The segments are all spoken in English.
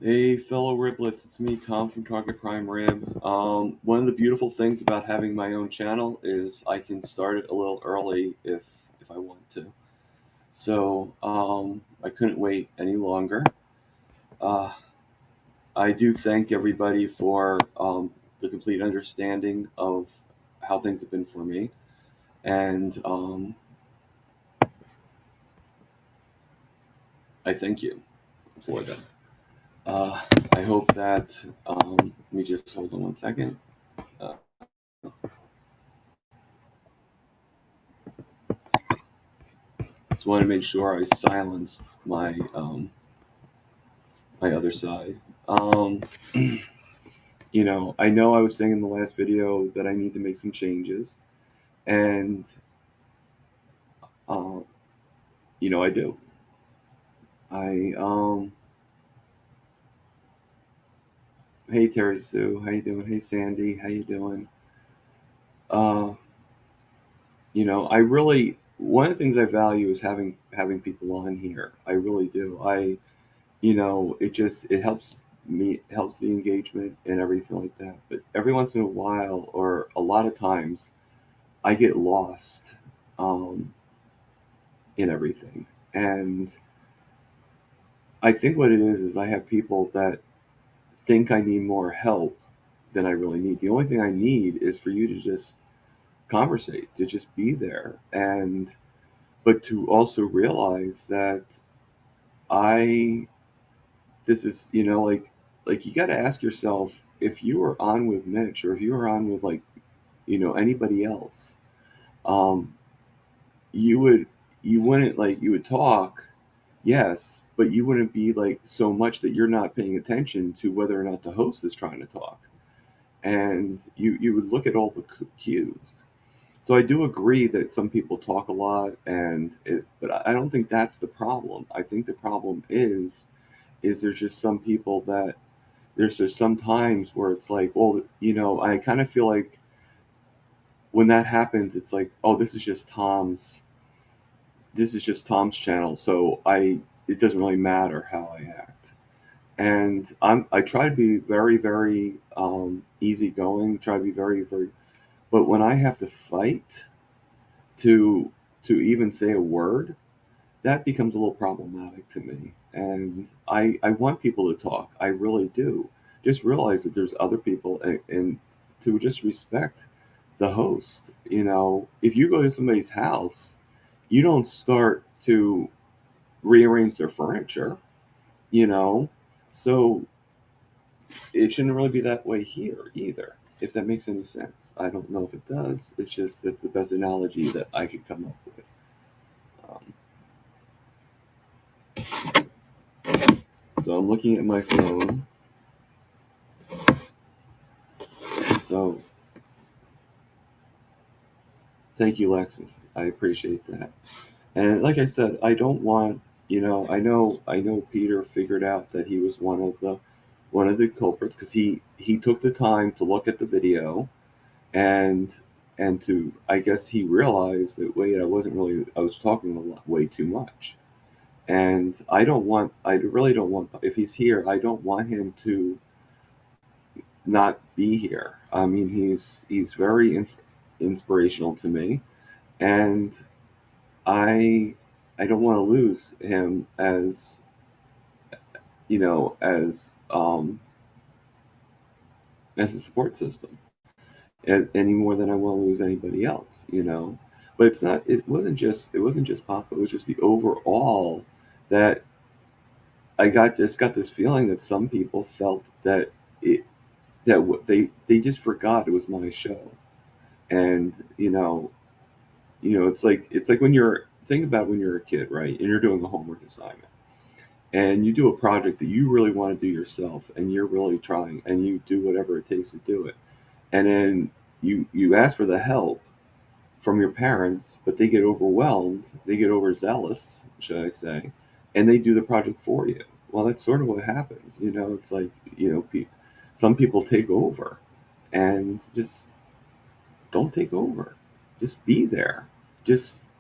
Hey, fellow Riblets, it's me, Tom from Target Prime Ram. One of the beautiful things about having my own channel is I can start it a little early if I want to. So I couldn't wait any longer. Uh, I do thank everybody for the complete understanding of how things have been for me, and I thank you for that. Uh, I hope that let me just hold on one second. Uh, Just want to make sure I silenced my other side. Um, I know I was saying in the last video that I need to make some changes, and uh, I do. I Hey Terry Sue, how you doing? Hey Sandy, how you doing? Uh, I really one of the things I value is having people on here. I really do. It helps me, helps the engagement and everything like that. But every once in a while, or a lot of times, I get lost um, in everything. And I think what it is I have people that think I need more help than I really need. The only thing I need is for you to just conversate, to just be there, and but to also realize that I this is like you got to ask yourself, if you were on with Mitch, or if you were on with, like, anybody else, um, you would you wouldn't, like, you would talk, yes, but you wouldn't be like so much that you're not paying attention to whether or not the host is trying to talk, and you would look at all the cues. So I do agree that some people talk a lot, but I don't think that's the problem. I think the problem is there's just some people that there's just some times where it's like, well, I kind of feel like when that happens, it's like, oh, this is just Tom's channel, so it doesn't really matter how I act. And I try to be very, very easygoing, try to be very, very, but when I have to fight to even say a word, that becomes a little problematic to me. And I want people to talk. I really do. Just realize that there's other people, and to just respect the host. If you go to somebody's house, you don't start to rearrange their furniture, you know? So it shouldn't really be that way here either, if that makes any sense. I don't know if it does. It's just that's the best analogy that I could come up with. Um, so I'm looking at my phone. So thank you, Lexus. I appreciate that. And like I said, I don't want, I know Peter figured out that he was one of the culprits, because he took the time to look at the video, and to, I guess, he realized that, wait, I was talking a lot, way too much. And I really don't want, if he's here, I don't want him to not be here. I mean, he's very inspirational to me, and I I don't want to lose him as, as a support system, any more than I want to lose anybody else. But it wasn't just Papa. It was just the overall, that I just got this feeling that some people felt that it they just forgot it was my show. And it's like when you're think about when you're a kid, right? And you're doing a homework assignment, and you do a project that you really want to do yourself, and you're really trying, and you do whatever it takes to do it, and then you ask for the help from your parents, but they get overwhelmed, they get overzealous, should I say, and they do the project for you. Well, that's sort of what happens. It's like, some people take over, and just don't take over. Just be there. Just,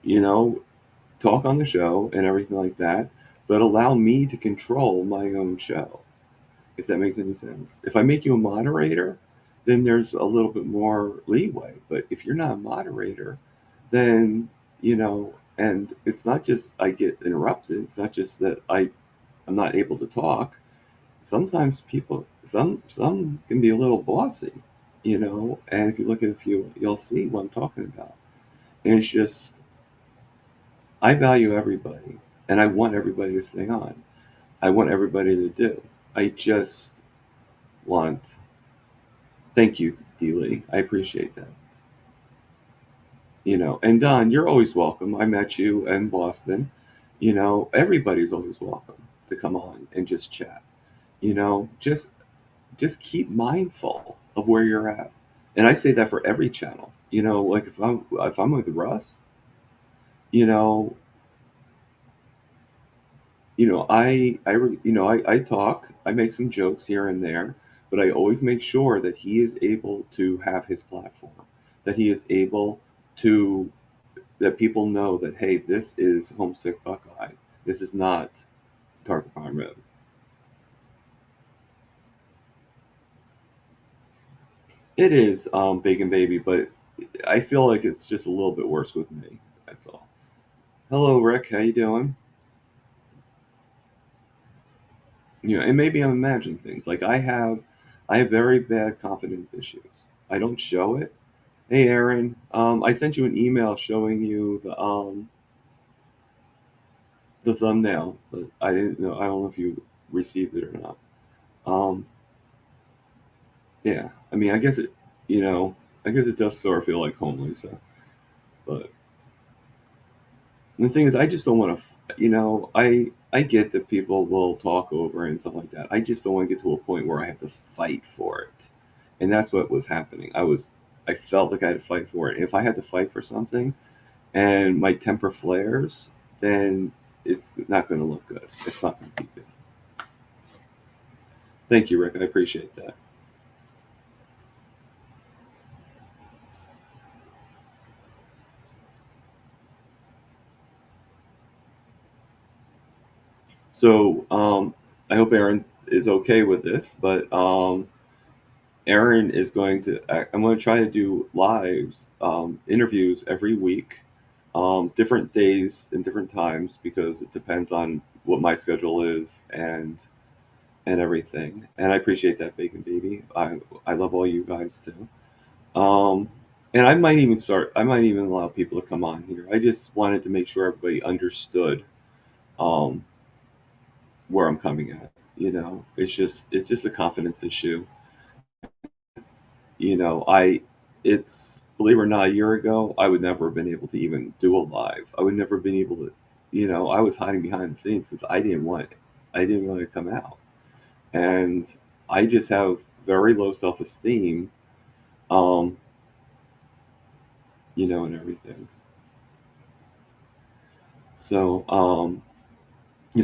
you know talk on the show and everything like that, but allow me to control my own show, if that makes any sense. If I make you a moderator, then there's a little bit more leeway. But if you're not a moderator, then, and it's not just I get interrupted, it's not just that I'm not able to talk. Sometimes people, some can be a little bossy, and if you look at a few, you'll see what I'm talking about. And it's just, I value everybody, and I want everybody to stay on. I want everybody to do. I just want. Thank you, D. Lee. I appreciate that. And Don, you're always welcome. I met you in Boston. Everybody's always welcome to come on and just chat. Just keep mindful of where you're at. And I say that for every channel. Like if I'm with Russ, you know, I talk, I make some jokes here and there, but I always make sure that he is able to have his platform, that he is able to, that people know that, hey, this is Homesick Buckeye. This is not Target Farm Road. It is Bacon Baby, but I feel like it's just a little bit worse with me. That's all. Hello, Rick. How you doing? And maybe I'm imagining things. Like I have very bad confidence issues. I don't show it. Hey, Aaron. I sent you an email showing you the thumbnail, but I didn't know. I don't know if you received it or not. Um, yeah. I mean, you know, I guess it does sort of feel like home, Lisa. But the thing is, I just don't want to. I get that people will talk over and stuff like that. I just don't want to get to a point where I have to fight for it, and that's what was happening. I felt like I had to fight for it. And if I had to fight for something, and my temper flares, then it's not going to look good. It's not going to be good. Thank you, Rick. I appreciate that. So I hope Aaron is okay with this, but Aaron is going to. I'm going to try to do lives, interviews every week, different days and different times because it depends on what my schedule is and everything. And I appreciate that, Bacon Baby. I love all you guys too. Um, and I might even start. I might even allow people to come on here. I just wanted to make sure everybody understood um, where I'm coming at. It's just a confidence issue. I it's believe it or not, a year ago, I would never have been able to even do a live. I would never have been able to. I was hiding behind the scenes since I didn't want to come out, and I just have very low self esteem. Um, and everything. So,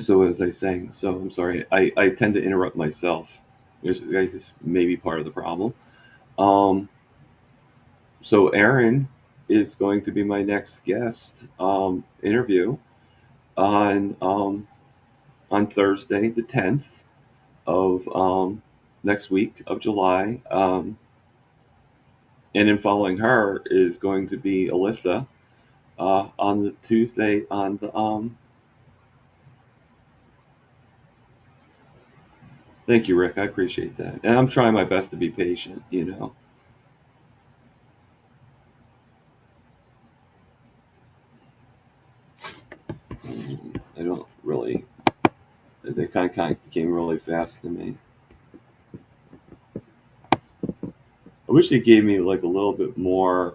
so as I was saying, so I'm sorry, I tend to interrupt myself. This may be part of the problem. Um, so Aaron is going to be my next guest interview on on Thursday, the 10th of next week of July. And then following her is going to be Alyssa on the Tuesday on the Thank you, Rick. I appreciate that. And I'm trying my best to be patient. I don't really, they kind of came really fast to me. I wish they gave me like a little bit more.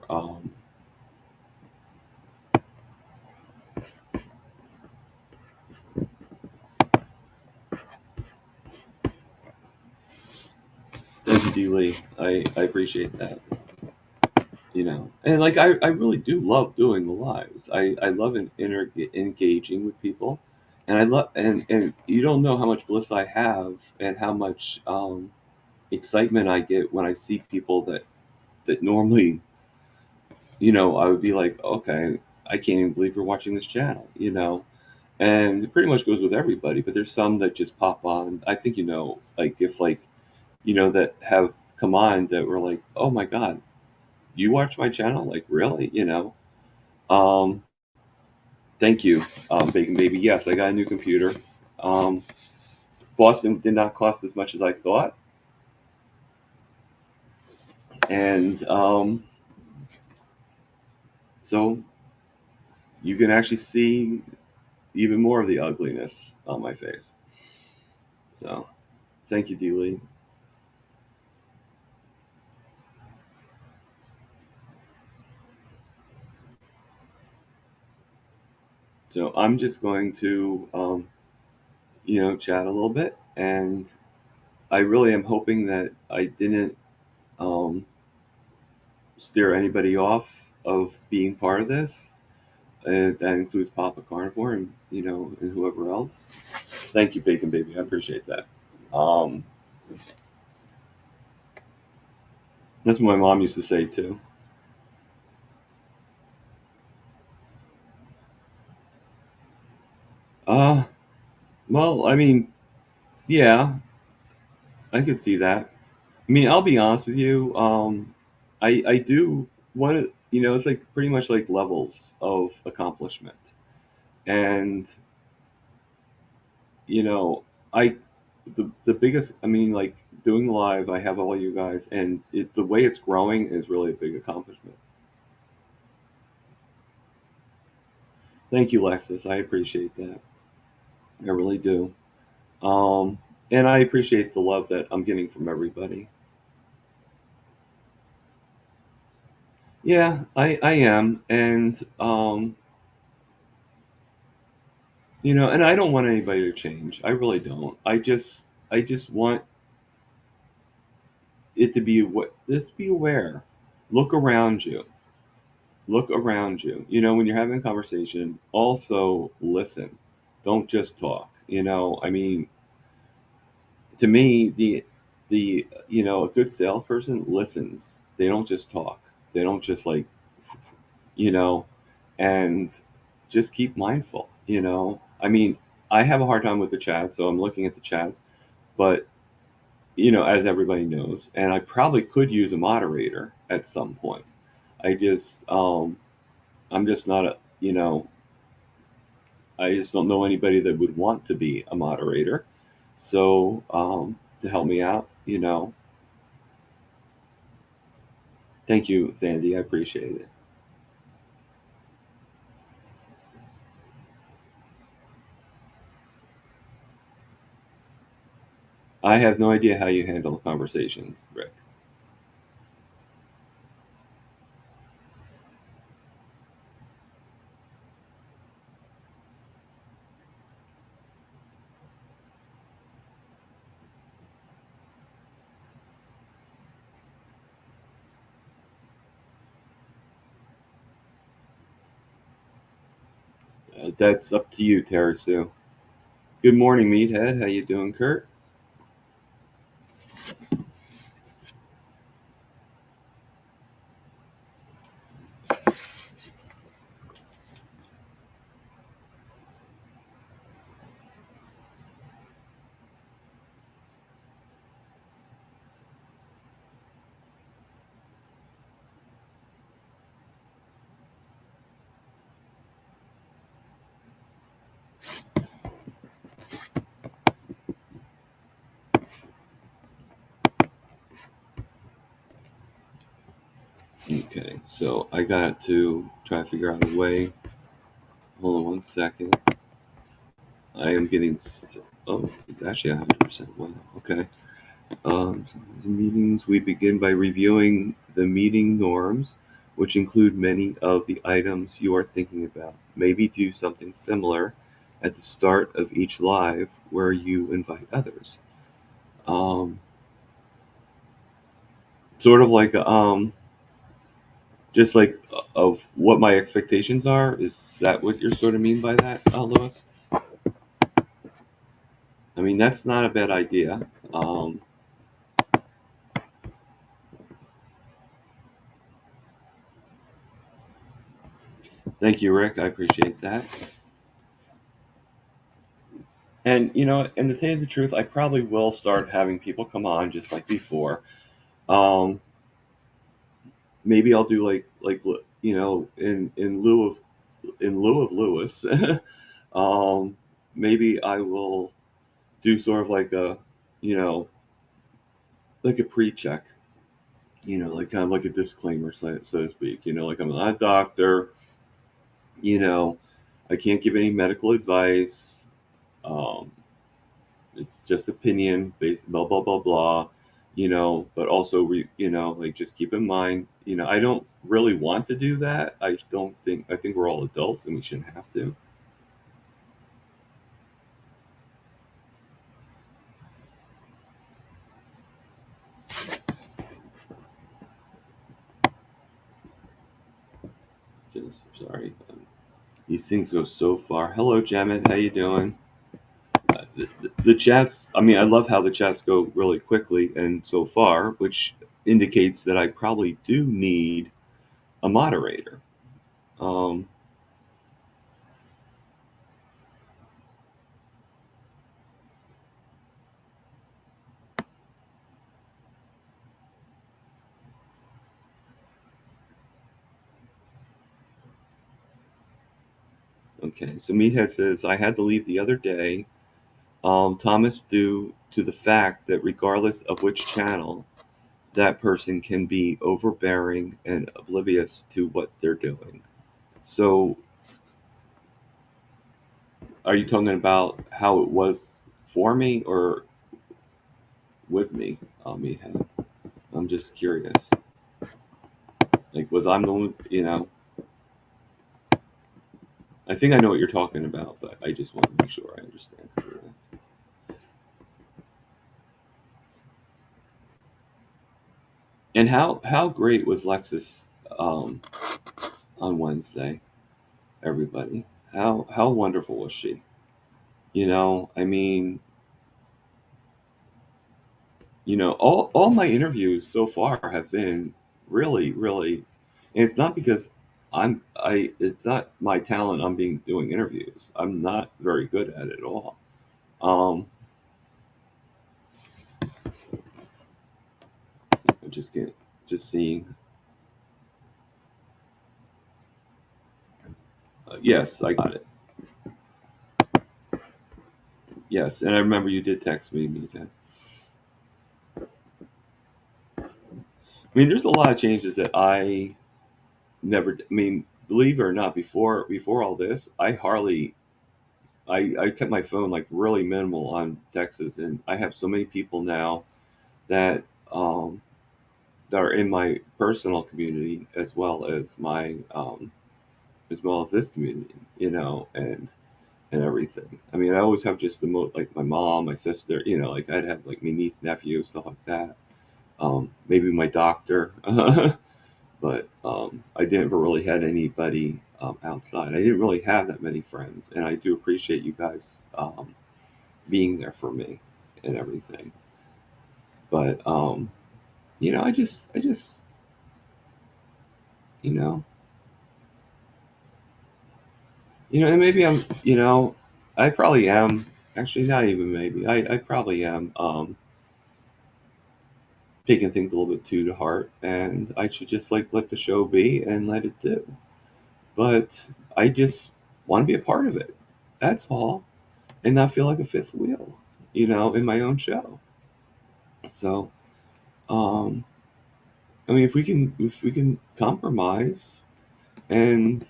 Thank you, D. Lee. I appreciate that. And like I really do love doing the lives. I love engaging with people, and I love and you don't know how much bliss I have and how much excitement I get when I see people that normally I would be like, okay, I can't even believe you're watching this channel. and it pretty much goes with everybody. But there's some that just pop on. I think like if like that have come on that were like, oh my god, you watch my channel, like really, Um, thank you, Bacon Baby. Yes, I got a new computer. Um, Boston did not cost as much as I thought, and so you can actually see even more of the ugliness on my face. So, thank you, D. Lee. So I'm just going to, chat a little bit, and I really am hoping that I didn't um, steer anybody off of being part of this. That includes Papa Carnivore and and whoever else. Thank you, Bacon Baby. I appreciate that. Um, that's what my mom used to say too. Uh, well, I mean, yeah, I could see that. I mean, I'll be honest with you. I do want it's like pretty much like levels of accomplishment, and you know, I the biggest. I mean, like doing live, I have all you guys, and the way it's growing is really a big accomplishment. Thank you, Lexus. I appreciate that. I really do. Um, and I appreciate the love that I'm getting from everybody. Yeah, I am, and and I don't want anybody to change. I really don't. I just want it to be what just be aware. Look around you. Look around you. When you're having a conversation, also listen. Don't just talk. I mean, to me, a good salesperson listens. They don't just talk. They don't just like you know, and just keep mindful. I mean, I have a hard time with the chat, so I'm looking at the chats, but as everybody knows, and I probably could use a moderator at some point. I just I'm just not I just don't know anybody that would want to be a moderator. So, to help me out. Thank you, Sandy. I appreciate it. I have no idea how you handle conversations, Rick. That's up to you, Terry Sue. Good morning, Meathead. How you doing, Kurt? Okay, so I got to try to figure out a way. Hold on one second. I am getting. Oh, it's actually 100%. Wow. Okay. The meetings, we begin by reviewing the meeting norms, which include many of the items you are thinking about. Maybe do something similar at the start of each live where you invite others. Um, Sort of like just like of what my expectations are. Is that what you're sort of mean by that, Lewis? I mean, that's not a bad idea. Um, Thank you, Rick. I appreciate that. And and to tell you the truth, I probably will start having people come on just like before. Um, Maybe I'll do like in lieu of Lewis. um, Maybe I will do sort of like a you know like a pre-check. Like kind of like a disclaimer, so to speak. Like I'm not a doctor. You know, I can't give any medical advice. Um, it's just opinion based, blah blah blah blah. But also like just keep in mind, I don't really want to do that. I think we're all adults and we shouldn't have to. Just sorry. These things go so far. Hello, Jamet. How you doing? The chats. I mean, I love how the chats go really quickly and so far, which indicates that I probably do need a moderator. Um, okay, so Meathead says I had to leave the other day, Thomas, due to the fact that regardless of which channel, that person can be overbearing and oblivious to what they're doing. So, are you talking about how it was for me or with me, Meathead? I'm just curious. Like, was I the one? I think I know what you're talking about, but I just want to make sure I understand. And how great was Lexus um, on Wednesday? Everybody, how wonderful was she? I mean, all my interviews so far have been really, really, and it's not because it's not my talent. I'm being doing interviews. I'm not very good at it at all. Um, I'm just seeing. Yes, I got it. Yes, and I remember you did text me, Mika. I mean, there's a lot of changes that I never. I mean, believe it or not, before all this, I hardly. I kept my phone like really minimal on texts, and I have so many people now that um, that are in my personal community as well as this community, and everything. I mean, I always have just the most like my mom, my sister, like I'd have like my niece, nephew, stuff like that. Maybe my doctor, but I didn't really had anybody outside. I didn't really have that many friends, and I do appreciate you guys being there for me and everything. But I just, you know, and maybe I probably am. Actually, not even maybe. I probably am taking things a little bit too to heart, and I should just like let the show be and let it do. But I just want to be a part of it. That's all, and not feel like a fifth wheel, in my own show. So, um, I mean, if we can compromise and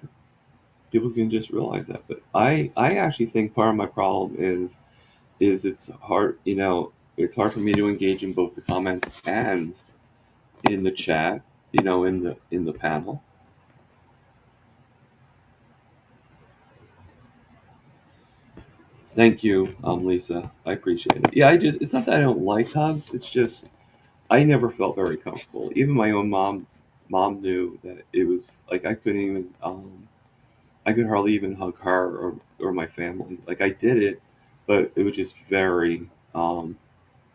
people can just realize that. But I actually think part of my problem is it's hard. It's hard for me to engage in both the comments and in the chat. In the panel. Thank you, Lisa. I appreciate it. Yeah, it's not that I don't like hugs. It's just I never felt very comfortable. Even my own mom knew that it was like I could hardly even hug her or my family. Like I did it, but it was just very,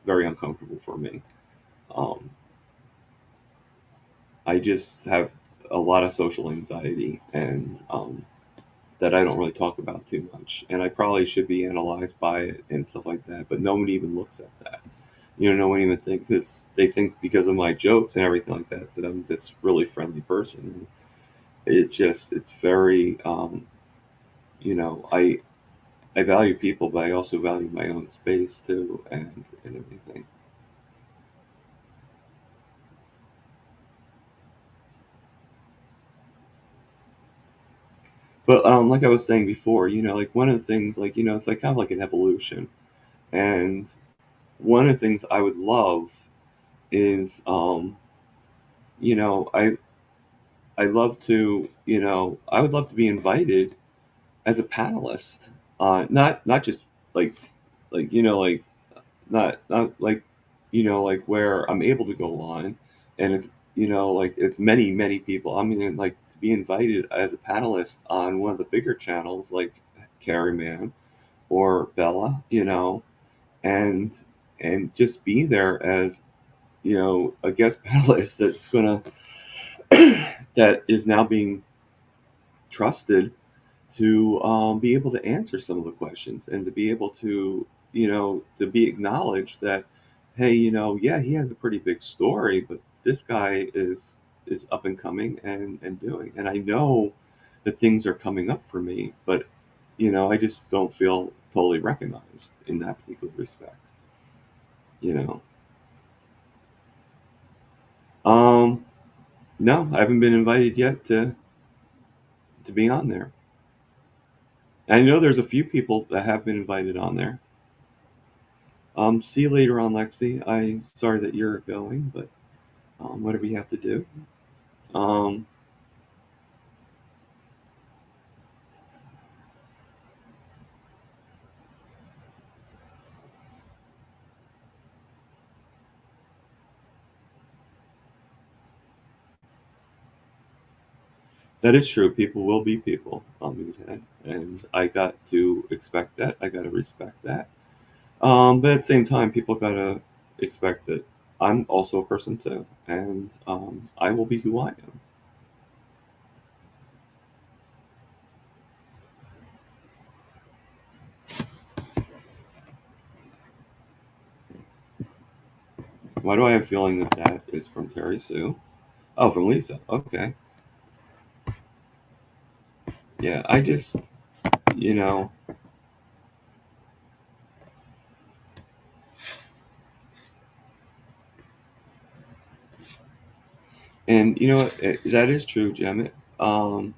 very uncomfortable for me. Um, I just have a lot of social anxiety, and that I don't really talk about too much, and I probably should be analyzed by it and stuff like that. But nobody even looks at that. No one even think because they think because of my jokes and everything like that that I'm this really friendly person. And it's very I value people, but I also value my own space too, and everything. But like I was saying before, like one of the things, like it's like kind of like an evolution, and one of the things I would love is, I love to, I would love to be invited as a panelist, not just like, like not like, like where I'm able to go on, and it's, like it's many people. I mean, like to be invited as a panelist on one of the bigger channels like Carrie Man or Bella, and just be there as, a guest panelist that's gonna that is now being trusted to be able to answer some of the questions and to be able to, to be acknowledged that, hey, yeah, he has a pretty big story, but this guy is up and coming and doing, and I know that things are coming up for me, but I just don't feel totally recognized in that particular respect. You know, um, no, I haven't been invited yet to be on there. And I know there's a few people that have been invited on there. See you later on, Lexi. I'm sorry that you're going, but whatever you have to do. Um, that is true. People will be people on the internet, and I got to expect that. I got to respect that. But at the same time, people got to expect that I'm also a person too, and I will be who I am. Why do I have a feeling that that is from Terry Sue? Oh, from Lisa. Okay. Yeah, I just, you know, and that is true, Jemmett. Um,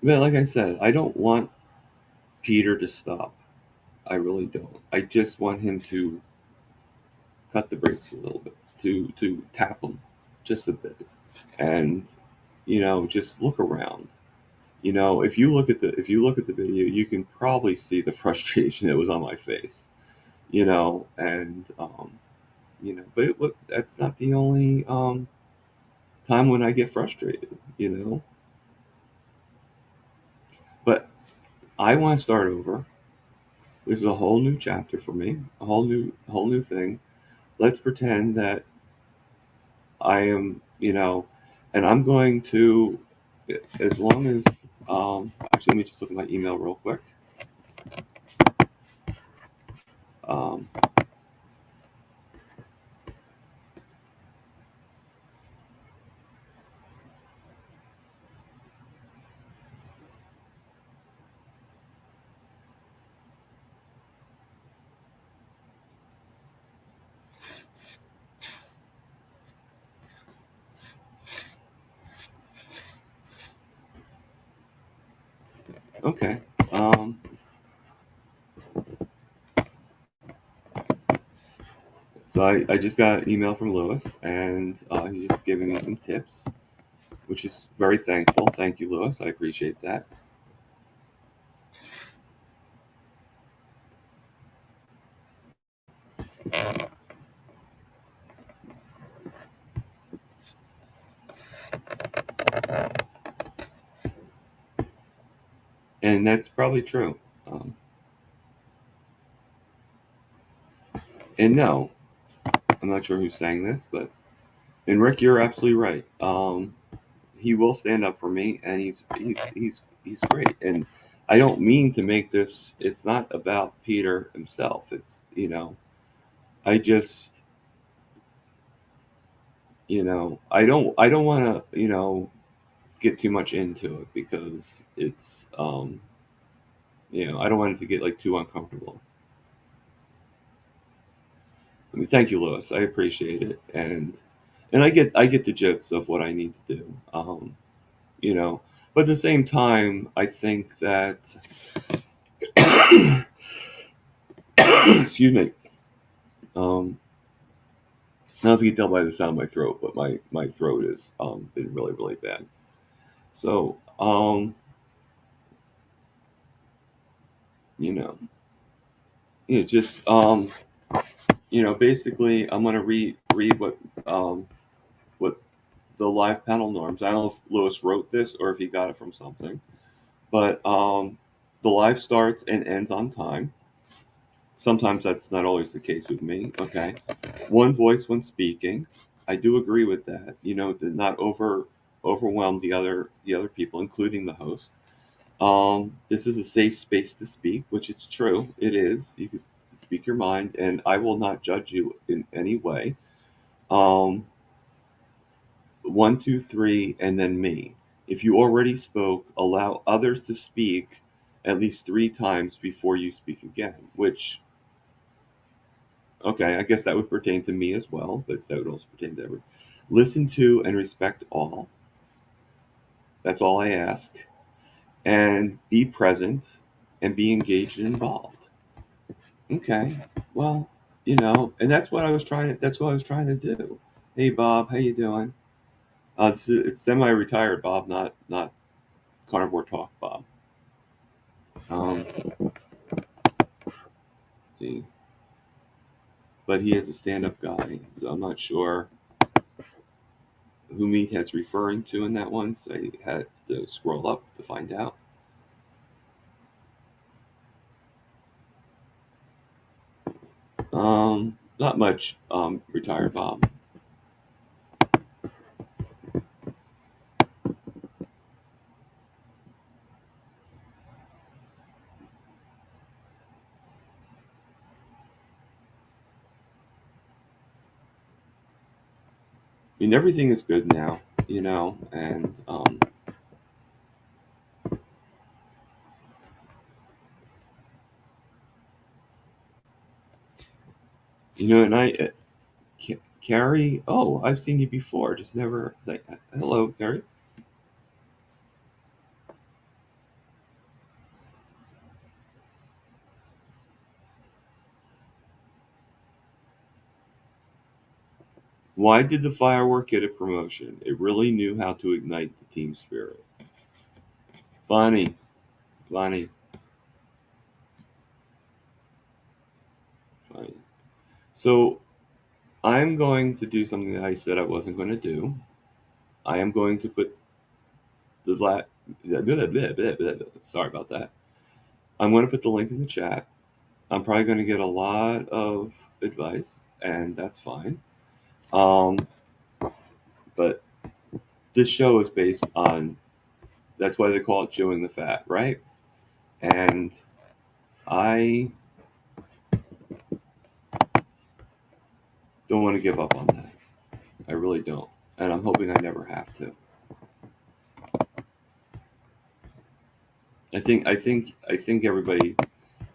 but like I said, I don't want Peter to stop. I really don't. I just want him to cut the brakes a little bit, to tap him just a bit, and just look around. If you look at the video, you can probably see the frustration that was on my face. And but that's not the only time when I get frustrated. But I want to start over. This is a whole new chapter for me, a whole new thing. Let's pretend that I am, and I'm going to, as long as, actually, let me just look at my email real quick. Um, okay. Um, so I just got an email from Lewis, and he's just giving me some tips, which is very thankful. Thank you, Lewis. I appreciate that. And that's probably true. Um, and no, I'm not sure who's saying this, but and Rick, you're absolutely right. He will stand up for me, and he's he's great. And I don't mean to make this. It's not about Peter himself. It's I just I don't want to get too much into it because it's I don't want it to get like too uncomfortable. I mean, thank you, Lewis. I appreciate it, and I get the gist of what I need to do. You know, but at the same time, I think that excuse me. Um, Now, if you can tell by the sound of my throat, but my throat is been really really bad. So you know, just basically, I'm gonna read what the live panel norms. I don't know if Lewis wrote this or if he got it from something, but the live starts and ends on time. Sometimes that's not always the case with me. Okay, one voice when speaking. I do agree with that. To not overwhelm the other people, including the host. This is a safe space to speak, which it's true. It is. You can speak your mind, and I will not judge you in any way. Um, one, two, three, and then me. If you already spoke, allow others to speak at least three times before you speak again. Which, okay, I guess that would pertain to me as well, but that would also pertain to everyone. Listen to and respect all. That's all I ask. And be present and be engaged and involved. Okay. Well, and that's what I was trying to do. Hey Bob, how you doing? It's semi-retired Bob, not carnivore talk Bob. Let's see, but he is a stand-up guy, so I'm not sure who Meathead's referring to in that one. So I had to scroll up to find out. Not much. Retired Bob. I mean, everything is good now, and and Carrie. Oh, I've seen you before. Just never. Like, hello, Carrie. Why did the firework get a promotion? It really knew how to ignite the team spirit. Funny, funny, funny. So I'm going to do something that I said I wasn't going to do. I am going to put the sorry about that. I'm going to put the link in the chat. I'm probably going to get a lot of advice, and that's fine. But this show is based on. That's why they call it chewing the fat, right? And I don't want to give up on that. I really don't, and I'm hoping I never have to. I think everybody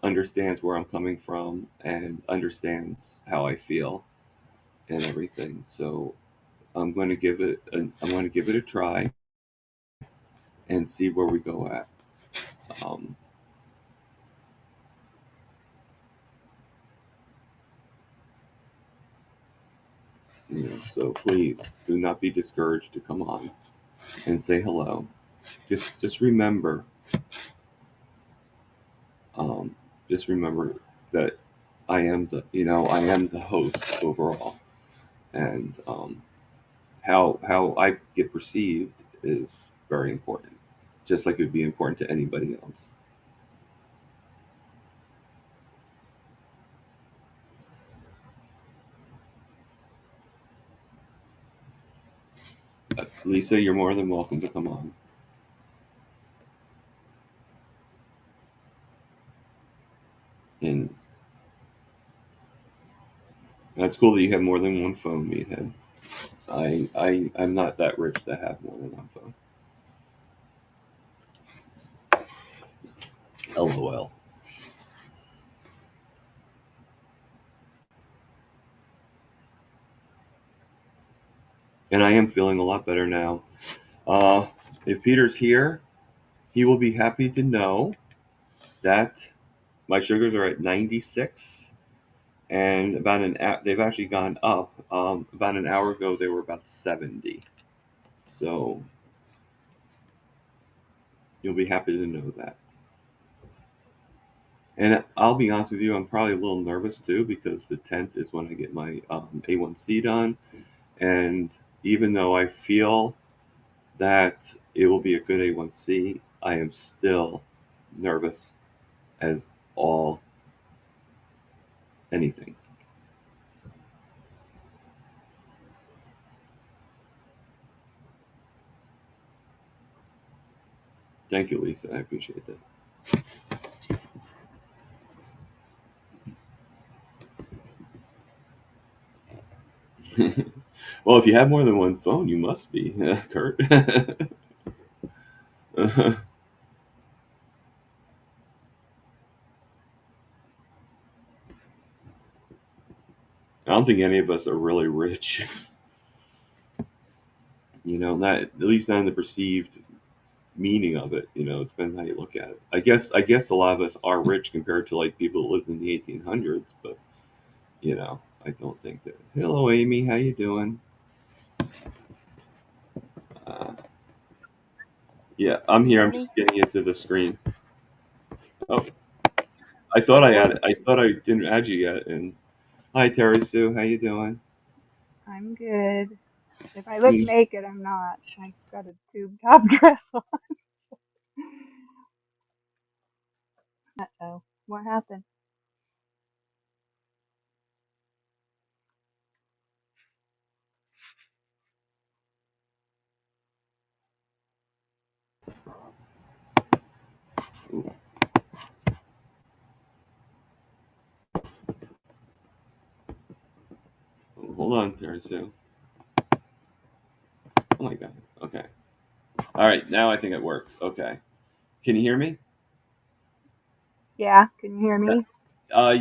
understands where I'm coming from and understands how I feel and everything. So I'm going to give it a try and see where we go at. Um, so please do not be discouraged to come on and say hello. Just remember, um, just remember that I am the host overall, and how I get perceived is very important, just like it would be important to anybody else. Lisa, you're more than welcome to come on. That's cool that you have more than one phone, Meathead. I'm not that rich to have more than one phone. LOL. And I am feeling a lot better now. If Peter's here, he will be happy to know that my sugars are at 96, and they've actually gone up. About an hour ago, they were about 70. So you'll be happy to know that. And I'll be honest with you, I'm probably a little nervous too because the 10th is when I get my A1C done. And even though I feel that it will be a good A1C, I am still nervous as all anything. Thank you, Lisa. I appreciate that. Well, if you have more than one phone, you must be, Kurt. I don't think any of us are really rich. Not at least not in the perceived meaning of it. It depends how you look at it. I guess a lot of us are rich compared to like people who lived in the 1800s, but I don't think that. Hello, Amy. How you doing? Uh, yeah, I'm here. I'm just getting into the screen. Oh, I thought I didn't add you yet. And hi, Terry Sue. How you doing? I'm good. If I look naked, I'm not. I've got a tube top dress on. Uh-oh. What happened? Ooh. Hold on, Terry Sue. Oh my God. Okay. All right. Now I think it worked. Okay. Can you hear me? Yeah, can you hear me?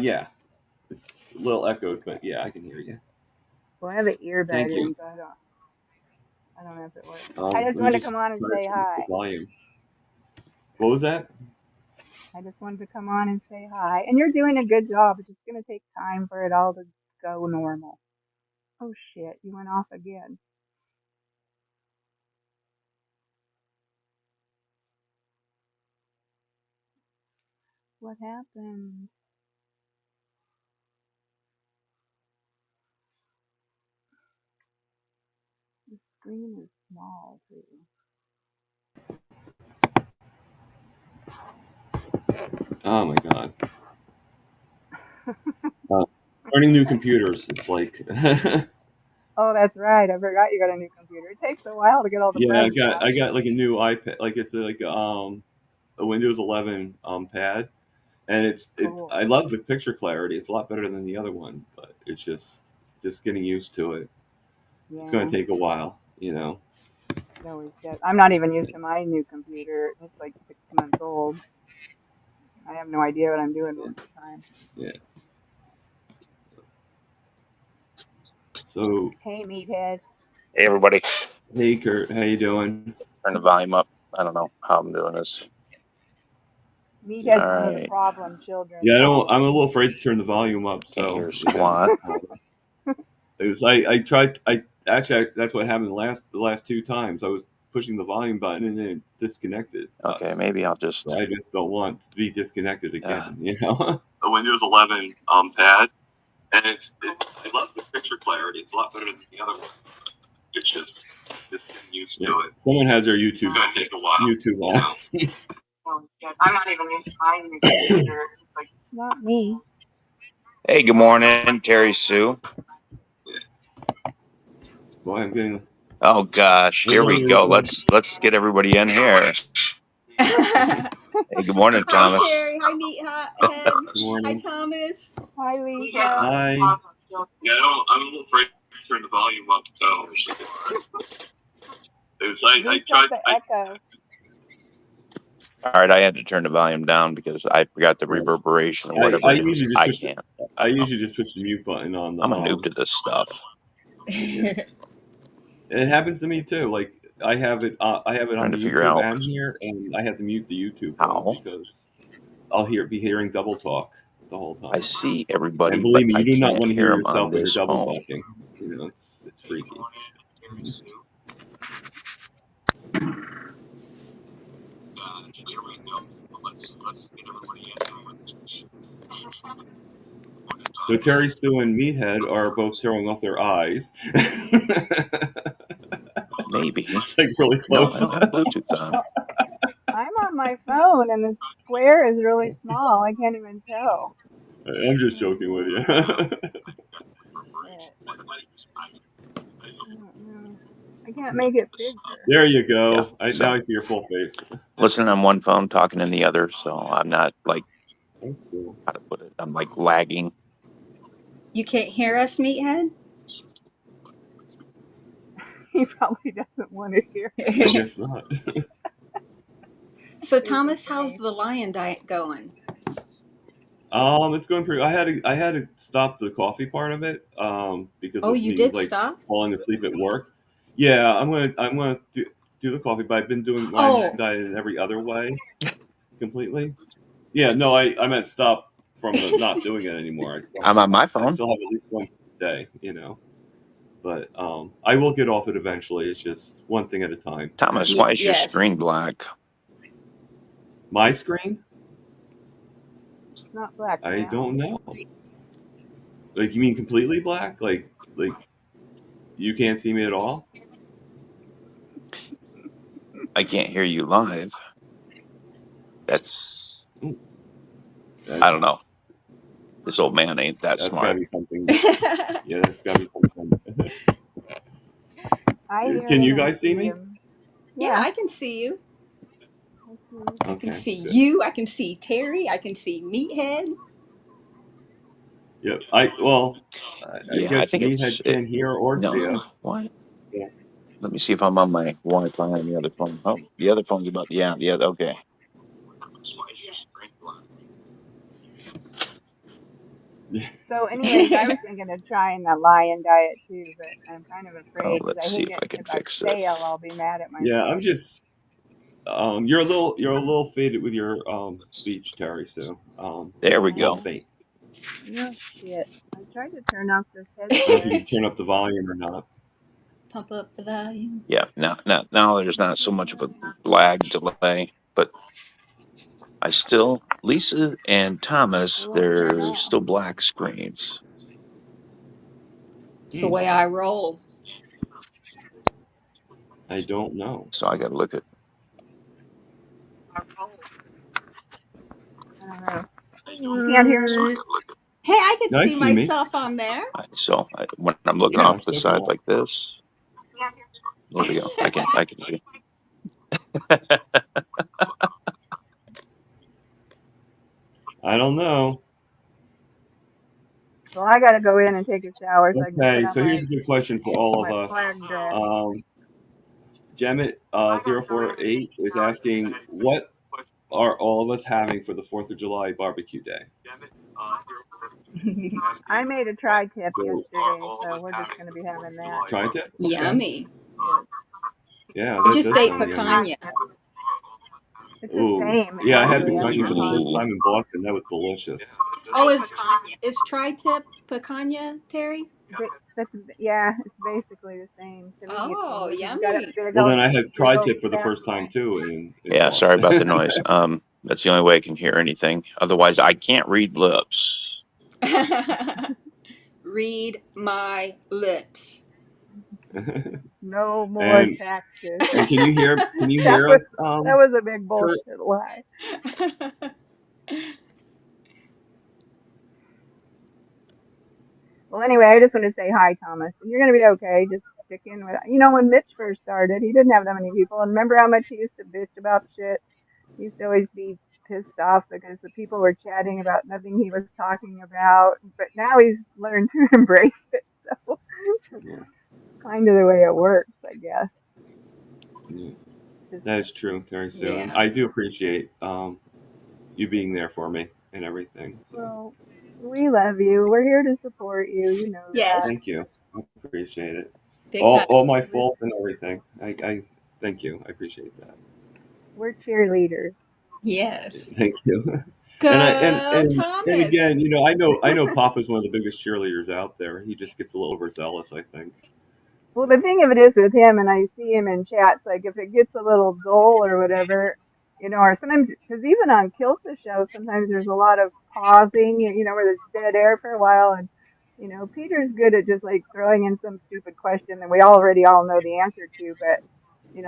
Yeah. It's a little echoed, but yeah, I can hear you. Well, I have an earbud Thank you. in, so I don't know if it works. I just Let me wanted to just come on and try to say turn up the hi. volume. What was that? I just wanted to come on and say hi. And you're doing a good job. It's just going to take time for it all to go normal. Oh shit, you went off again. What happened? The screen is small too. Oh my God. Uh, Learning new computers. It's like, Oh, that's right. I forgot you got a new computer. It takes a while to get all the yeah, I bugs got out. I got like a new iPad. Like it's like a Windows 11 pad, and Cool. I love the picture clarity. It's a lot better than the other one, but it's just getting used to it. It's going Yeah. to take a while. It always does. I'm not even used to my new computer. It's like 6 months old. I have no idea what I'm doing most of the time. Yeah. So, Hey, meathead. Hey, everybody. hey Kurt, how you doing? Turn the volume up. I don't know how I'm doing this. Meathead's All one of the right. problem children. Yeah, I don't. I'm a little afraid to turn the volume up. Can't So hear squat. I tried. That's what happened the last two times. I was pushing the volume button and then it disconnected Okay, us. maybe I'll So just. I just don't want to be disconnected Yeah. again. The Windows 11 pad, and I love the picture clarity. It's a lot better than the other one. It's just getting used to it. Someone has their YouTube. It's gonna take a while. YouTube on. I'm not even used to my new computer. Like, not me. Hey, good morning, Terry Sue. Boy, I'm getting. Oh gosh, here we go. Let's get everybody in here. Hey, good morning, Thomas. Hi, Terry. Hi, Meathead. Good morning. Hi, Lisa. Hi. Yeah, I'm a little afraid to turn the volume up. So I Boost up tried. the echo. All right, I had to turn the volume down because I forgot the reverberation or whatever I it is. usually just I push. can't. I usually just push the mute button on the. I'm a noob to this stuff. Yeah. It happens to me too. Like I have it on Trying the to figure YouTube out and here, and I have to mute the YouTube how. one because I'll be hearing double talk the whole I time. see everybody, And but believe me, I you do not can't want to hear hear them on yourself when you're this double phone. talking. You know, it's freaky. So Terry, Stu, and Meathead are both throwing off their eyes. Maybe. It's like really No, close. I don't have Bluetooth on. I'm on my phone and the square is really small. I can't even tell. I'm just joking with you. Shit. I don't know. I can't make it bigger. There you go. Yeah, Now I see your full face. Listening on one phone, talking in the other, so I'm not like, That's cool. how to put it, I'm like lagging. You can't hear us, Meathead? He probably doesn't want to hear. I guess not. So, Thomas, how's the lion diet going? It's going pretty. I had to stop the coffee part of it because Oh, of you me did like stop? falling asleep at work. Yeah, I'm gonna do the coffee, but I've been doing my Oh. diet in every other way completely. Yeah, no, I meant stop from the not doing it anymore. I'm on my I phone. still have at least one day, but I will get off it eventually. It's just one thing at a time. Thomas, why is your Yes. screen black? My screen? It's not black. I now. don't know. Like you mean completely black? Like you can't see me at all? I can't hear you live. That's I don't know. This old man ain't that That's smart. gotta be something. Yeah, that's gotta be something. I hear Can him you and guys see me? him. Yeah, I can see you. I can Okay, see good. you. I can see Terry. I can see Meathead. Yep. I Yeah, I guess think Meathead can't hear or see no. us. What? Yeah. Let me see if I'm on my Wi-Fi on the other phone. Oh, the other phone's about okay. So, anyways, I was thinking of trying the lion diet too, but I'm kind of afraid because Let's I see hate if it. I can If I fix fail, this. I'll be mad at myself. Yeah, I'm just you're a little faded with your speech, Terry. So There we a little go. faint. No shit. I tried to turn off this I don't know if you headset. can turn up the volume or not. Pump up the volume. Yeah, now there's not so much of a lag delay, but I still Lisa and Thomas, they're still black screens. It's the way I roll. I don't know. So I gotta look at I don't know. You can't hear me? Hey, I can No, I see see me. myself on there. so when I'm looking Yeah, off the so side cool. like this. There we go. I can see. I don't know. Well, I gotta go in and take a shower so I can Okay, put on so my here's a good question for all my of flag us. dress. Jemet 048 is asking, what are all of us having for the 4th of July barbecue day? I made a tri-tip So- yesterday, so we're just gonna be having that. Tri-tip? Okay. Yummy. Yeah, I that just does ate sound yummy. picanha. It's the Ooh. same. Yeah, I had actually. picanha for the first Ooh. time in Boston. That was delicious. Oh, is tri-tip picanha, Terry? Yeah, it's basically the same to me. Oh, it's yummy. Well, then I had tri-tip for the first time too in Yeah, Boston. sorry about the noise. That's the only way I can hear anything. Otherwise, I can't read lips. Read my lips. No more And- taxes. And can you hear That us? That was a big bullshit lie. Well, anyway, I just want to say hi, Thomas. You're going to be okay. Just stick in with it. You know, when Mitch first started, he didn't have that many people. And remember how much he used to bitch about shit? He used to always be pissed off because the people were chatting about nothing he was talking about. But now he's learned to embrace it. So Yeah, kind of the way it works, I guess. yeah. Just, That is true, Terry Sue, and Yeah. I do appreciate you being there for me and everything. So well, we love you. We're here to support you. You know that. Yes. thank you. I appreciate it. Big hug. All my We're, fault and everything. I thank you. I appreciate that. we're cheerleaders. Yes. Thank you. And I Go and Thomas. again, I know Papa's one of the biggest cheerleaders out there. He just gets a little overzealous, I think. Well, the thing of it is with him, and I see him in chats, like if it gets a little dull or whatever, or sometimes, because even on Kilsa show, sometimes there's a lot of pausing, where there's dead air for a while, and Peter's good at just like throwing in some stupid question that we already all know the answer to, but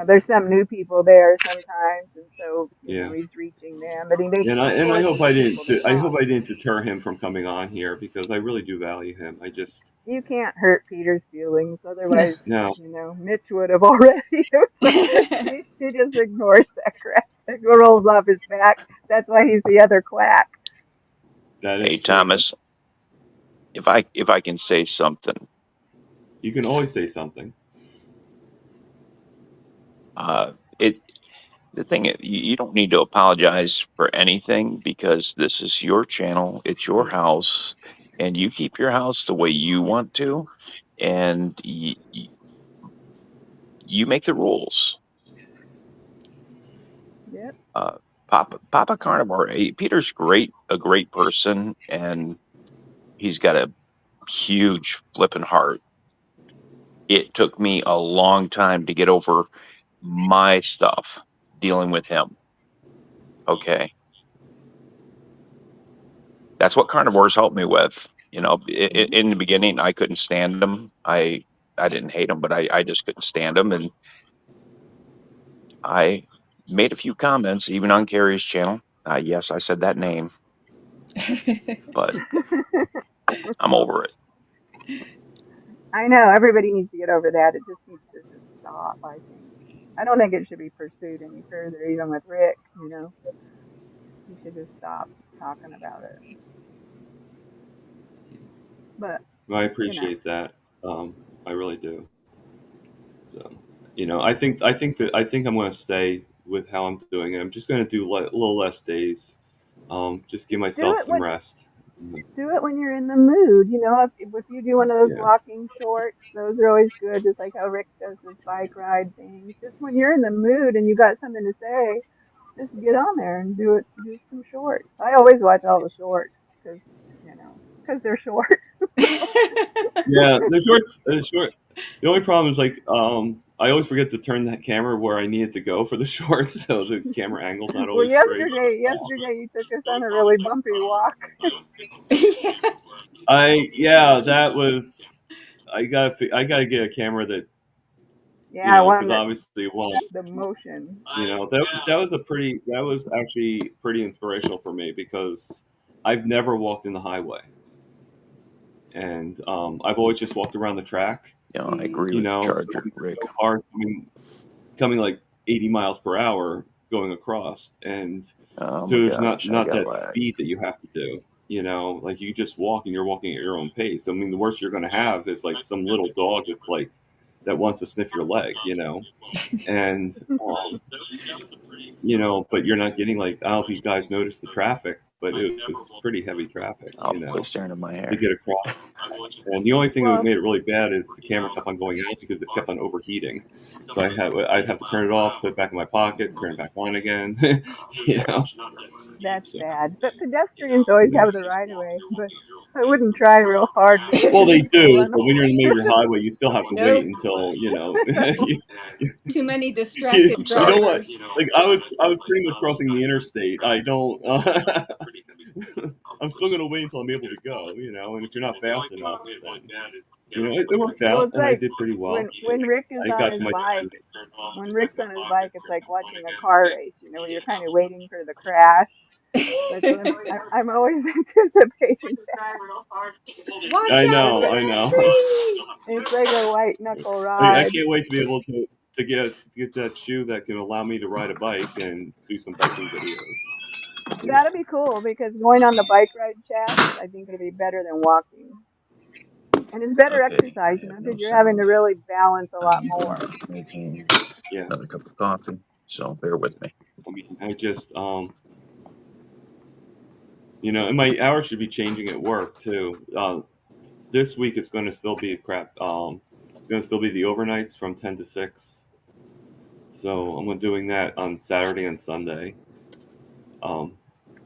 there's some new people there sometimes, and so Yeah. he's reaching them, but he makes And it I important hope for people to I hope talk. I didn't deter him from coming on here because I really do value him. I just You can't hurt Peter's feelings, otherwise, no. Mitch would have already. He just ignores that crap. It rolls off his back. That's why he's the other quack. That Hey, is true. Thomas, if I can say something, You can always say something. it the thing you don't need to apologize for anything because this is your channel, it's your house, and you keep your house the way you want to, and you make the rules. Yep. Papa Carnivore, Peter's a great person, and he's got a huge flipping heart. It took me a long time to get over my stuff dealing with him. Okay. That's what carnivores helped me with. In the beginning, I couldn't stand them. I didn't hate them, but I just couldn't stand them. And I made a few comments, even on Carrie's channel. Yes, I said that name, but I'm over it. I know. Everybody needs to get over that. It just needs to just stop, I think. I don't think it should be pursued any further, even with Rick, He should just stop talking about it. But, I appreciate that. I really do. So, I think I'm going to stay with how I'm doing it. I'm just going to do a little less days. Just give do myself it some when rest. you're in the mood. If you do one of those Yeah. walking shorts, those are always good. Just like how Rick does his bike ride things. Just when you're in the mood and you got something to say, just get on there and do it. Do some shorts. I always watch all the shorts because they're short. Yeah, the short. The only problem is I always forget to turn that camera where I need it to go for the shorts, so the camera angle's not Well, always straight. yesterday you took us on a really bumpy walk. Yeah. That was. I gotta get a camera that Yeah, one because that obviously one the motion. that was actually pretty inspirational for me because I've never walked in the highway, and I've always just walked around the track. I agree You with know, so Charger Rick. cars coming like 80 miles per hour going across, and Oh so my there's gosh, I not got that lag. speed that you have to do. Like you just walk and you're walking at your own pace. I mean, the worst you're going to have is like some little dog that's like that wants to sniff your leg. And but you're not getting like I don't know if you guys noticed the traffic, but it was pretty heavy traffic. I'll quit staring at my To hair. get across. And the only thing that Well, made it really bad is the camera kept on going out because it kept on overheating. So I'd have to turn it off, put it back in my pocket, turn it back on again. you know. that's So, bad. But pedestrians always have the right of way. But I wouldn't try real hard because well, you're they just gonna do, run but when you're in the over. major highway, you still have to wait Nope. until Too many you, distracted I'm you know sorry. what? drivers. Like I was pretty much crossing the interstate. I don't. I'm still gonna wait until I'm able to go. And if you're not fast enough, then it worked Well, out, it's and I like did pretty well. when Rick is I on got to his my bike. destination. When Rick's on his bike, it's like watching a car race. Where you're kind of waiting for the crash. That's what I'm always anticipating that. Watch I out know, for I that know. tree. It's like a white knuckle I ride. can't wait to be able to get that shoe that can allow me to ride a bike and do some biking videos. That'll be cool because going on the bike ride chats, I think it'll be better than walking. And it's better Okay, I exercise, have no because you're having to sound. really balance a lot I'm more. making Yeah. another cup of coffee, so bear with me. I mean, I just and my hours should be changing at work too. This week it's going to still be crap. It's going to still be the overnights from 10 to 6. So I'm doing that on Saturday and Sunday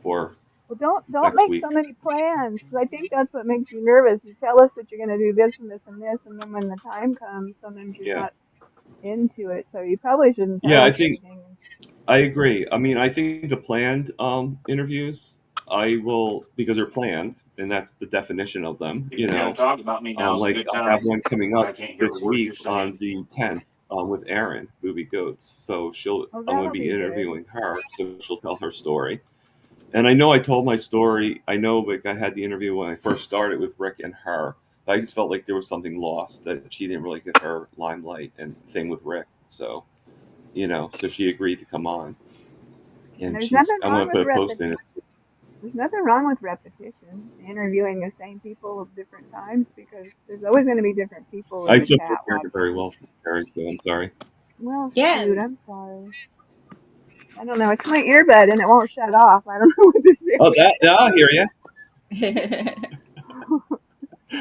for Well, don't next make so week. many plans, because I think that's what makes you nervous. You tell us that you're going to do this and this and this, and then when the time comes, sometimes you're Yeah. not into it. So you probably shouldn't tell Yeah, I us think anything. I agree. I mean, I think the planned interviews, I will, because they're planned, and that's the definition of them. If you're gonna talk about me, now's a Like good I have time. one coming But I up can't hear a this word you're week saying. on the 10th with Erin, Movie Goats. So Oh, I'm going to that'll be be good. interviewing her, so she'll tell her story. And I know I told my story. I know, like, I had the interview when I first started with Rick and her. But I just felt like there was something lost, that she didn't really get her limelight, and same with Rick. So so she agreed to come on, And and there's nothing I'm wrong going to with put a post in it. there's nothing wrong with repetition, interviewing the same people different times, because there's always going to be different people I in the still chat can't hear it very watching. well, Terry, so I'm sorry. Well, Yeah. shoot, I'm sorry. I don't know. It's my earbud and it won't shut off. I don't know what to Oh, do. that I hear you.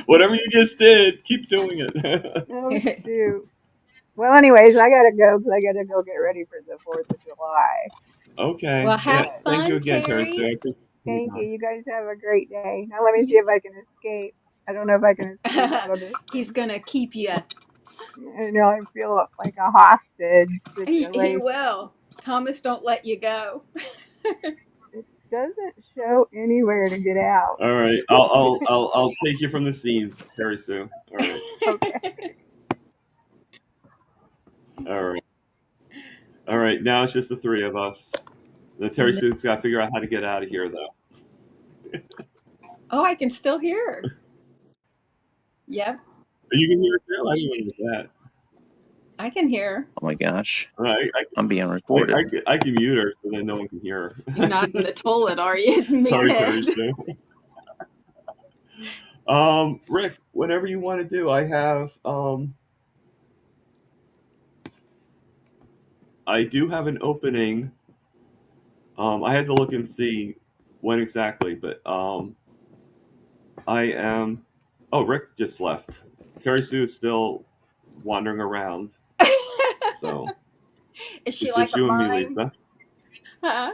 Whatever you just did, keep doing it. Oh, shoot. Well, anyways, I gotta go because I gotta go get ready for the 4th of July. Okay. Well, Yeah. have But Thank you fun, again, Terry. So I Terry. appreciate your thank you. time. You guys have a great day. Now let me see if I can escape. I don't know if I can escape out of this He's thing. gonna keep you. I feel like a hostage He situation. will. Thomas, don't let you go. It doesn't show anywhere to get out. All right. I'll take you from the scene, Terry Sue. All right. Okay. All right. All right. Now it's just the three of us. The Terry Sue's got to figure out how to get out of here, though. Oh, I can still hear. Yep, You can hear it too. I didn't know that. I can hear. Oh my gosh, All right. I'm being recorded. I can mute her so then no one can hear her. You're not in the toilet, are you, Sorry, Terry meathead? Sue. Rick, whatever you want to do, I do have an opening. I had to look and see when exactly, but I am. Oh, Rick just left. Terry Sue is still wandering around. So Is she it's like just a you and me, mime? Lisa. Huh?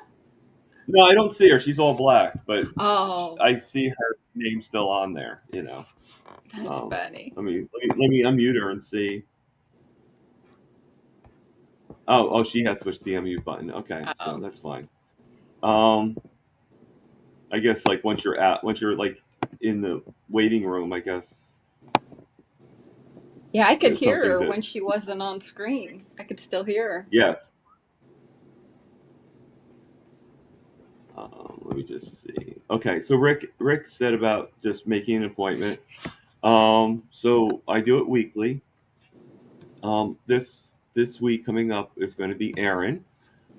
No, I don't see her. She's all black, but Oh, I see her name still on there. that's funny. Let me unmute her and see. Oh, she has pushed the unmute button. Okay, so Oh, that's fine. Um, I guess, like, once you're like in the waiting room, I guess yeah, I could there's hear something her to. when she wasn't on screen. I could still hear her. Yes. Let me just see. Okay, so Rick said about just making an appointment. So I do it weekly. This week coming up is going to be Erin,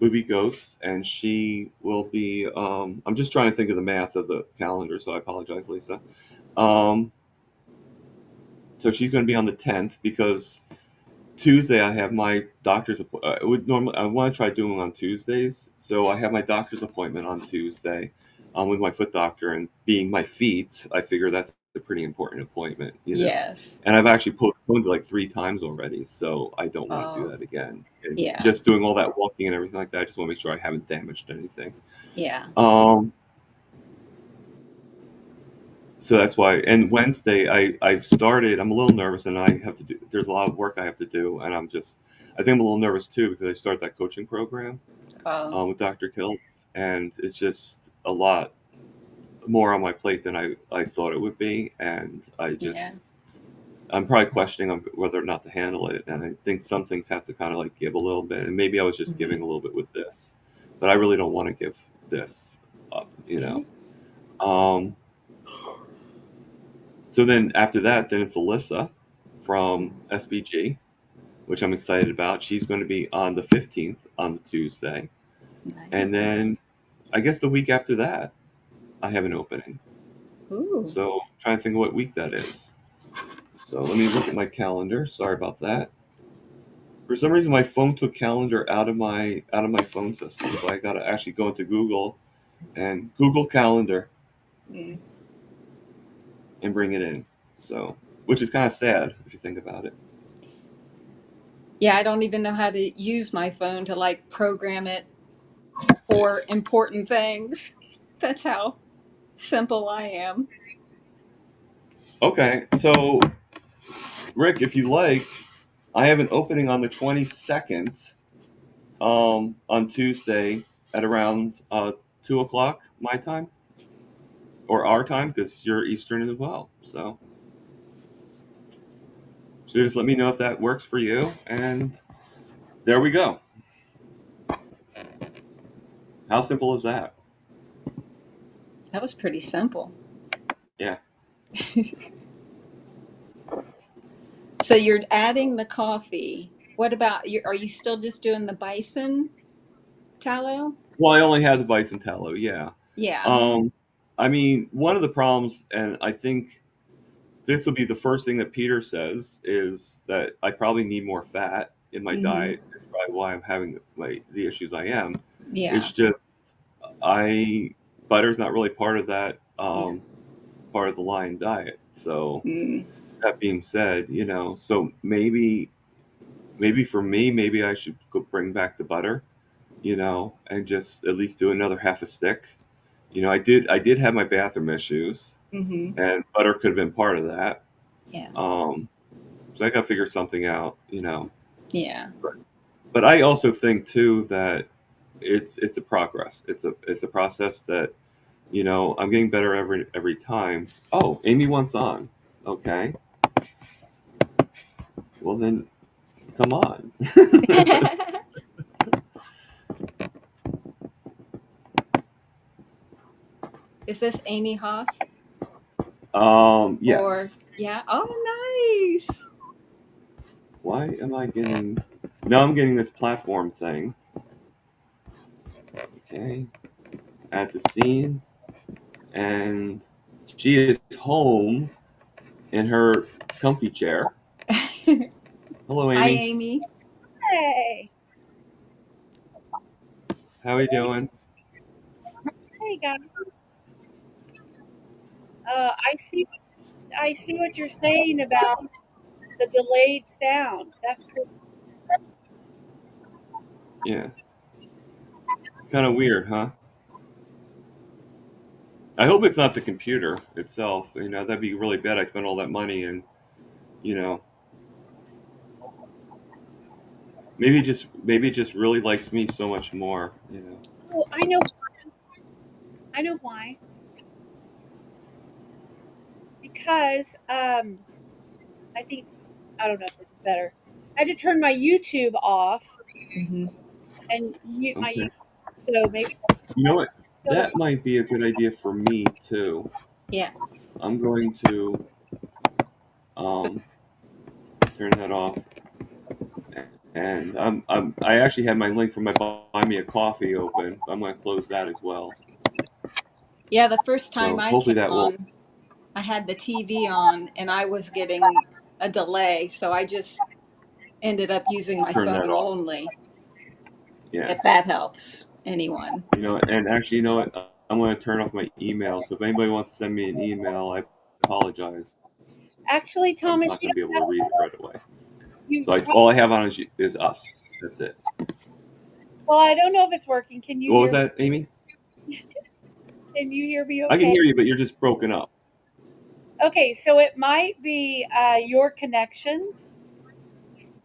Booby Goats, and she will be. I'm just trying to think of the math of the calendar, so I apologize, Lisa. Um, so she's going to be on the 10th, because Tuesday I have my doctor's appointment. I want to try doing on Tuesdays, so I have my doctor's appointment on Tuesday, with my foot doctor, and being my feet, I figure that's a pretty important appointment. Yes. And I've actually postponed it like 3 times already, so I don't want to do Oh, that again. And yeah, just doing all that walking and everything like that, I just want to make sure I haven't damaged anything. yeah. Um, so that's why. And Wednesday, I've started. I'm a little nervous, and I have to do. There's a lot of work I have to do, and I think I'm a little nervous too, because I started that coaching program Oh, with Dr. Kiltz, and it's just a lot more on my plate than I thought it would be, and yeah, I'm probably questioning whether or not to handle it, and I think some things have to kind of like give a little bit, and maybe I was just giving a little bit with this, but I really don't want to give this up. okay. Um, so then after that, then it's Alyssa from SBG, which I'm excited about. She's going to be on the 15th on the Tuesday, and Nice. then I guess the week after that, I have an opening. Ooh. So I'm trying to think of what week that is. So let me look at my calendar. Sorry about that. For some reason, my phone took calendar out of my phone system, so I got to actually go into Google and Google Calendar Mm. and bring it in. So, which is kind of sad if you think about it. Yeah, I don't even know how to use my phone to like program it for important things. That's how simple I am. Okay, so Rick, if you like, I have an opening on the 22nd, on Tuesday at around 2 o'clock my time or our time because you're Eastern as well. So just let me know if that works for you, and there we go. How simple is that? That was pretty simple. Yeah. So you're adding the coffee. What about you? Are you still just doing the bison tallow? Well, I only have the bison tallow. Yeah. Yeah. Um, I mean, one of the problems, and I think this will be the first thing that Peter says, is that I probably need more fat in my Mm-hmm. diet. That's probably why I'm having the issues I am. Yeah. It's just I butter's not really part of that Yeah. part of the Lion diet. So Mm. that being said, so maybe for me, maybe I should go bring back the butter, and just at least do another half a stick. I did have my bathroom issues, Mm-hmm. and butter could have been part of that. Yeah. Um, so I got to figure something out. Yeah. But I also think too that it's a progress. It's a process that I'm getting better every time. Oh, Amy wants on. Okay, well then come on. Is this Amy Haas? Or Yes. yeah? Oh, nice. Why am I getting? Now I'm getting this platform thing. Okay, at the scene, and she is home in her comfy chair. Hello, Hi, Amy. Amy. Hey, How are you doing? hey guys. I see what you're saying about the delayed sound. That's cool. Yeah, kind of weird, huh? I hope it's not the computer itself. That'd be really bad. I spent all that money, and you know, maybe it just really likes me so much more. Oh, I know why. Because I think I don't know if this is better. I had to turn my YouTube off Mm-hmm. and mute my Okay. YouTube. So maybe You know what? still That might be a good idea for me too. Yeah. I'm going to um, turn that off, and I actually had my link for my buy me a coffee open. I'm going to close that as well. Yeah. The first time So I hopefully came that will on, I had the TV on and I was getting a delay. So I just ended up using my turn phone that off. only, Yeah. if that helps anyone. And actually, I'm going to turn off my email. So if anybody wants to send me an email, I apologize. actually, I'm Thomas, not going to be able to read it right away. you So all I have on is us. That's it. well, I don't know if it's working. Can you What was hear that, Amy? can you hear me I can okay? hear you, but you're just broken up. Okay, so it might be your connection,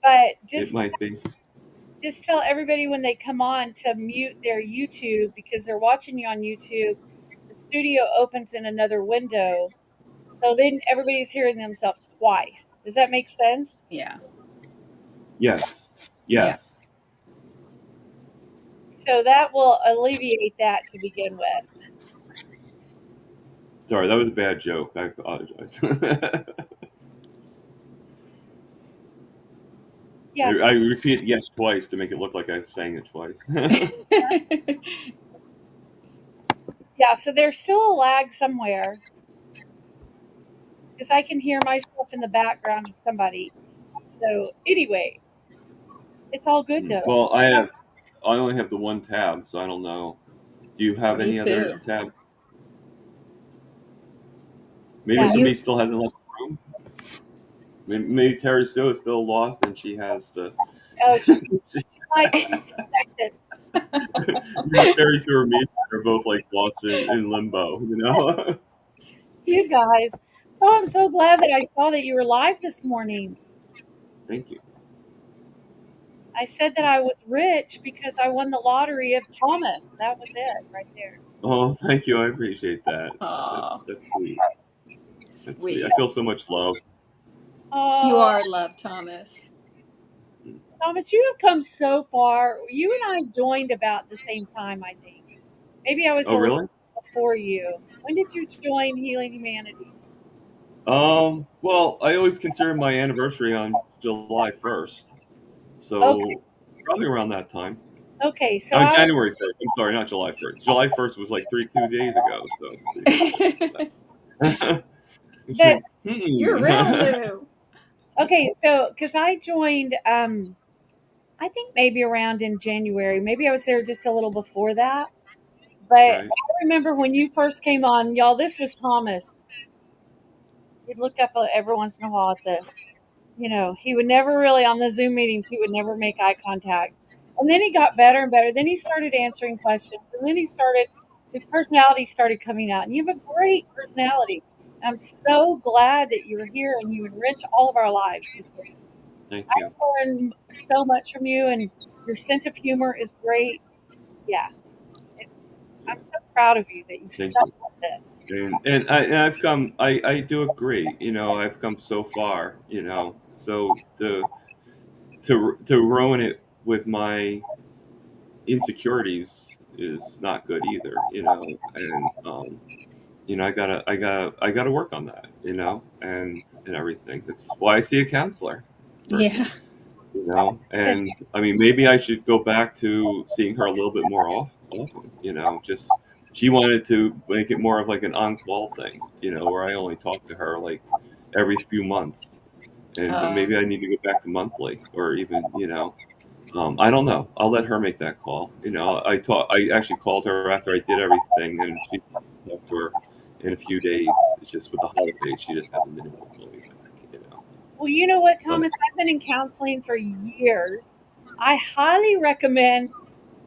but It might be. just tell everybody when they come on to mute their YouTube because they're watching you on YouTube. The studio opens in another window, so then everybody's hearing themselves twice. Does that make sense? Yeah. Yes. Yeah. Yes. So that will alleviate that to begin with. Sorry, that was a bad joke. I apologize. Yes. I repeat yes twice to make it look like I was saying it twice. Yeah, so there's still a lag somewhere because I can hear myself in the background of somebody. So anyway, it's all good though. Well, I only have the one tab, so I don't know. Do you have Me any other too. tabs? Maybe Yeah. Well, somebody you still hasn't left the room. Maybe Terry Sue is still lost, and she has the. Oh, she might be connected. Maybe Terry Sue or me are both like lost in limbo. You know. You guys. Oh, I'm so glad that I saw that you were live this morning. Thank you. I said that I was rich because I won the lottery of Thomas. That was it right there. Oh, thank you. I appreciate that. Aw, That's sweet. That's sweet. I sweet. feel so much love. You Oh, are loved, Thomas. Thomas, you have come so far. You and I joined about the same time, I think. Maybe I was Oh, a little really? before you. When did you join Healing Humanity? Well, I always consider my anniversary on July 1st, Okay, so probably around that time. okay. So I was, January 1st. I'm sorry, not July 1st. July 1st was like 2 days ago, so pretty close to that. It's but like, You're real new. okay. So because I joined, I think maybe around in January. Maybe I was there just a little before that. But right. I remember when you first came on, y'all. This was Thomas. He'd look up every once in a while at the, he would never really on the Zoom meetings. He would never make eye contact. And then he got better and better. Then he started answering questions, and then his personality started coming out. And you have a great personality. And I'm so glad that you're here and you enrich all of our lives because Thank I you. learned so much from you, and your sense of humor is great. Yeah, I'm so proud of you that you've Thank stuck you. with this. And I've come. I do agree. I've come so far. So to ruin it with my insecurities is not good either. And I gotta work on that. And everything. That's why I see a counselor Yeah. personally. And I mean, maybe I should go back to seeing her a little bit more often. Just she wanted to make it more of like an on-call thing. Where I only talk to her like every few months, but Uh, maybe I need to go back to monthly or even. I don't know. I'll let her make that call. I actually called her after I did everything, and she talked to her in a few days. It's just with the holidays, she just hasn't been able to call me back. Well, you know what, But Thomas? I've been in counseling for years. I highly recommend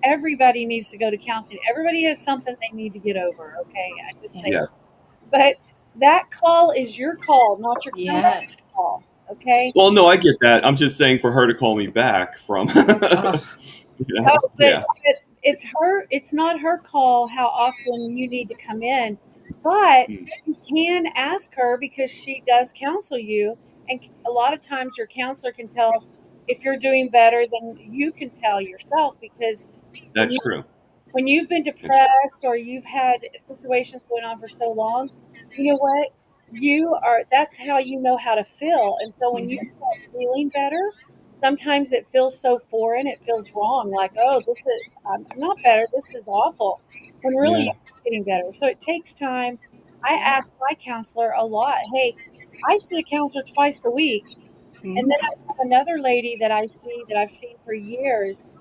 everybody needs to go to counseling. Everybody has something they need to get over, okay? I just say, yeah. yes. but that call is your call, not your counselor's Yes. call, okay? Well, no, I get that. I'm just saying for her to call me back from. Oh, Oh, Yeah. but it's not her call how often you need to come in, but Hmm. you can ask her because she does counsel you, and a lot of times your counselor can tell if you're doing better than you can tell yourself because when That's true. when you've been That's true. depressed or you've had situations going on for so long, you know what? That's how you know how to feel. And so when you mhm. start feeling better, sometimes it feels so foreign, it feels wrong. Like, oh, I'm not better. This is awful. When really Yeah. you're getting better. So it takes time. I Yeah. ask my counselor a lot, hey, I see a counselor twice a week. And then Mhm. I have another lady that I see that I've seen for years,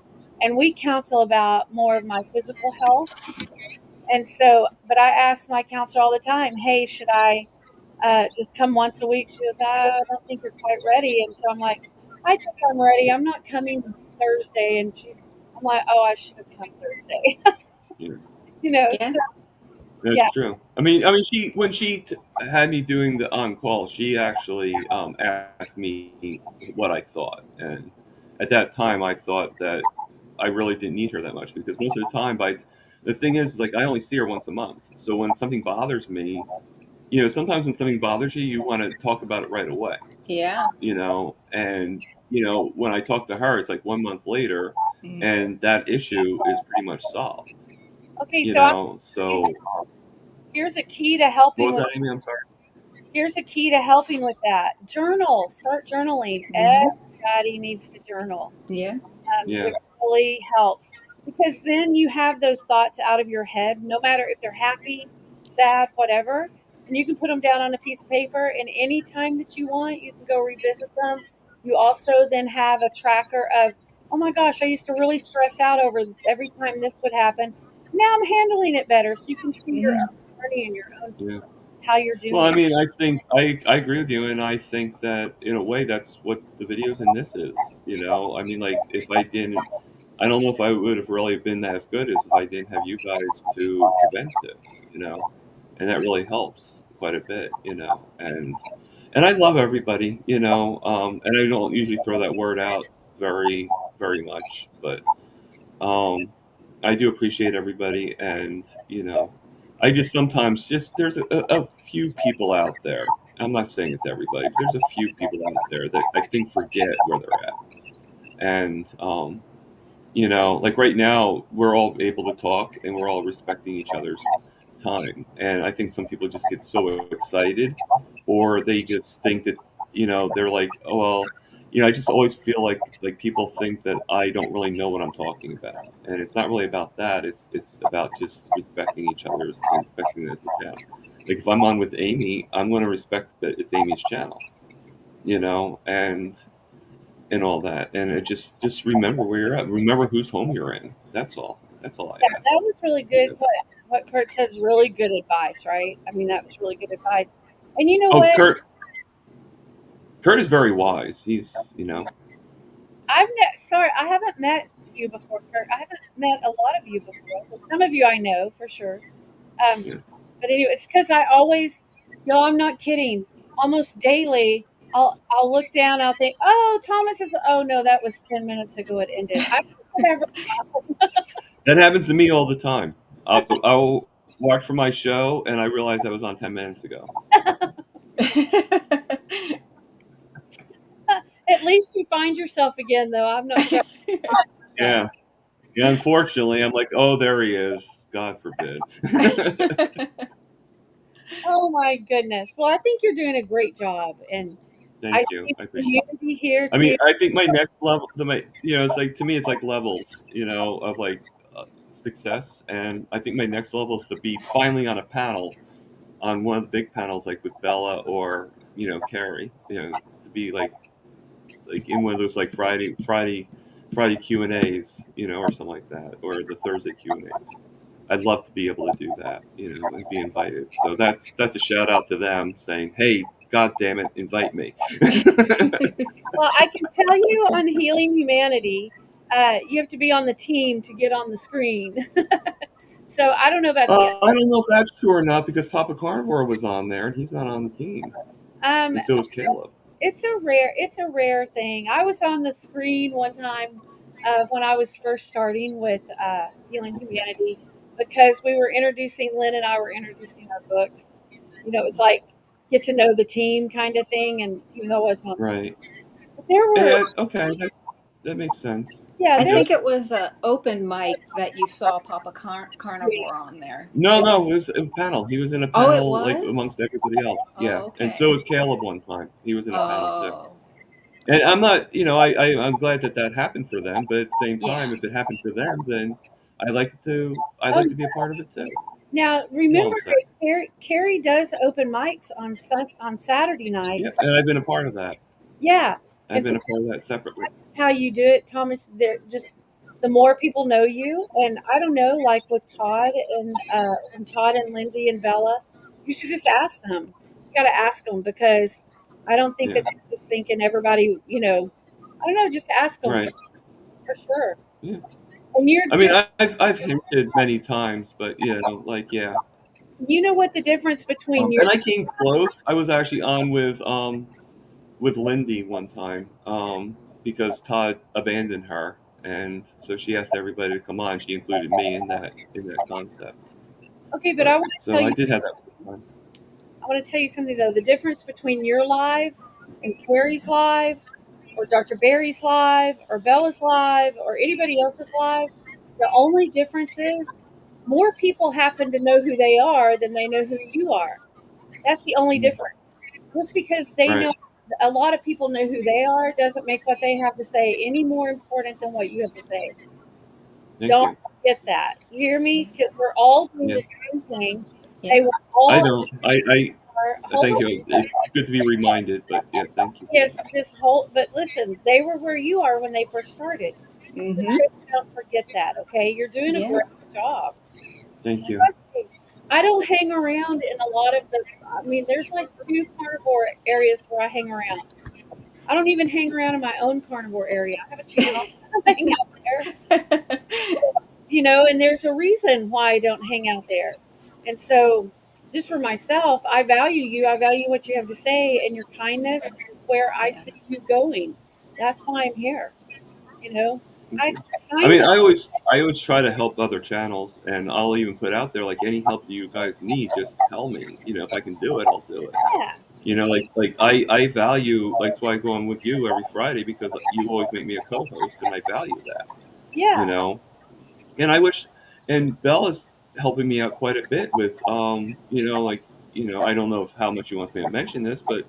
and we counsel about more of my physical health. And so, but I ask my counselor all the time, hey, should I just come once a week? She goes, I don't think you're quite ready. And so I'm like, I think I'm ready. I'm not coming Thursday. I'm like, oh, I should have come Thursday. Yeah. Yeah. So That's yeah. true. She when had me doing the on call, she actually asked me what I thought, and at that time, I thought that I really didn't need her that much because most of the time, the thing is, like I only see her once a month. So when something bothers me, sometimes when something bothers you, you want to talk about it right away. Yeah. And when I talk to her, it's like 1 month later, Mm. and that issue is pretty much solved. Okay. So So here's a key to what helping was with that, Amy? I'm sorry. here's a key to helping with that. Journal. Start journaling. Mhm. Everybody needs to journal. Yeah. Yeah. It really helps. because then you have those thoughts out of your head, no matter if they're happy, sad, whatever, and you can put them down on a piece of paper. And any time that you want, you can go revisit them. You also then have a tracker of, oh my gosh, I used to really stress out over every time this would happen. Now I'm handling it better, so you can see your Yeah. own journey and your own Yeah. how you're Well, I doing. mean, I think I agree with you, and I think that in a way that's what the videos in this is. I mean, like if I didn't, I don't know if I would have really been as good as if I didn't have you guys to vent to, you know, and that really helps quite a bit, and I love everybody, and I don't usually throw that word out very much, but um, I do appreciate everybody, and I just sometimes just there's a few people out there. I'm not saying it's everybody, but there's a few people out there that I think forget where they're at, and like right now we're all able to talk and we're all respecting each other's time, and I think some people just get so excited, or they just think that they're like, oh well, I just always feel like people think that I don't really know what I'm talking about, and it's not really about that. It's about just respecting each other's and respecting this channel. Like if I'm on with Amy, I'm going to respect that it's Amy's channel, and all that, and it just remember where you're at. Remember whose home you're in. That's all I Yeah, ask. that was really good. What Kurt said is really good advice, right? I mean, that was really good advice. And you know Oh, what? Kurt is very wise. He's Sorry, I haven't met you before, Kurt. I haven't met a lot of you before, but some of you I know for sure. Um, yeah. but anyway, it's because I always, no, I'm not kidding. Almost daily, I'll look down. I'll think, oh, Thomas is. Oh no, that was 10 minutes ago. It ended. I whatever. That happens to me all the time. I'll watch for my show and I realize I was on 10 minutes ago. At least you find yourself again, though. I'm not sure. Yeah. Yeah. Unfortunately, I'm like, oh, there he is. God forbid. Oh my goodness. Well, I think you're doing a great job, and I Thank you. see I the appreciate it. community here I mean, too. I think my next level, it's like to me, it's like levels, of like success, and I think my next level is to be finally on a panel, on one of the big panels, like with Bella or Carrie, to be like in one of those like Friday Q&As, or something like that, or the Thursday Q&As. I'd love to be able to do that, and be invited. So that's a shout out to them saying, "Hey, God damn it, invite me." Well, I can tell you on Healing Humanity, you have to be on the team to get on the screen. So I don't know about the I don't know if that's true or not because Papa Carnivore was on there and he's not on the team, um, and so is Caleb. it's a rare thing. I was on the screen one time when I was first starting with Healing Humanity because we were introducing Lynn and I were introducing our books. It was like get to know the team kind of thing, and I wasn't on. Right. But there were, Okay, that makes sense. yeah, I there. think it was an open mic that you saw Papa Carnivore on there. No, It no, was. it was a panel. He was in a Oh, it panel like was. amongst everybody else. Oh, Yeah, and so okay. was Caleb one time. He was in a panel too. Oh, And I'm not, I'm glad that happened for them. But at the same yeah. time, if it happened for them, then I'd Oh, like to be a part of it too. now That's all remember I'm saying. that Carrie does open mics on Saturday Yeah, nights. and I've been a part of that. Yeah, I've and so been a part of that separately. that's how you do it, Thomas. There just the more people know you, and I don't know, like with Todd and Lindy and Bella, you should just ask them. You got to ask them because I don't think Yeah, that you're just thinking everybody. I don't know. Just ask them right. for sure. Yeah. And you're I mean, doing. I've hinted many times, but like yeah. You know what the difference between your. And I came close. I was actually on with Lindy one time, because Todd abandoned her, and so she asked everybody to come on. She included me in that concept. Okay, but But so I did have that one time. I want to tell you something though. The difference between your live and Carrie's live, or Dr. Barry's live, or Bella's live, or anybody else's live, the only difference is more people happen to know who they are than they know who you are. That's the only Mm, difference. Just because they right. know a lot of people know who they are doesn't make what they have to say any more important than what you have to say. Thank Don't you. forget that. You hear me? Because we're all doing Yeah, the same thing. Yeah. They were I all know. hold Thank on. you. It's good to be reminded, but yeah, thank you. Yes, just hold. But listen, they were where you are when they first started. So Mm-hmm. just don't forget that. Okay, you're doing a Yeah. great job. Thank you. Trust me. I don't hang around in a lot of the. I mean, there's like 2 carnivore areas where I hang around. I don't even hang around in my own carnivore area. I have a channel. I hang out there, and there's a reason why I don't hang out there. And so, just for myself, I value you. I value what you have to say, and your kindness is where I Yeah. see you going. That's why I'm here. You know, Thank I you. I mean, kindness. I always try to help other channels, and I'll even put out there like any help you guys need, just tell me. If I can do it, I'll do it. Yeah, I value, like, that's why I go on with you every Friday, because you always make me a co-host, and I value that. You yeah, know, and I wish, and Bella's helping me out quite a bit with, I don't know if how much you want me to mention this, but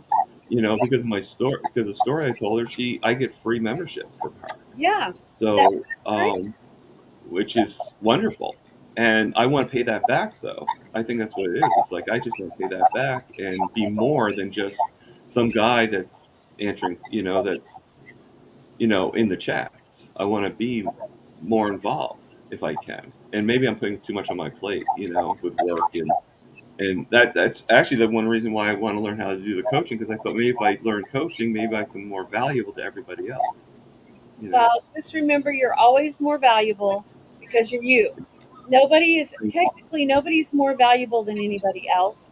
because of my story, because of the story I told her, I get free membership from her. yeah. So, That's great. which is wonderful. And I want to pay that back, though. I think that's what it is. It's like I just want to pay that back and be more than just some guy that's answering, in the chats. I want to be more involved if I can. And maybe I'm putting too much on my plate, with work, and that's actually the one reason why I want to learn how to do the coaching, because I thought maybe if I learn coaching, maybe I can be more valuable to everybody else. You know. Well, just remember you're always more valuable because you're you. Nobody's more valuable than anybody else.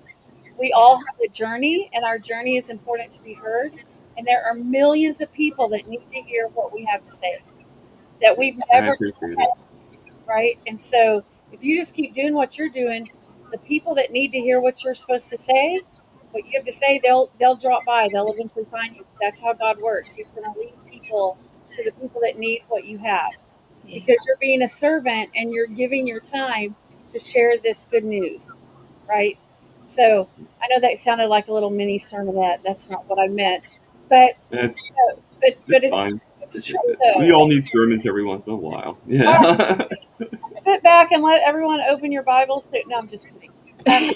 We all Yeah. have a journey, and our journey is important to be heard. And there are millions of people that need to hear what we have to say that we've And I never appreciate it. met, right? And so, if you just keep doing what you're doing, the people that need to hear what you're supposed to say, what you have to say, they'll drop by. They'll eventually find you. That's how God works. He's going to lead people to the people that need what you have Yeah. because you're being a servant and you're giving your time to share this good news, right? So I know that sounded like a little mini sermonette. That's not what I meant, but And but it's fine. it's true though. We all need sermons every once in a while. All right, Yeah. sit back and let everyone open your Bibles. No, I'm just kidding. Um,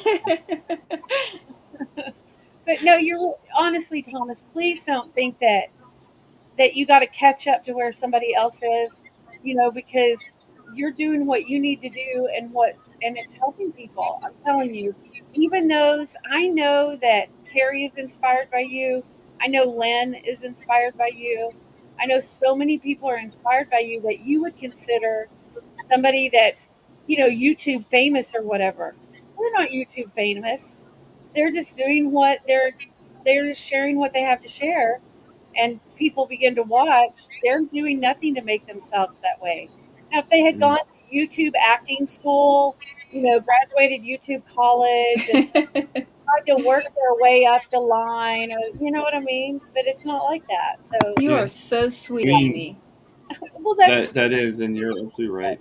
but no, you're honestly, Thomas. Please don't think that you got to catch up to where somebody else is, because you're doing what you need to do and it's helping people. I'm telling you, even those I know that Carrie is inspired by you. I know Lynn is inspired by you. I know so many people are inspired by you that you would consider somebody that's, YouTube famous or whatever. They're not YouTube famous. They're just doing they're just sharing what they have to share and people begin to watch, they're doing nothing to make themselves that way. Now, if they had gone to YouTube acting school, graduated YouTube college and tried to work their way up the line, or you know what I mean? But it's not like that. So, You are Yeah. so I sweet, mean, Amy. well, that's that is, and you're absolutely right.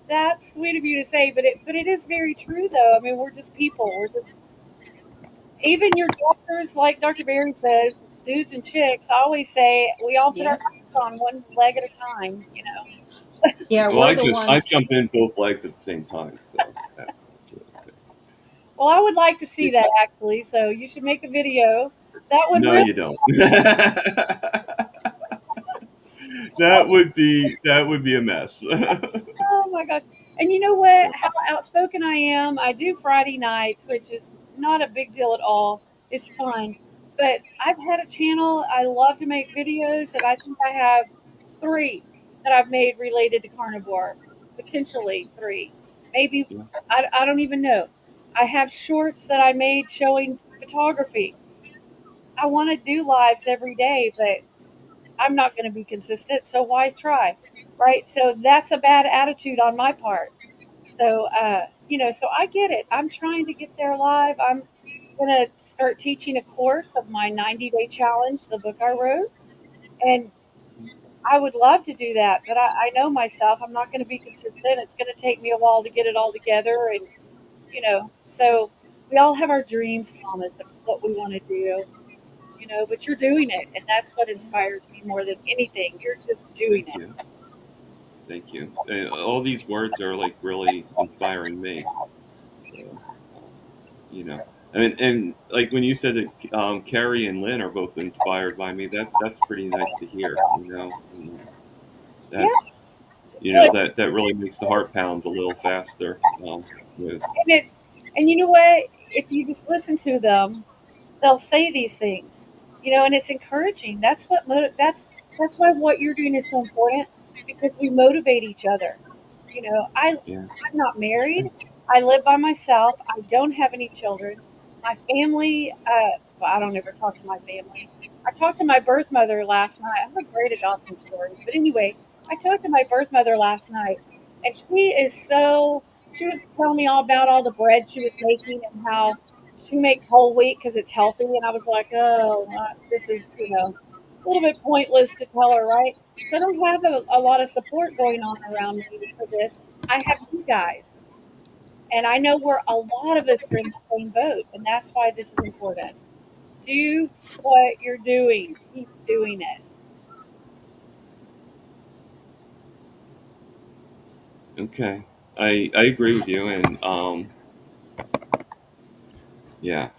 that's sweet of you to say, but it is very true though. I mean, we're just people. We're just even your doctors, like Dr. Barry says, dudes and chicks. I always say we all put our Yeah. pants on one leg at a time. Yeah, Well, we're the I ones. jump in both legs at the same time, so that's really good. Well, I would like to see Yeah. that actually. So you should make a video. That would No, really. you don't. That would be a mess. Oh my gosh! And you know what? How outspoken I am. I do Friday nights, which is not a big deal at all. It's fun. But I've had a channel. I love to make videos, and I think I have 3 that I've made related to carnivore. Potentially 3, maybe. Yeah. I don't even know. I have shorts that I made showing photography. I want to do lives every day, but I'm not going to be consistent, so why try? Right? So that's a bad attitude on my part. So, so I get it. I'm trying to get there live. I'm going to start teaching a course of my 90-day challenge, the book I wrote. And I would love to do that, but I know myself. I'm not going to be consistent. It's going to take me a while to get it all together. And, so we all have our dreams, Thomas, of what we want to do, but you're doing it. And that's what inspires me more than anything. You're just doing Thank it. you. Thank you. All these words are like really inspiring me. So, you know, and like when you said that Carrie and Lynn are both inspired by me, that's pretty nice to hear. Yeah. That's Well, that really makes the heart pound a little faster. With and it's and you know what? If you just listen to them, they'll say these things, and it's encouraging. That's why what you're doing is so important because we motivate each other. yeah, I'm not married. I live by myself. I don't have any children. My family, well, I don't ever talk to my family. I talked to my birth mother last night. I have a great adoption story, but anyway, I talked to my birth mother last night, and she was telling me all about all the bread she was making and how she makes whole wheat because it's healthy. And I was like, oh, this is, a little bit pointless to tell her, right? So I don't have a lot of support going on around me for this. I have you guys. And I know we're a lot of us are in the same boat. And that's why this is important. Do what you're doing, keep doing it. okay, I agree with you, and yeah,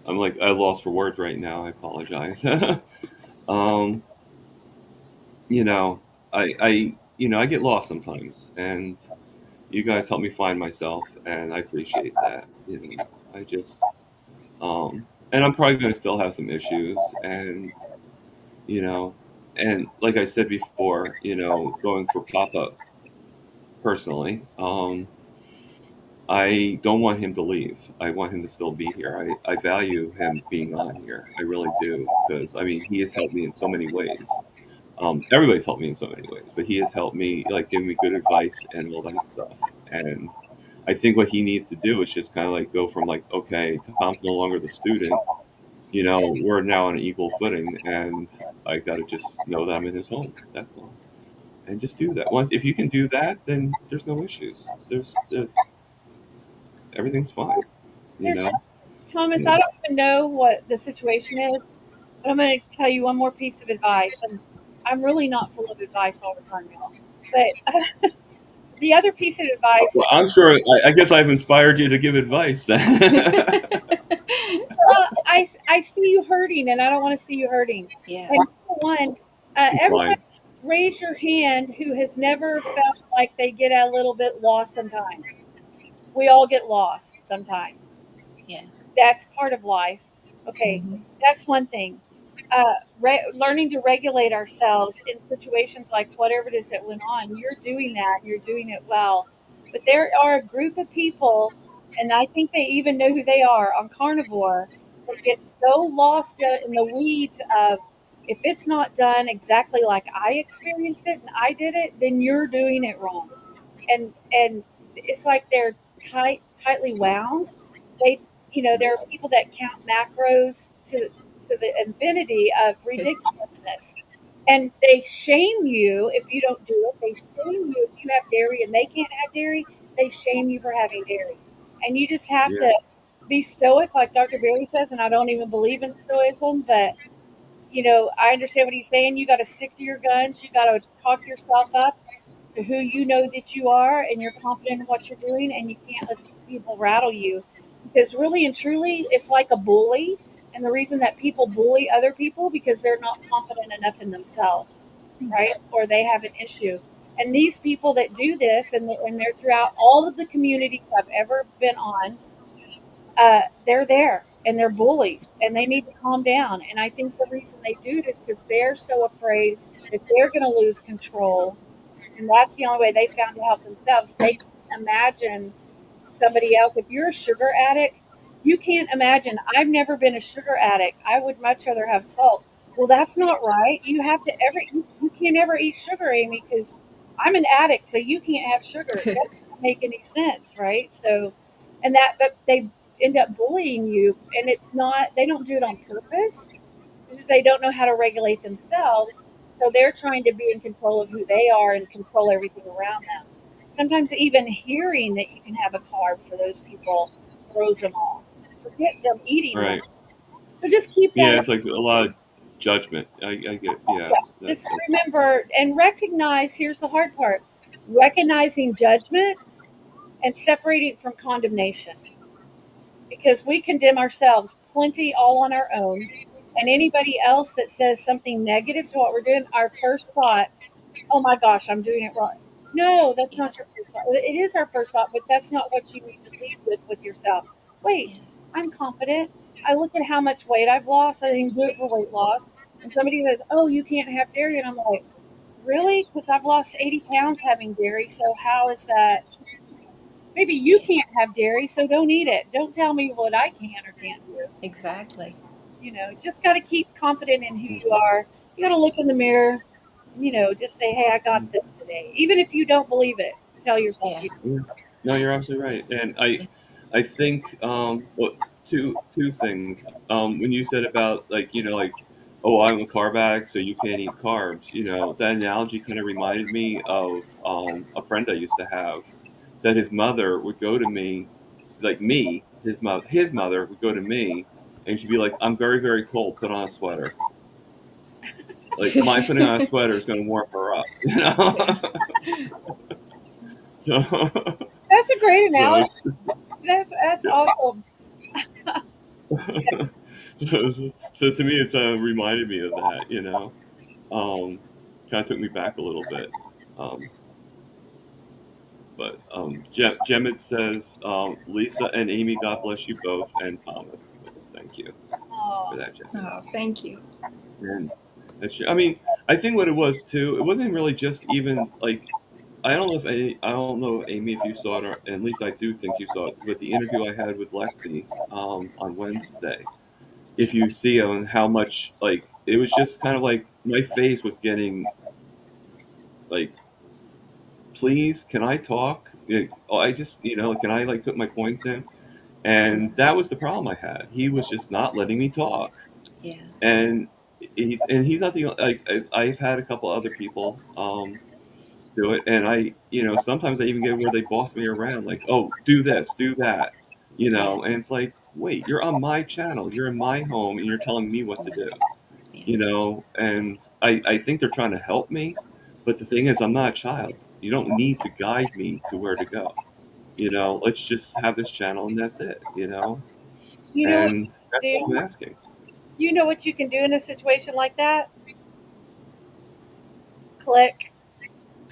I'm like I lost for words right now. I apologize. um, you know, I get lost sometimes, and you guys help me find myself, and I appreciate that. I just and I'm probably going to still have some issues, and you know, and like I said before, going for pop up personally, I don't want him to leave. I want him to still be here. I value him being on here. I really do because I mean he has helped me in so many ways. Everybody's helped me in so many ways, but he has helped me, like, give me good advice and all that stuff. And I think what he needs to do is just kind of like go from like, okay, Tom's no longer the student. We're now on an equal footing, and I got to just know that I'm in his home. That's all, and just do that. Once if you can do that, then there's no issues. There's everything's fine. You There's know. Thomas, I Yeah. don't even know what the situation is, but I'm going to tell you one more piece of advice. And I'm really not full of advice all the time, y'all. But the other piece of advice, Well, I'm sure. I guess I've inspired you to give advice. Then. I see you hurting, and I don't want to see you hurting. Yeah. And number one, I'm everybody fine. raise your hand who has never felt like they get a little bit lost sometimes. We all get lost sometimes. Yeah. That's part of life. Okay, Hmm. that's one thing. Learning to regulate ourselves in situations like whatever it is that went on, you're doing that, you're doing it well. But there are a group of people, and I think they even know who they are on carnivore, that get so lost in the weeds of if it's not done exactly like I experienced it and I did it, then you're doing it wrong. And it's like they're tightly wound. They, there are people that count macros to the infinity of ridiculousness, and they shame you if you don't do it. They shame you if you have dairy and they can't have dairy. They shame you for having dairy, and you just have Yeah. to be stoic, like Dr. Berry says. And I don't even believe in stoicism, but I understand what he's saying. You got to stick to your guns. You got to talk yourself up to who you know that you are, and you're confident in what you're doing, and you can't let these people rattle you. Because really and truly, it's like a bully. And the reason that people bully other people because they're not confident enough in themselves, right? Or they have an issue. And these people that do this, and they're throughout all of the communities I've ever been on, they're there and they're bullies and they need to calm down. And I think the reason they do it is because they're so afraid that they're going to lose control, and that's the only way they found to help themselves. They can't imagine somebody else. If you're a sugar addict, you can't imagine. I've never been a sugar addict. I would much rather have salt. Well, that's not right. You have to you can't ever eat sugar, Amy, because I'm an addict, so you can't have sugar. That doesn't make any sense, right? So, but they end up bullying you, and it's not. They don't do it on purpose. It's just they don't know how to regulate themselves. So they're trying to be in control of who they are and control everything around them. Sometimes even hearing that you can have a carb for those people throws them off. Forget them eating one. Right. So just keep that Yeah. in It's like a lot. judgment. I get, yeah. Just remember and recognize, here's the hard part, recognizing judgment and separating from condemnation. Because we condemn ourselves plenty all on our own. And anybody else that says something negative to what we're doing, our first thought, oh my gosh, I'm doing it wrong. No, that's Yeah. not your first thought. It is our first thought, but that's not what you need to lead with yourself. Wait, Yeah. I'm confident. I look at how much weight I've lost. I didn't do it for weight loss. And somebody says, oh, you can't have dairy. And I'm like, really? Because I've lost 80 pounds having dairy. So how is that? Maybe you Yeah. can't have dairy, so don't eat it. Don't tell me what I can or can't do. Exactly. Just got to keep confident in who you are. You got to look in the mirror, just say, hey, I got this today. Even if you don't believe it, tell yourself Yeah. you. Yeah. No, you're absolutely right. And I think, well, two things. When you said about, like, like, oh, I'm a carb addict, so you can't eat carbs. That analogy kind of reminded me of a friend I used to have, that his mother would go to me, like me, his mother would go to me, and she'd be like, "I'm very, very cold. Put on a sweater." Like, my putting on a sweater is going to warm her up, Yeah. So, That's a great so analogy. it's That's awesome. so to me, it's reminded me of that. Um, Kind of took me back a little bit. Um, but Jemmet says, Lisa and Amy, God bless you both, and Thomas. Yes, thank you for Oh, that, Jemmet. Oh, thank you. And I mean, I think what it was too, it wasn't really just even like, I don't know, Amy, if you saw it, or at least I do think you saw it, with the interview I had with Lexi on Wednesday. If you see on how much, like, it was just kind of like my face was getting like, please, can I talk? I just, can I, like, put my points in? Yeah. And that was the problem I had. He was just not letting me talk. Yeah. And he's not the only, like, I've had a couple other people do it, and sometimes I even get where they boss me around, like, oh, do this, do that, Yeah. and it's like, wait, you're on my channel, you're in my home, and you're telling me what to do. Yeah. And I think they're trying to help me, but the thing is, I'm not a child. You don't need to guide me to where to go. Let's just have this channel and that's it. you know what And that's you all can I'm do? asking. You know what you can do in a situation like that? Click.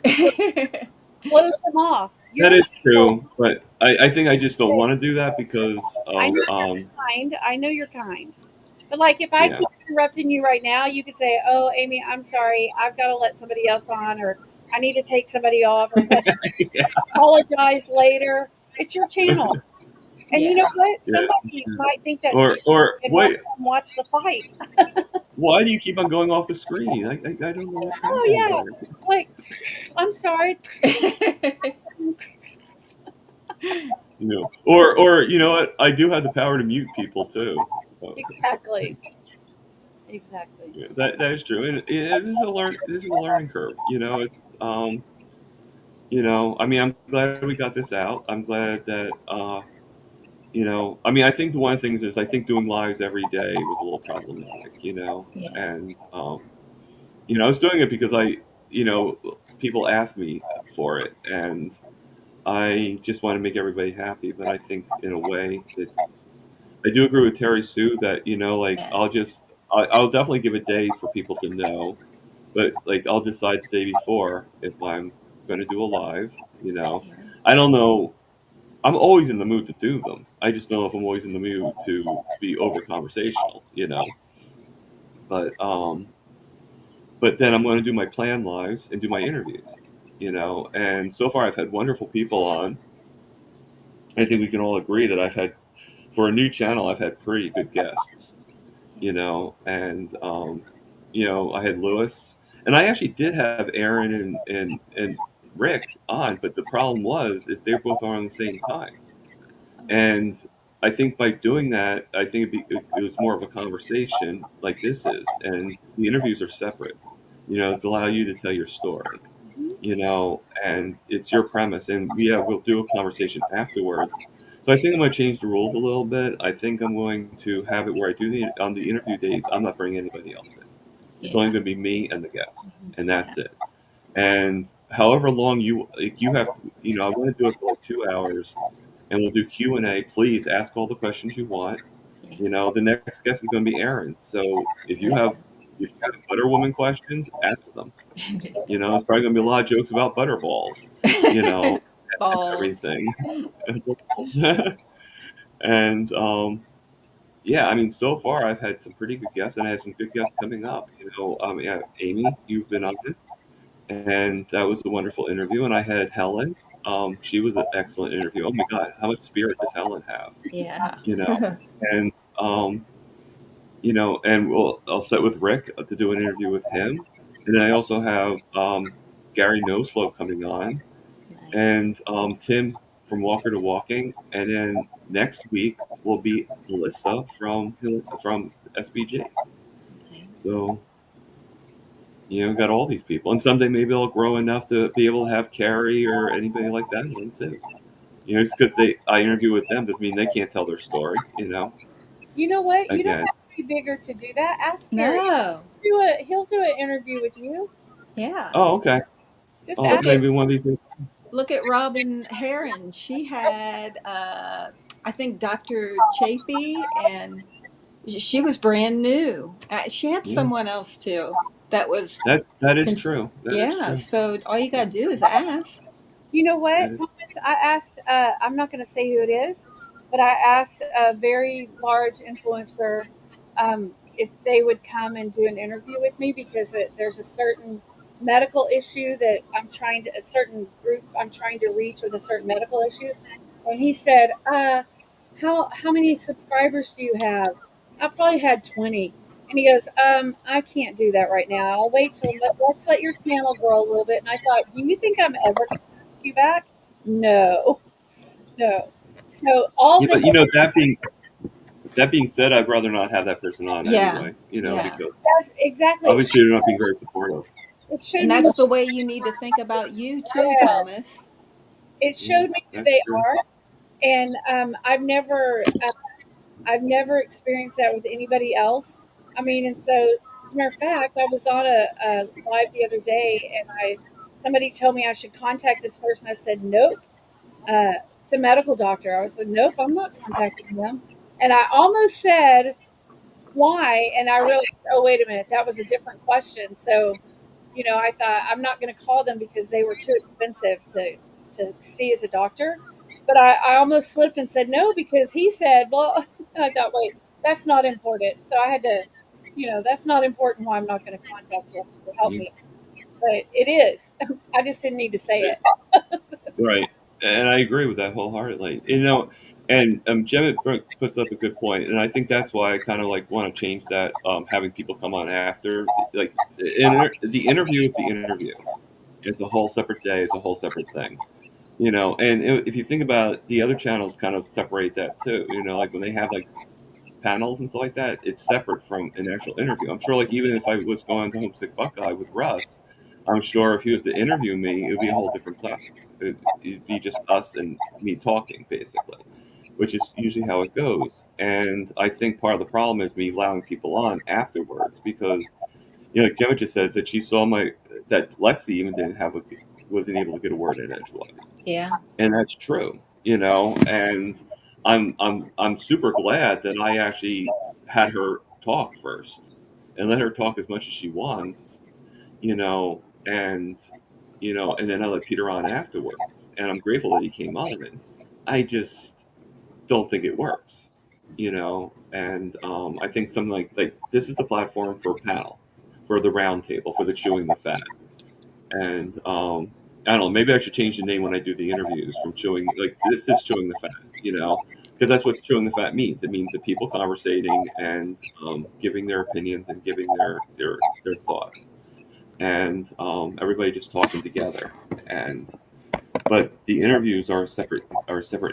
Close them off. You're That in is control. true, but I think I just don't want to do that because I of know you're kind. I know you're kind. But like if I yeah. keep interrupting you right now, you could say, "Oh, Amy, I'm sorry. I've got to let somebody else on, or I need to take somebody off, or what? Yeah. Apologize later." It's your channel, and you Yeah. know what? Yeah. Somebody might think that's Or and want wait, to come watch the fight. why do you keep on going off the screen? I don't know what's Oh happening yeah, here. like I'm sorry. Or you know what? I do have the power to mute people too. So, Exactly. Exactly. yeah, that is true, and this is a learning curve. It's I mean, I'm glad we got this out. I'm glad that I mean, I think the one of the things is I think doing lives every day was a little problematic. Yeah. And I was doing it because you know, people asked me for it, and I just want to make everybody happy. But I think in a way, I do agree with Terry Sue that like Yes. I'll definitely give a day for people to know, but like I'll decide the day before if I'm going to do a live. Yeah. I don't know. I'm always in the mood to do them. I just don't know if I'm always in the mood to be over conversational. But then I'm going to do my plan lives and do my interviews. And so far I've had wonderful people on. I think we can all agree that for a new channel, I've had pretty good guests. And I had Lewis, and I actually did have Aaron and Rick on, but the problem is they're both on at the same time. And I think by doing that, I think it was more of a conversation like this is, and the interviews are separate. To allow you to tell your story. Mhm. And it's your premise, and we'll do a conversation afterwards. So I think I'm going to change the rules a little bit. I think I'm going to have it where I do on the interview days. I'm not bringing anybody else in. It's only going to be me and the guest, and that's it. And however long you have, I want to do it for like 2 hours, and we'll do Q&A. Please ask all the questions you want. The next guest is going to be Aaron. So if you have Butter Woman questions, ask them. It's probably going to be a lot of jokes about butterballs, and Balls. everything. And yeah, I mean, so far I've had some pretty good guests, and I have some good guests coming up. Yeah, Amy, you've been on it, and that was a wonderful interview. And I had Helen. She was an excellent interview. Oh my God, how much spirit does Helen have? Yeah. And and I'll set with Rick to do an interview with him, and then I also have Gary Noslow coming on, and Tim from Walker to Walking, and then next week will be Melissa from SBG. So got all these people, and someday maybe I'll grow enough to be able to have Carrie or anybody like that on too. Just because I interview with them doesn't mean they can't tell their story. You know what? You don't Again, have to be bigger to do that. Ask Gary. No. He'll do an interview with you. Yeah. oh okay. Just Oh, ask. maybe one of these. Look at Robin Heron. She had, I think, Dr. Chafee, and she was brand new. She had Yeah. someone else too that was. That is true. That is Yeah. true. So all you got to do is ask. You know what, That is- Thomas? I asked, I'm not going to say who it is, but I asked a very large influencer if they would come and do an interview with me because there's a certain medical issue that a certain group I'm trying to reach with a certain medical issue. And he said, how many subscribers do you have? I probably had 20. And he goes, I can't do that right now. I'll wait till let's let your channel grow a little bit. And I thought, do you think I'm ever going to ask you back? No. So that being said, I'd rather not have that person on anyway. Yeah. Because that's exactly. obviously you're not being very supportive. And that's the way you need to think about you too, Thomas. It showed me who they are, and I've never experienced that with anybody else. I mean, and so as a matter of fact, I was on a live the other day, and somebody told me I should contact this person. I said nope. It's a medical doctor. I was like, nope, I'm not contacting them. And I almost said why, and I realized, oh wait a minute, that was a different question. So, I thought I'm not going to call them because they were too expensive to see as a doctor. But I almost slipped and said no because he said, well, and I thought, wait, that's not important. So I had to, that's not important why I'm not going to contact you to help me. But it is. I just didn't need to say it. Right. And I agree with that wholeheartedly. And Gemma puts up a good point, and I think that's why I kind of want to change that. Having people come on after, the interview is the interview. It's a whole separate day. It's a whole separate thing. And if you think about it, the other channels, kind of separate that too. When they have panels and stuff like that, it's separate from an actual interview. I'm sure, even if I was going to Homesick Buckeye with Russ, I'm sure if he was to interview me, it would be a whole different thing. It'd be just us and me talking, basically, which is usually how it goes. And I think part of the problem is me allowing people on afterwards because, like Gemma just said, that she saw that Lexi even wasn't able to get a word in edgewise. Yeah. And that's true, and I'm super glad that I actually had her talk first and let her talk as much as she wants, and then I let Peter on afterwards. And I'm grateful that he came on, and I just don't think it works, and I think something like this is the platform for a panel, for the round table, for the chewing the fat. And I don't know, maybe I should change the name when I do the interviews from chewing, this is chewing the fat, because that's what chewing the fat means. It means that people conversating and giving their opinions and giving their thoughts, and everybody just talking together. But the interviews are a separate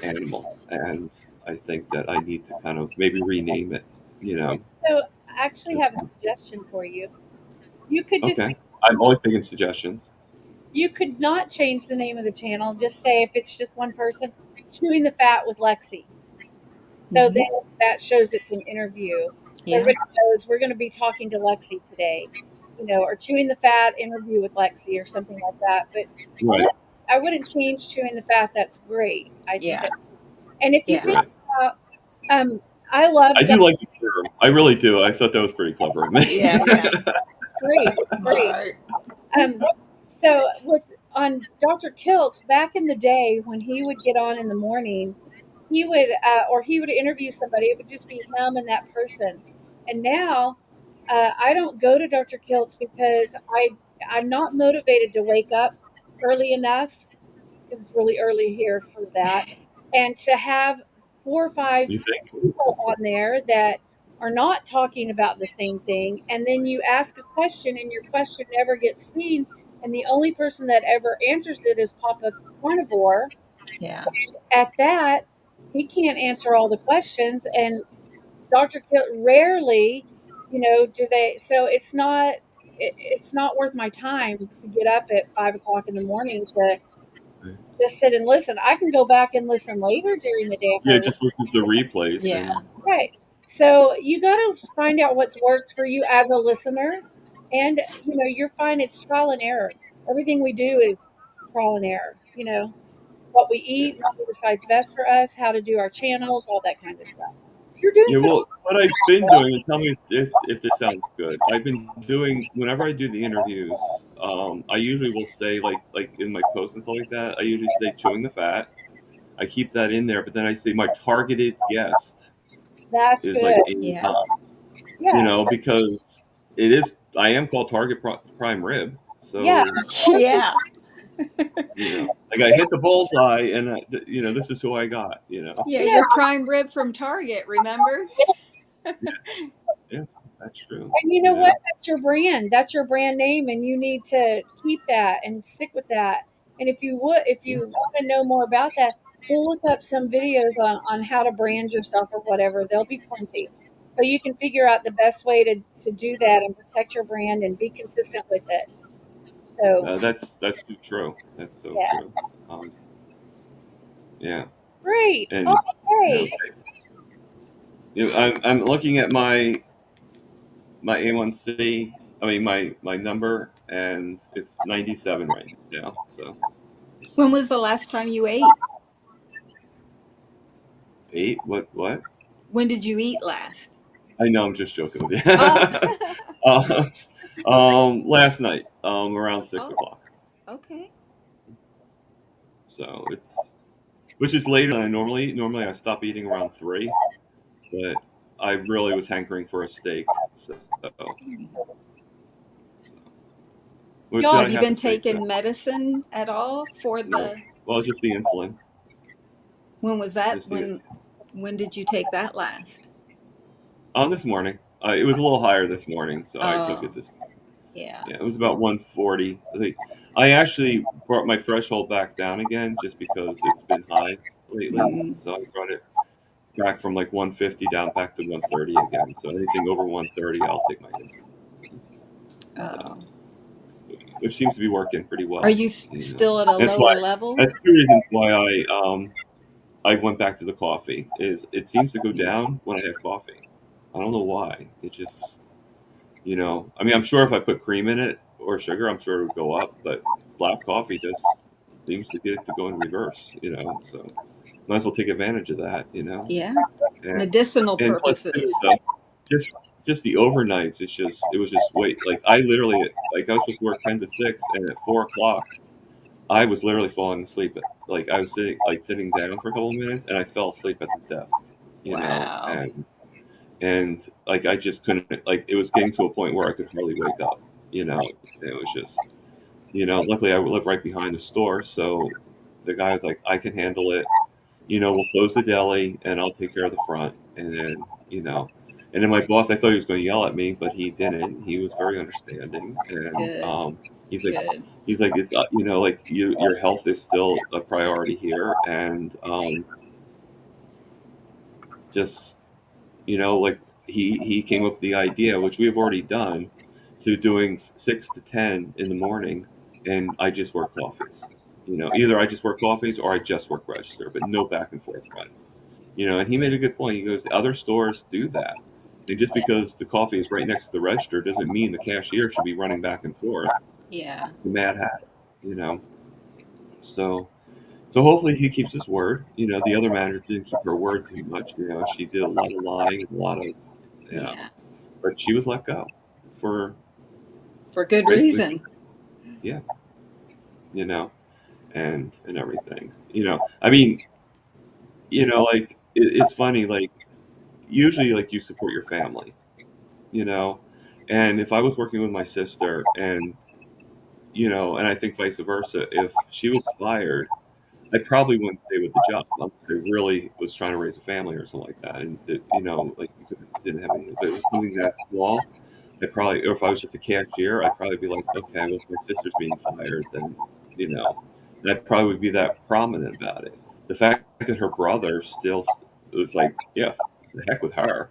animal, and I think that I need to kind of maybe rename it. So I actually have a suggestion for you. You could just. Okay, I'm always taking suggestions. You could not change the name of the channel. Just say if it's just one person, chewing the fat with Lexi. So then that shows it's an interview. Yeah. Everybody knows we're going to be talking to Lexi today. or Chewing the Fat interview with Lexi or something like that. But Right. I wouldn't change Chewing the Fat. That's great. I think Yeah. and if you Yeah. think Right. about, I love I do like the term. I really do. I thought that was pretty clever of me. Yeah. Yeah. great, great. Right. So on Dr. Kiltz, back in the day when he would get on in the morning, he would interview somebody. It would just be him and that person. And now I don't go to Dr. Kiltz because I'm not motivated to wake up early enough, because it's really early here for that, and to have 4 or 5 You think? people on there that are not talking about the same thing, and then you ask a question and your question never gets seen, and the only person that ever answers it is Papa Carnivore. Yeah. At that, he can't answer all the questions, and Dr. Kill rarely, do they. So it's not worth my time to get up at 5 o'clock in the morning to just sit and listen. I can go back and listen later during the day if I Yeah, want. just listen to the replays. Yeah. Right. So you got to find out what's worked for you as a listener, and you're fine. It's trial and error. Everything we do is trial and error. What we eat, what decides best for us, how to do our channels, all that kind of stuff. You're doing Yeah, some. well, what I've been doing, and tell me if this sounds good. I've been doing whenever I do the interviews. I usually will say like in my posts and stuff like that. I usually say chewing the fat. I keep that in there, but then I say my targeted guest That's is good. like Amy Yeah. Tom. Yeah. Because it is. I am called Target Prime Rib, so Yeah. Yeah. like I hit the bullseye, and this is who I got. Yeah. Yeah. You're prime rib from Target, remember? Yeah, that's true. And you know what? That's your brand. That's your brand name, and you need to keep that and stick with that. And if you want to know more about that, we'll look up some videos on how to brand yourself or whatever. There'll be plenty. So you can figure out the best way to do that and protect your brand and be consistent with it. So That's so true. That's so Yeah. true. Yeah. great. And Okay. I'm looking at my A1C. I mean my number, and it's 97 right now. So When was the last time you ate? 8. What? When did you eat last? I know, I'm just joking with you. Oh. Last night, around 6 o'clock. Okay. So which is later than I normally eat. Normally I stop eating around 3, but I really was hankering for a steak. So what Y'all, did I Have you have been to say to taking that? medicine at all for No. the? Well, just the insulin. When was that? Just the When did you take that last? this morning. It was a little higher this morning, so I took it Oh. this morning. Yeah. Yeah, it was about 140. I actually brought my threshold back down again just because it's been high lately. Mhm. So I brought it back from like 150 down back to 130 again. So anything over 130, I'll take my insulin. Oh. Which seems to be working pretty well. Are you still at a That's lower why. level? That's 2 reasons why I went back to the coffee. Is it seems to go down when I have coffee. I don't know why. It just, I mean, I'm sure if I put cream in it or sugar, I'm sure it would go up. But black coffee just seems to get it to go in reverse. So might as well take advantage of that. Yeah. And, Medicinal and plus, purposes. just the overnights. It was just wait. Like I literally, like I was supposed to work 10 to 6, and at 4 o'clock, I was literally falling asleep. Like I was sitting down for a couple of minutes, and I fell asleep at the desk. Wow. And like I just couldn't. Like it was getting to a point where I could hardly wake up. It was just, luckily I live right behind the store, so the guy was like, I can handle it. We'll close the deli, and I'll take care of the front, and then and then my boss, I thought he was going to yell at me, but he didn't. He was very understanding, and Good. he's like, Good. it's like your health is still a priority here, and just like he came up with the idea, which we have already done, to doing 6 to 10 in the morning, and I just work coffees. Either I just work coffees or I just work register, but no back and forth run. And he made a good point. He goes, the other stores do that. And just because the coffee is right next to the register doesn't mean the cashier should be running back and forth. Yeah. The Mad Hatter, you know. So hopefully he keeps his word. You know, the other manager didn't keep her word too much. You know, she did a lot of lying, a lot of, Yeah. but she was let go for good basically, reason. yeah, you know, and everything. You know, I mean, you know, like it's funny. Like usually, like you support your family. You know, and if I was working with my sister, and and I think vice versa, if she was fired, I probably wouldn't stay with the job unless I really was trying to raise a family or something like that, and like didn't have any. If it was something that small, or if I was just a cashier, I'd probably be like, okay, well, if my sister's being fired, then and I probably would be that prominent about it. The fact that her brother still was like, yeah, the heck with her.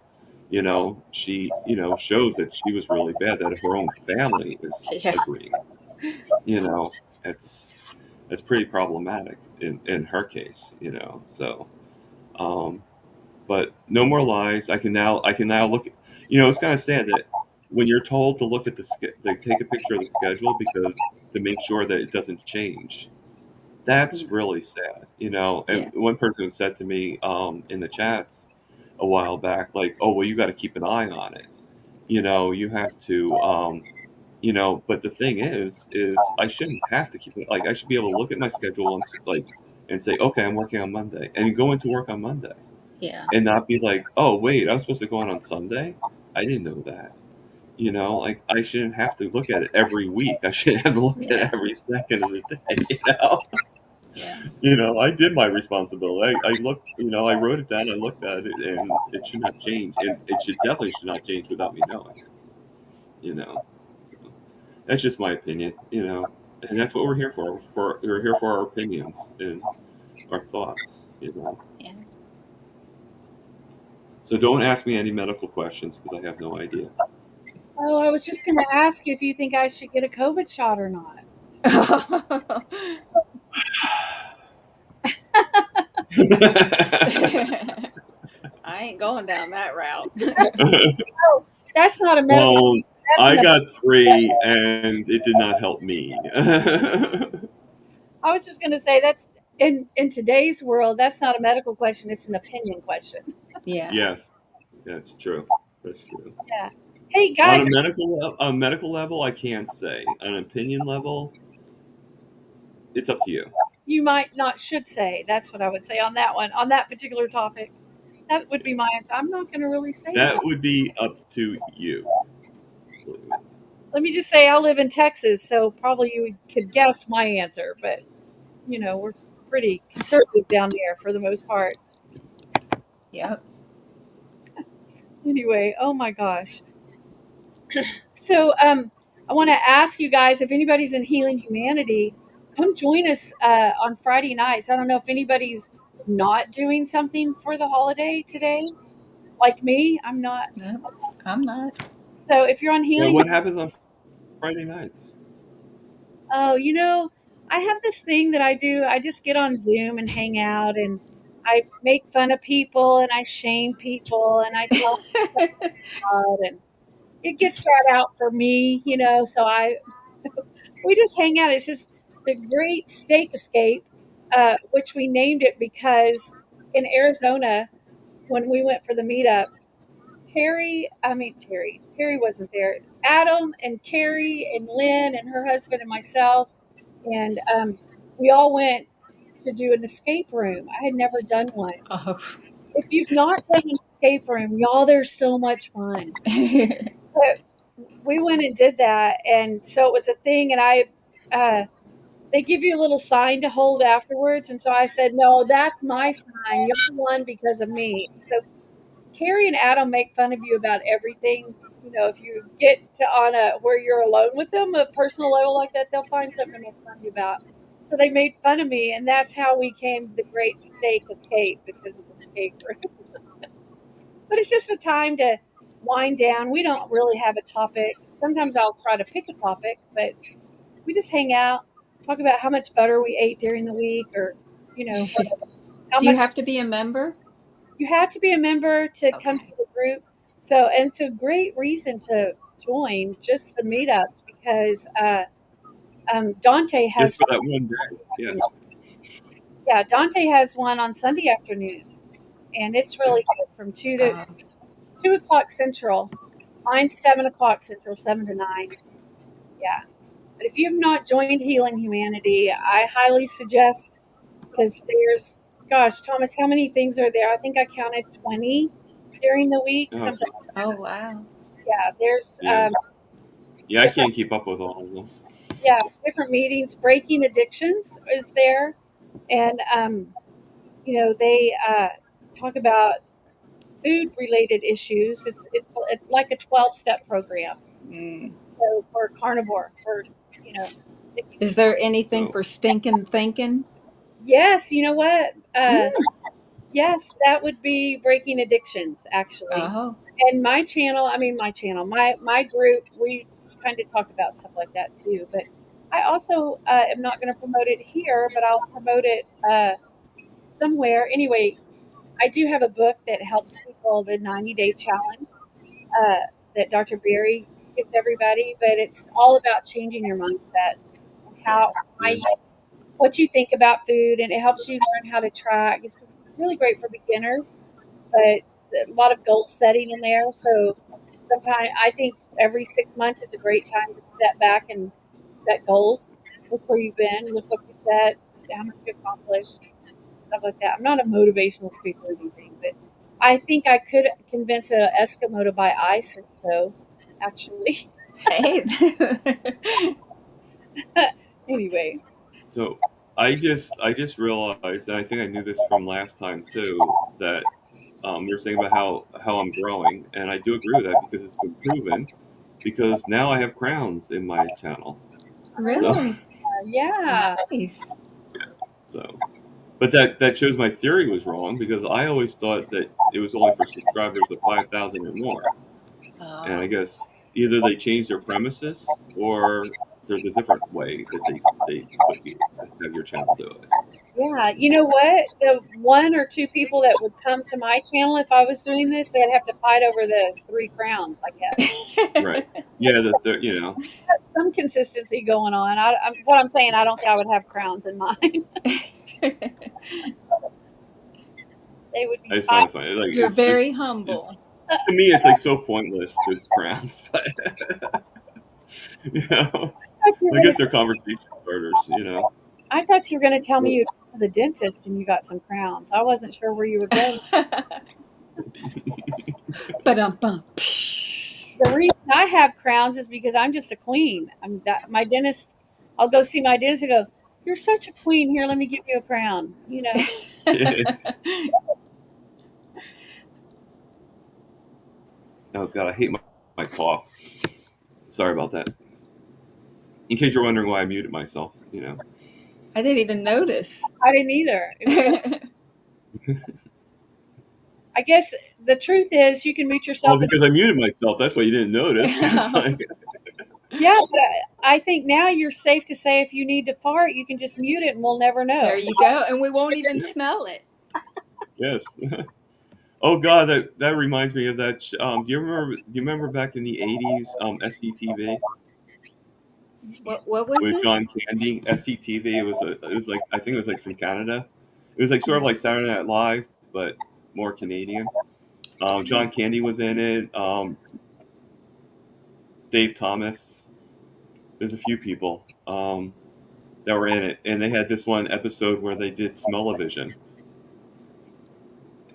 She shows that she was really bad. That her own family is Yeah. agreeing. It's pretty problematic in her case. So um, but no more lies. I can now look. It's kind of sad that when you're told to look at take a picture of the schedule because to make sure that it doesn't change. That's really sad. And Yeah. one person said to me in the chats a while back, like, "Oh, well, you got to keep an eye on it. You have to." But the thing is I shouldn't have to keep it. Like, I should be able to look at my schedule and say, okay, I'm working on Monday, and go into work on Monday, Yeah. and not be like, oh wait, I was supposed to go on Sunday. I didn't know that. Like, I shouldn't have to look at it every week. I shouldn't have to look at Yeah. it every second of the day. Yeah. I did my responsibility. I looked. I wrote it down. I looked at it, and it should not change. And it should not change without me knowing it. So that's just my opinion. And that's what we're here for. We're here for our opinions and our thoughts. Yeah. So don't ask me any medical questions because I have no idea. Oh, I was just going to ask you if you think I should get a COVID shot or not. I ain't going down that route. That's not a medical. Well, That's I an, got 3, and it did not help me. I was just going to say that's in today's world. That's not a medical question. It's an opinion question. Yeah. Yes, that's true. That's true. Yeah. Hey On guys, a medical level, I can't say. On an opinion level, it's up to you. you might not should say. That's what I would say on that one. On that particular topic, that would be my answer. I'm not going to really say that. That would be up to you. Let me just say I live in Texas, so probably you could guess my answer, but we're pretty conservative down there for the most part. Yep. Anyway, oh my gosh. So I want to ask you guys if anybody's in Healing Humanity, come join us on Friday nights. I don't know if anybody's not doing something for the holiday today, like me. I'm not. Nope, I'm not. So if you're on Healing, What happens on Friday nights? oh, I have this thing that I do. I just get on Zoom and hang out, and I make fun of people, and I shame people, and I tell them about, and it gets that out for me, So we just hang out. It's just the Great Steak Escape, which we named it because in Arizona, when we went for the meetup, Terry wasn't there. Adam and Carrie and Lynn and her husband and myself, and we all went to do an escape room. I had never done one. Oh. If you've not done an escape room, y'all, they're so much fun. But we went and did that, and so it was a thing, and they give you a little sign to hold afterwards, and so I said, no, that's my sign. You're won because of me. So Carrie and Adam make fun of you about everything. If you get to where you're alone with them, a personal level like that, they'll find something to make fun of you about. So they made fun of me, and that's how we came to the Great Steak Escape, because of the escape room. But it's just a time to wind down. We don't really have a topic. Sometimes I'll try to pick a topic, but we just hang out, talk about how much butter we ate during the week, or how Do you much. have to be a member? You have to be a member to come to the group, So, and it's a great reason to join just the meetups because Dante has Just for that one day. Yes. yeah, Dante has one on Sunday afternoon, and it's really good from 2 o'clock Central. Mine's 7 o'clock Central, 7 to 9. Yeah, but if you've not joined Healing Humanity, I highly suggest because there's, gosh, Thomas, how many things are there? I think I counted 20 during the week. Oh, Something. Oh, wow. Yeah, there's yeah. Yeah, I different, can't keep up with all of them. yeah, different meetings. Breaking Addictions is there, and they talk about food related issues. It's like a 12-step program. Mm. So for carnivore, for you know, Is there anything So for stinking thinking? yes, you know what? Yes, that would be Breaking Addictions actually. Oh, And my channel, my group, we kind of talk about stuff like that too. But I also am not going to promote it here, but I'll promote it somewhere. Anyway, I do have a book that helps people, the 90-day challenge that Dr. Berry gives everybody, but it's all about changing your mindset and how yeah. what you think about food, and it helps you learn how to track. It's really great for beginners, but a lot of goal setting in there. So sometimes I think every 6 months it's a great time to step back and set goals. Look where you've been, look what you set, how much you accomplished, stuff like that. I'm not a motivational speaker or anything, but I think I could convince an Eskimo to buy ice, though, actually. hey. Anyway. So I just realized, and I think I knew this from last time too, that we were saying about how I'm growing, and I do agree with that because it's been proven. Because now I have crowns in my channel. Really? Yeah. Nice. So, but that shows my theory was wrong because I always thought that it was only for subscribers of 5,000 or more. And I guess either they changed their premises or there's a different way that they put you have your channel do it. Yeah, you know what? The 1 or 2 people that would come to my channel if I was doing this, they'd have to fight over the 3 crowns, I guess. Right. Yeah, you know. Some consistency going on. What I'm saying, I don't think I would have crowns in mine. They would be I just find it funny. Like, You're very humble. To me, it's like so pointless to crowns, but you know, I guess they're conversation starters. You know. I thought you were going to tell me you went to the dentist and you got some crowns. I wasn't sure where you were going. Ba-dum-bum. The reason I have crowns is because I'm just a queen. My dentist. I'll go see my dentist and go, "You're such a queen. Here, let me give you a crown." You know. Oh God, I hate my cough. Sorry about that. In case you're wondering why I muted myself, you know. I didn't even notice. I didn't either. I guess the truth is you can mute yourself. Well, because I muted myself. That's why you didn't notice. Yeah, but I think now you're safe to say if you need to fart, you can just mute it and we'll never know. There you go. And we won't even smell it. Yes. Oh God, that reminds me of that. Do you remember back in the 80s, SCTV? What was With it? John Candy, SCTV. It was like, I think it was like from Canada. It was like sort of like Saturday Night Live, but more Canadian. John Candy was in it. Dave Thomas. There's a few people that were in it, and they had this one episode where they did smell-o-vision,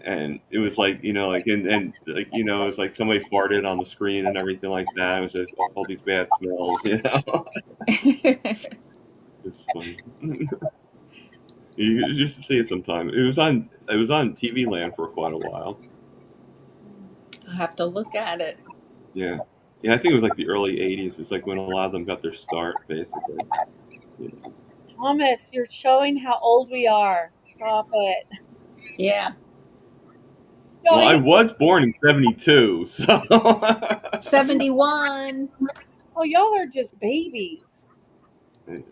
and it was like, you know, like and like, you know, it was like somebody farted on the screen and everything like that. It was just all these bad smells, you know. It's funny. You used to see it sometime. It was on TV Land for quite a while. I'll have to look at it. Yeah. Yeah, I think it was like the early 80s. It's like when a lot of them got their start, basically. You know. Thomas, you're showing how old we are. Stop it. Yeah. Well, I was born in 72, so 71. Oh, y'all are just babies. Thank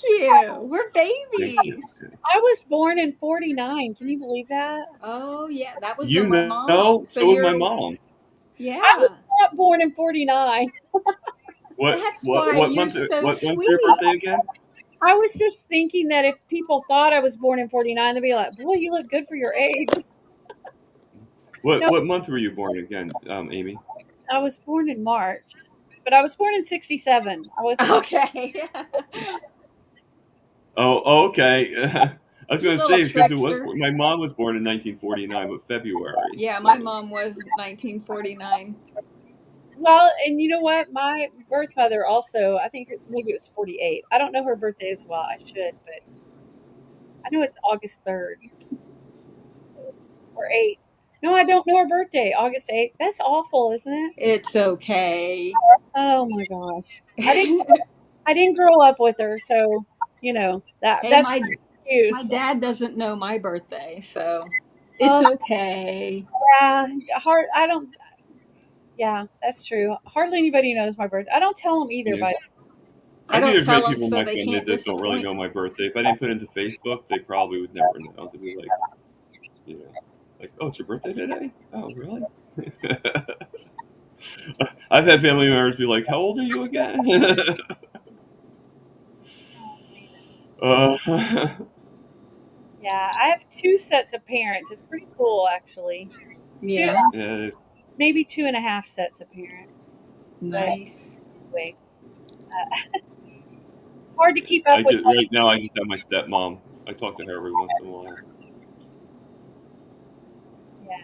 you. We're babies. I was born in 49. Can you believe that? Oh, yeah. That was You when my know, mom. so was my mom. Yeah. Not born in 49. That's why you're so what's your sweet. birthday again? I was just thinking that if people thought I was born in 49, they'd be like, boy, you look good for your age. No, What month were you born again, Amy? I was born in March, but I was born in 67. I wasn't. Okay. Oh, okay. I was You going to little say because trickster. my mom was born in 1949, but February. Yeah, so- my mom was 1949. Well, and you know what? My birth mother also, I think maybe it was 48. I don't know her birthday as well. I should, but I know it's August 3rd or 8th. No, I don't know her birthday. August 8th. That's awful, isn't it? It's okay. Oh my gosh. I didn't grow up with her, so you know Hey, that's my my excuse. dad doesn't know my birthday, so Oh, it's okay. yeah, I don't. Yeah, that's true. Hardly anybody knows my birthday. I don't tell them either. Yeah. But I think don't there's many tell them people in so my they family can't that don't really disappoint. know my birthday. If I didn't put it into Facebook, they probably would never know. They'd be like, oh, it's your birthday today? Oh, really? I've had family members be like, how old are you again? yeah, I have 2 sets of parents. It's pretty cool, actually. Yeah, yeah, Maybe 2.5 sets of parents. nice. Wait, it's hard to keep up with. right now I just have my stepmom. I talk to her every once in a while. Yeah.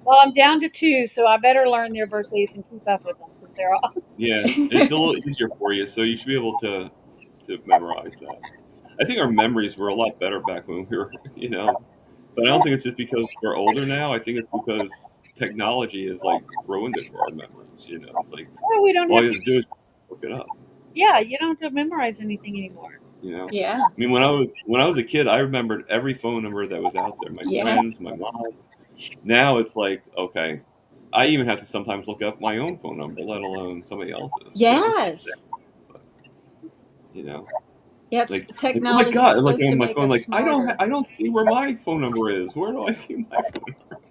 Well, I'm down to 2, so I better learn their birthdays and keep up with them because they're all. Yeah, it's a little easier for you, so you should be able to memorize that. I think our memories were a lot better back when we were, But I don't think it's just because we're older now. I think it's because technology has like ruined it for our memories. It's like Oh, we don't all have you to. have to do is look it up. Yeah, you don't have to memorize anything anymore. Yeah. I mean, when I was a kid, I remembered every phone number that was out there. My Yeah. friends, my mom. Now it's like, okay, I even have to sometimes look up my own phone number, let alone somebody else's. Yes. Yeah, Like, technology oh my God, is like supposed to on my make phone, us like smarter. I don't see where my phone number is. Where do I see my phone number?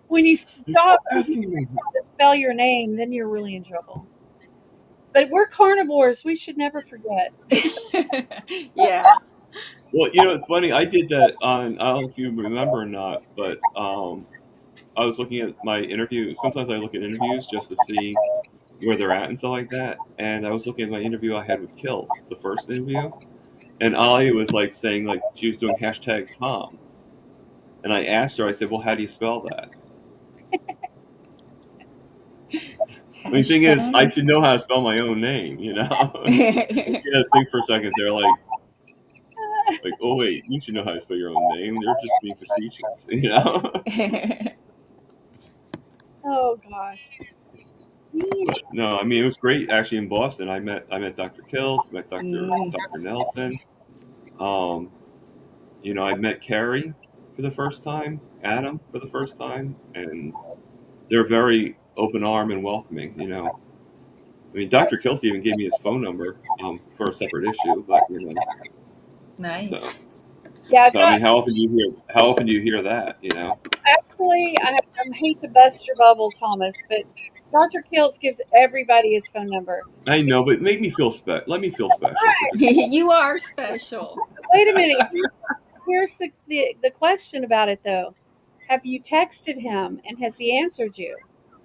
When you Stop stop asking me. to spell your name, then you're really in trouble. But we're carnivores. We should never forget. Yeah. Well, it's funny. I did that on. I don't know if you remember or not, but I was looking at my interview. Sometimes I look at interviews just to see where they're at and stuff like that. And I was looking at my interview I had with Kills, the first interview, and Ali was like saying like she was doing #Tom, and I asked her. I said, "Well, how do you spell that?" The thing is, I should know how to spell my own name. You gotta think for a second. They're like, oh wait, you should know how to spell your own name. They're just being facetious, Oh gosh. But no, I mean it was great actually in Boston. I met Dr. Kills, met Dr. Nelson. I met Carrie for the first time, Adam for the first time, and they're very open arm and welcoming. I mean, Dr. Kills even gave me his phone number for a separate issue, but Nice. So, Yeah, I mean, how often do you hear that? Actually, I hate to bust your bubble, Thomas, but Dr. Kills gives everybody his phone number. I know, but make me feel special. Let me feel special. You are special. Wait a minute. Here's the question about it, though. Have you texted him, and has he answered you?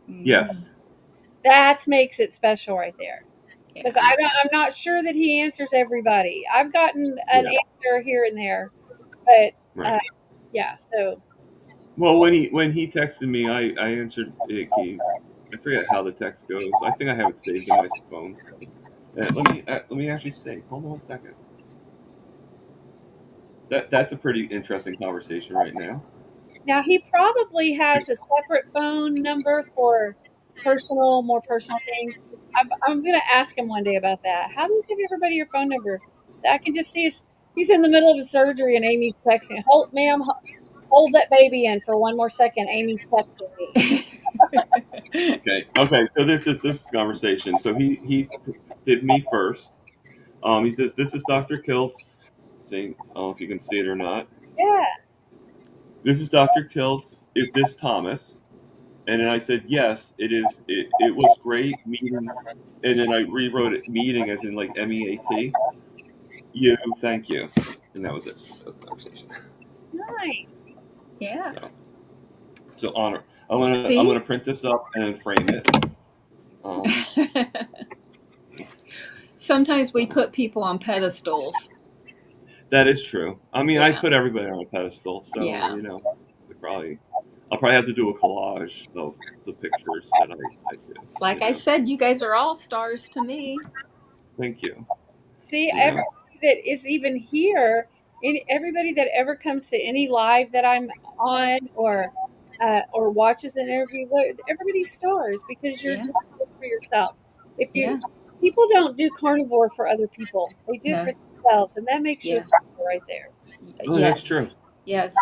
Yes. That makes it special right there. Because I'm not sure that he answers everybody. I've gotten an answer here and there, but Right. yeah. So. Well, when he texted me, I answered it. I forget how the text goes. I think I have it saved in my phone. Let me actually say. Hold on one second. That's a pretty interesting conversation right now. Now he probably has a separate phone number for more personal things. I'm going to ask him one day about that. How do you give everybody your phone number? I can just see he's in the middle of a surgery and Amy's texting. Ma'am, hold that baby in for one more second. Amy's texting me. Okay. So this is conversation. So he did me first. He says, "This is Dr. Kiltz." Saying, I don't know if you can see it or not. Yeah. This is Dr. Kiltz. Is this Thomas? And then I said, yes, it is. It was great meeting. And then I rewrote it, meeting as in like MEAT. You, thank you. And that was it. That was the conversation. Nice. Yeah. So honor. I'm gonna See? print this up and frame it. Sometimes we put people on pedestals. That is true. I mean, I Yeah. put everybody on a pedestal, so Yeah. I'll probably have to do a collage of the pictures that I did. Like I said, you guys are all stars to me. Thank you. See, Yeah. everybody that is even here, everybody that ever comes to any live that I'm on or watches an interview, everybody's stars because you're Yeah. doing this for yourself. If you Yeah. people don't do carnivore for other people, they do it No. for themselves, and that makes you Yeah. a star right there. Oh, Yes. that's true. Yes.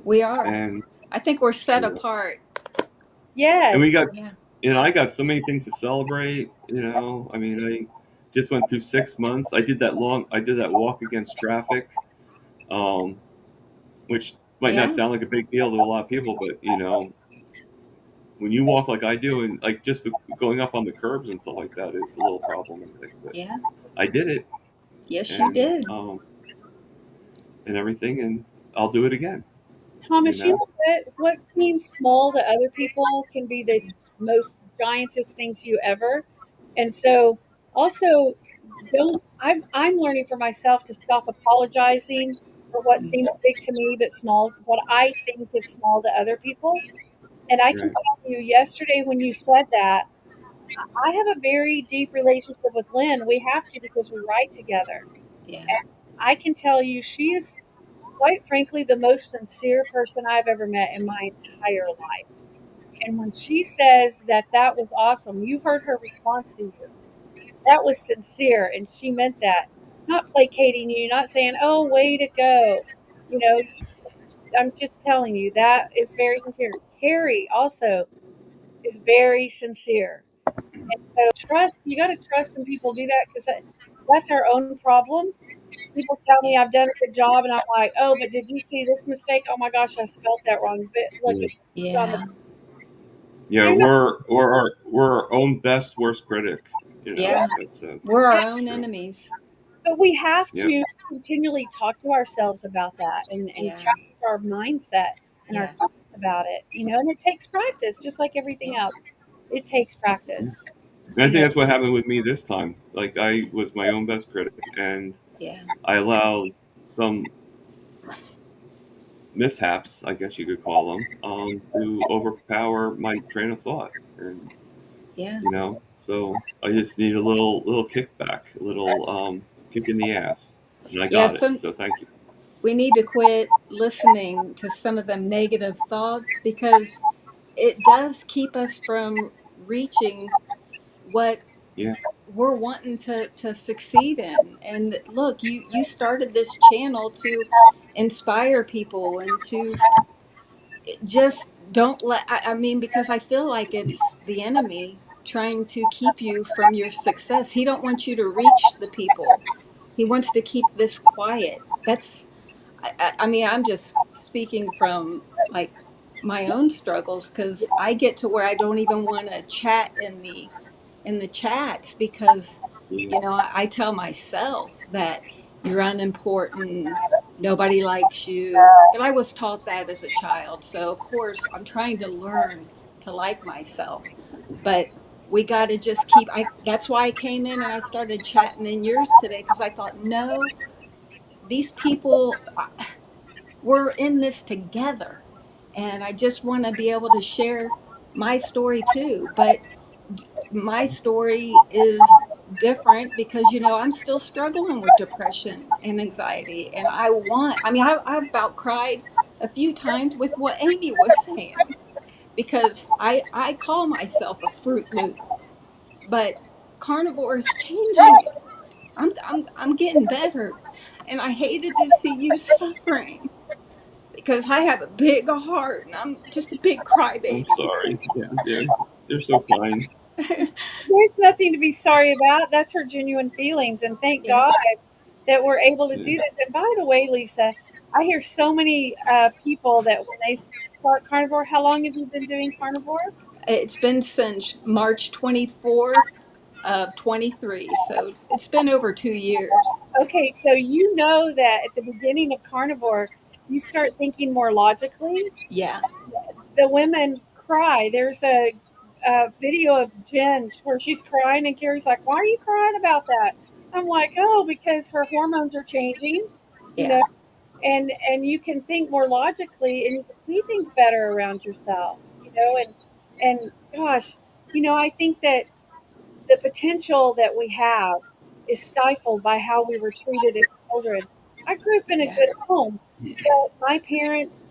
We are. And I think we're set Yeah. apart. Yes. and we got, Yeah. I got so many things to celebrate. I mean, I just went through 6 months. I did that walk against traffic, which might Yeah. not sound like a big deal to a lot of people, but when you walk like I do, and like just going up on the curbs and stuff like that is a little problematic. But Yeah. I did it, Yes, you and did. and everything, and I'll do it again. Thomas, You know? what seems small to other people can be the most giantest thing to you ever. And so, also, I'm learning for myself to stop apologizing for what seems big to me but small, what I think is small to other people. And I can Right. tell you, yesterday when you said that, I have a very deep relationship with Lynn. We have to because we write together. Yeah. And I can tell you, she is quite frankly the most sincere person I've ever met in my entire life. And when she says that that was awesome, you heard her response to you. That was sincere, and she meant that. Not placating you, not saying, "Oh, way to go." You know, I'm just telling you that is very sincere. Carrie also is very sincere. And so trust, you got to trust when people do that because that's our own problem. People tell me I've done a good job, and I'm like, "Oh, but did you see this mistake? Oh my gosh, I spelled that wrong." But look, it's on the. Yeah. Yeah, You're not, we're our own best worst critic. Yeah. It's We're our that's own true. enemies. but we have Yep. to continually talk to ourselves about that and Yeah. change our mindset and our Yeah. thoughts about it, and it takes practice, just like everything Yeah. else. It takes practice. And I think that's what happened with me this time. Like I was my own best critic, and Yeah. I allowed some mishaps, I guess you could call them, to overpower my train of thought. And Yeah. so I just need a little kickback, a little kick in the ass, and I Yeah. got it. So thank you. We need to quit listening to some of them negative thoughts because it does keep us from reaching what Yeah. we're wanting to succeed in. And look, you started this channel to inspire people and to just don't let, I mean, because I feel like it's the enemy trying to keep you from your success. He don't want you to reach the people. He wants to keep this quiet. That's, I mean, I'm just speaking from like my own struggles because I get to where I don't even want to chat in the chats because Yeah. I tell myself that you're unimportant, nobody likes you, and I was taught that as a child, so of course I'm trying to learn to like myself, but we got to just keep, that's why I came in and I started chatting in yours today because I thought, no, these people, we're in this together, and I just want to be able to share my story too, but my story is different because I'm still struggling with depression and anxiety, and I about cried a few times with what Amy was saying because I call myself a fruit loop, but carnivore is changing me. I'm getting better, and I hated to see you suffering because I have a big heart and I'm just a big I'm crybaby. sorry. Yeah. They're so kind. There's nothing to be sorry about. That's her genuine feelings, and thank Yeah. God that we're able to Yeah. do this. And by the way, Lisa, I hear so many people that when they start carnivore, how long have you been doing carnivore? It's been since March 24th of 23, so it's been over 2 years. Okay, so you know that at the beginning of carnivore, you start thinking more logically. Yeah, The women cry. There's a video of Jen where she's crying, and Carrie's like, "Why are you crying about that?" I'm like, "Oh, because her hormones are changing, you yeah, know, and you can think more logically, and you can see things better around yourself, and gosh, I think that the potential that we have is stifled by how we were treated as children. I grew up in a yeah, good home, but my parents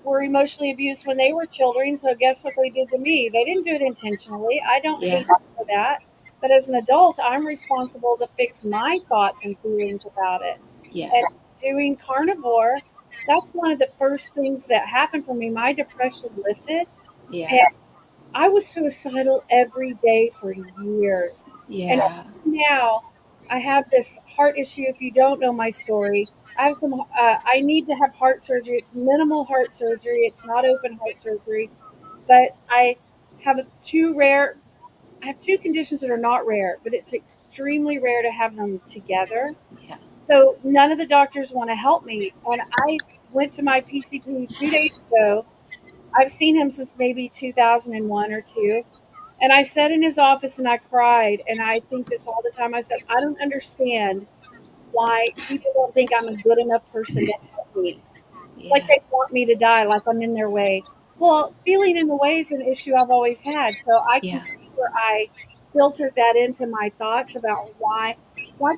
were emotionally abused when they were children. So guess what they did to me? They didn't do it intentionally. I don't yeah, hate them for that. But as an adult, I'm responsible to fix my thoughts and feelings about it. yeah, And doing carnivore, that's one of the first things that happened for me. My depression lifted, yeah, and I was suicidal every day for years. And yeah, now I have this heart issue. If you don't know my story, I have I need to have heart surgery. It's minimal heart surgery, it's not open heart surgery. But have two rare, I have two conditions that are not rare, but it's extremely rare to have them together. yeah, So none of the doctors want to help me. And I went to my PCP 2 days ago. I've seen him since maybe 2001 or two. And I sat in his office and I cried. And I think this all the time. I said, I don't understand why people don't think I'm a good enough person to help me. Like yeah, they want me to die, like I'm in their way. Well, feeling in the way is an issue I've always had. So I can yeah, see where I filtered that into my thoughts about why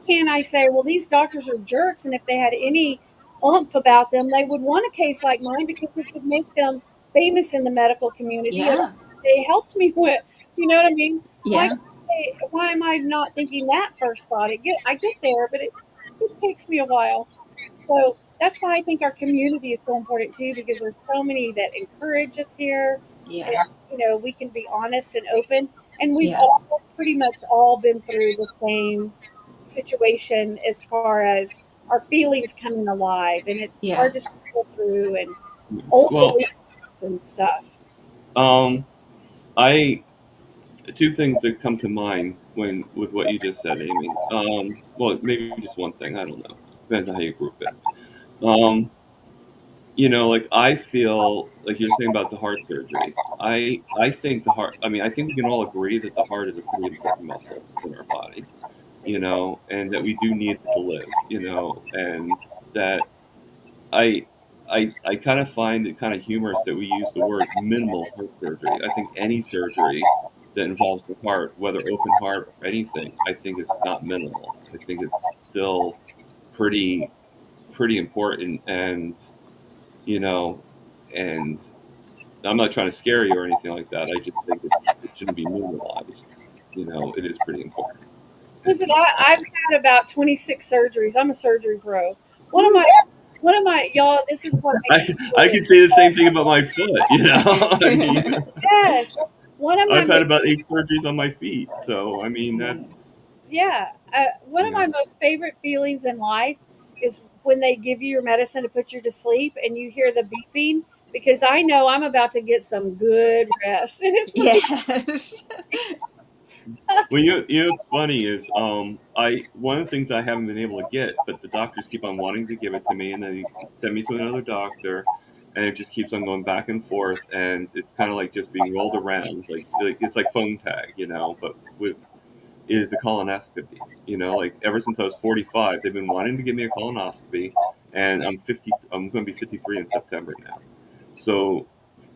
can't I say, well, these doctors are jerks, and if they had any oomph about them, they would want a case like mine because it would make them famous in the medical community. And yeah, they helped me with, you know what I mean? Why yeah, why am I not thinking that first thought? I get there, but it takes me a while. So that's why I think our community is so important too, because there's so many that encourage us here, and yeah, we can be honest and open, and we've yeah, all pretty much all been through the same situation as far as our feelings coming alive, and it's yeah, hard to struggle through and old Well, beliefs and stuff. um, I two things that come to mind when with what you just said, Amy. Well, maybe just one thing. I don't know. Depends on how you group it. Um, like I feel like you're saying about the heart surgery. I think the heart. I mean, I think we can all agree that the heart is a pretty important muscle in our body. And that we do need it to live. And that I I kind of find it kind of humorous that we use the word minimal heart surgery. I think any surgery that involves the heart, whether open heart or anything, I think is not minimal. I think it's still pretty pretty important, and you know, and I'm not trying to scare you or anything like that. I just think it shouldn't be minimalized. It is pretty important. Listen, And I've had about 26 surgeries. I'm a surgery pro. One of my y'all, this is what makes me I really could say the same thing about my foot. I mean, yes. One of my I've had about 8 surgeries on my feet. So, I mean, that's, Yeah. One you of my know, most favorite feelings in life is when they give you your medicine to put you to sleep and you hear the beeping, because I know I'm about to get some good rest. And it's like, yes, well, what's funny is, one of the things I haven't been able to get, but the doctors keep on wanting to give it to me, and then they send me to another doctor, and it just keeps on going back and forth, and it's kind of like just being rolled around, like it's like phone tag, but with is a colonoscopy. Like ever since I was 45, they've been wanting to give me a colonoscopy, and I'm 50. I'm going to be 53 in September now. So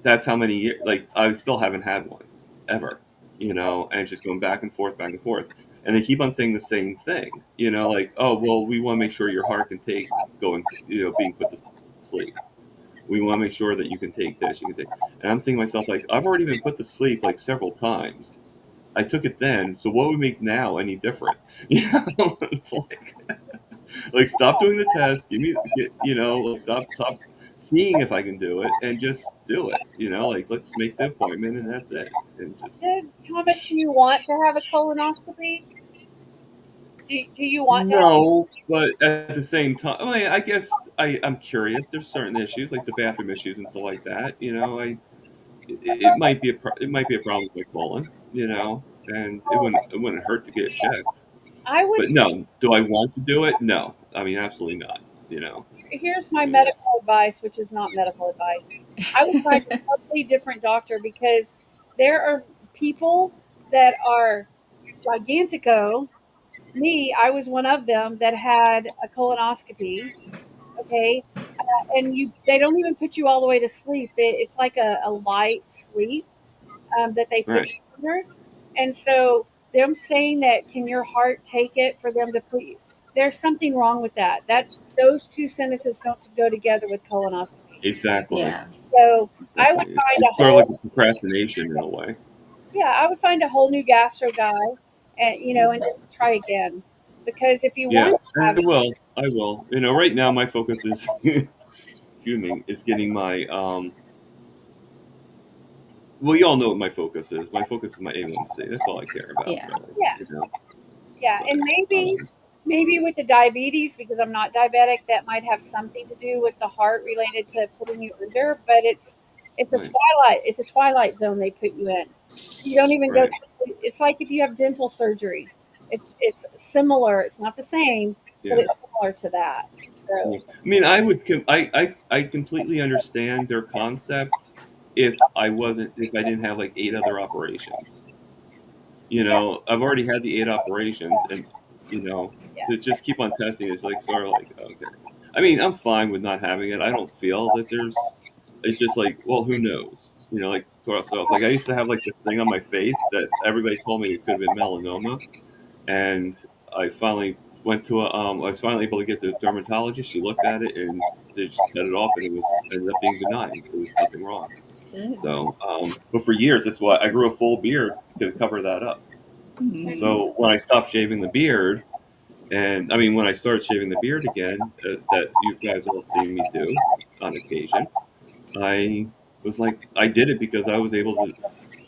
that's how many years. Like I still haven't had one ever. And it's just going back and forth, back and forth. And they keep on saying the same thing. Like, oh well, we want to make sure your heart can take going. Being put to sleep. We want to make sure that you can take this, you can take. And I'm thinking to myself, like, I've already been put to sleep like several times. I took it then, so what would make now any different? It's like stop doing the test, like stop seeing if I can do it, and just do it. Like let's make the appointment and that's it. And just Thomas, do you want to have a colonoscopy? Do you want to have? No, but at the same time, I mean, I guess I'm curious. There's certain issues like the bathroom issues and stuff like that. It might be it might be a problem with my colon. And it wouldn't hurt to get it checked. I would But say no, do I want to do it? No, I mean absolutely not. here's my It's medical advice, which is not medical advice. I would find a totally different doctor because there are people that are gigantico. Me, I was one of them that had a colonoscopy. Okay, and they don't even put you all the way to sleep. It's like a light sleep that they put right. you under. And so them saying that can your heart take it for them to put you, there's something wrong with that. Those two sentences don't go together with colonoscopy. Exactly. Yeah. So I would Exactly. find a It's sort of whole, like a procrastination in a way. yeah, I would find a whole new gastro guy, and and just try again. Because if you Yeah, want to have I it, will. I will. Right now my focus is, excuse me, is getting my Well, you all know what my focus is. My focus is my A1C. That's all I care about, Yeah. really. yeah, yeah, But and maybe with the diabetes, because I'm not diabetic, that might have something to do with the heart related to putting you under. But right, it's a twilight zone they put you in. You don't even go. right, It's like if you have dental surgery. It's similar. It's not the same, but yeah. it's similar to that. Yeah. So I mean, I completely understand their concept if I didn't have like 8 other operations. yeah, I've already had the 8 operations, and yeah, to just keep on testing is like sort of like okay. I mean, I'm fine with not having it. I don't feel that there's. It's just like, well, who knows? Like for myself, like I used to have like this thing on my face that everybody told me it could have been melanoma, and I finally went to I was finally able to get to a dermatologist. She looked at it and they just cut it off, and ended up being benign. There was nothing wrong. Good. So, but for years, that's why I grew a full beard to cover that up. Mhm. So when I stopped shaving the beard, and I mean when I started shaving the beard again, that you guys all seen me do on occasion, I was like, I did it because I was able to.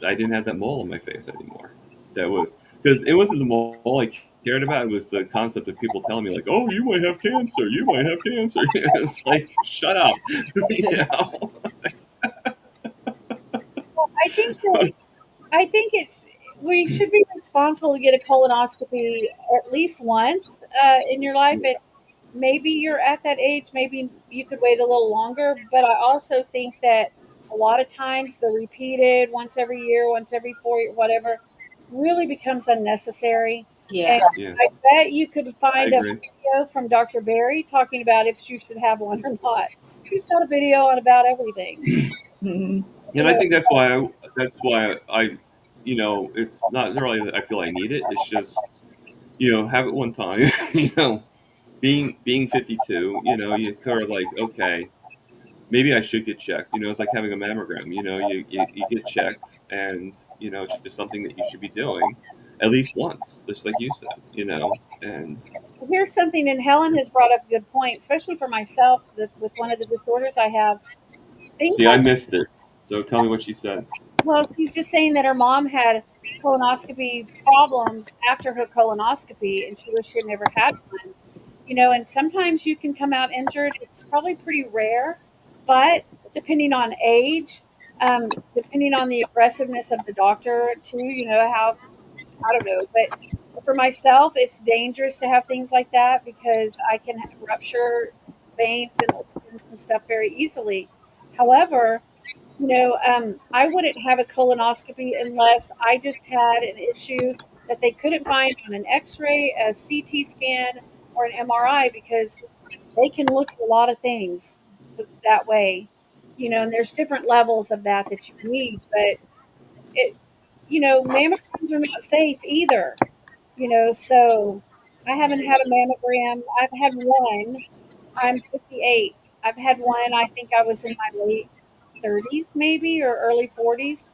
I didn't have that mole on my face anymore. That was because it wasn't the mole I cared about. It was the concept of people telling me like, "Oh, you might have cancer. You might have cancer." It's like, shut up. you know? well, I think it's we should be responsible to get a colonoscopy at least once in your life. And maybe you're at that age. Maybe you could wait a little longer. But I also think that a lot of times the repeated once every year, once every 4 year, whatever, really becomes unnecessary. And Yeah. Yeah, I bet you could I find a agree. video from Dr. Barry talking about if you should have one or not. He's got a video on about everything. Mhm. And You I know, think that's why it's not really that I feel I need it. It's just have it one time. Being 52, you sort of like okay, maybe I should get checked. It's like having a mammogram. You get checked, and it's just something that you should be doing at least once, just like you said. And here's something, and Helen has brought up a good point, especially for myself with one of the disorders I have. Things see, I like, missed it. So tell me what she said. well, she's just saying that her mom had colonoscopy problems after her colonoscopy, and she wished she had never had one. And sometimes you can come out injured. It's probably pretty rare, but depending on age, depending on the aggressiveness of the doctor, too, how I don't know, but for myself, it's dangerous to have things like that because I can rupture veins and organs and stuff very easily. However, I wouldn't have a colonoscopy unless I just had an issue that they couldn't find on an X-ray, a CT scan, or an MRI because they can look at a lot of things that way. And there's different levels of that you need, but it, mammograms are not safe either. So I haven't had a mammogram. I've had one. I'm 58. I've had one. I think I was in my late 30s, maybe, or early 40s.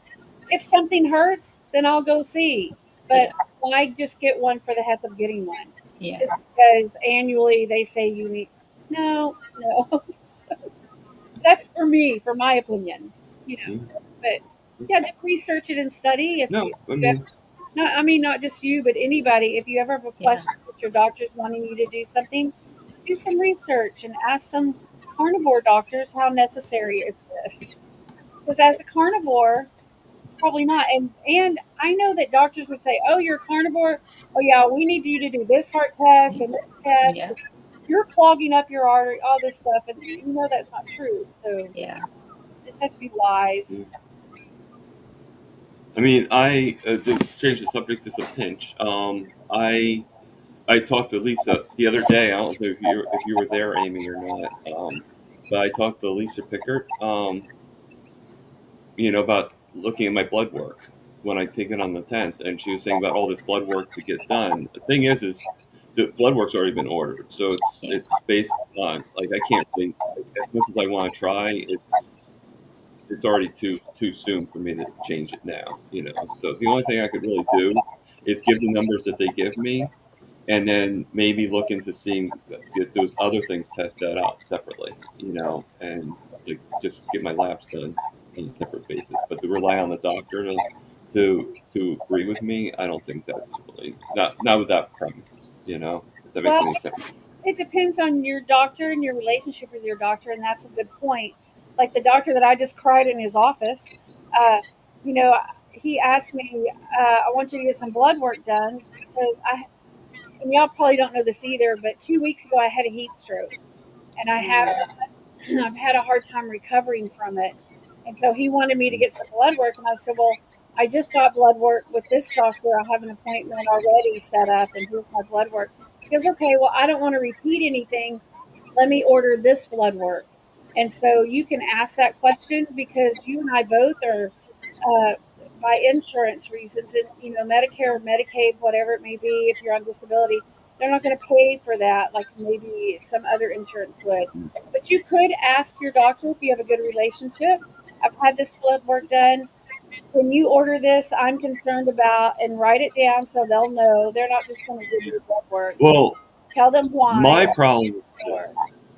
If something hurts, then I'll go see. But Yeah. why just get one for the heck of getting one? Yeah. Just because annually they say you need. No, no. So that's for me, for my opinion. Hmm? But yeah, just research it and study. If No, I you mean, no, I mean not just you, but anybody. If you ever have a Yeah. question that your doctor's wanting you to do something, do some research and ask some carnivore doctors how necessary is this. Because as a carnivore, it's probably not. And I know that doctors would say, "Oh, you're a carnivore. Oh yeah, we need you to do this heart test and this test. Yeah. You're clogging up your artery, all this stuff." And you know that's not true. So Yeah. you just have to be wise. I mean, I just change the subject just a pinch. I talked to Lisa the other day. I don't know if you were there, Amy, or not. But I talked to Lisa Pickert. About looking at my blood work when I take it on the 10th, and she was saying about all this blood work to get done. The thing is the blood work's already been ordered, so Yeah. it's based on, like, I can't really, as much as I want to try, it's already too soon for me to change it now. So the only thing I could really do is give the numbers that they give me, and then maybe look into seeing, get those other things tested out separately. And like just get my labs done on a separate basis. But to rely on the doctor to agree with me, I don't think that's really not with that premise. If that makes Well, any sense. it depends on your doctor and your relationship with your doctor, and that's a good point. Like the doctor that I just cried in his office, uh, you know, he asked me, "I want you to get some blood work done because and y'all probably don't know this either, but 2 weeks ago I had a heat stroke, and I've had a hard time recovering from it. And so he wanted me to get some blood work, and I said, "Well, I just got blood work with this doctor. I have an appointment already set up, and here's my blood work." He goes, "Okay, well, I don't want to repeat anything. Let me order this blood work." And so you can ask that question because you and I both are, uh, by insurance reasons, and Medicare or Medicaid, whatever it may be, if you're on disability, they're not going to pay for that like maybe some other insurance would. But you could ask your doctor if you have a good relationship. "I've had this blood work done. When you order this, I'm concerned about," and write it down so they'll know. They're not just going to give you blood work. Well, Tell them why. my problem is this. Or,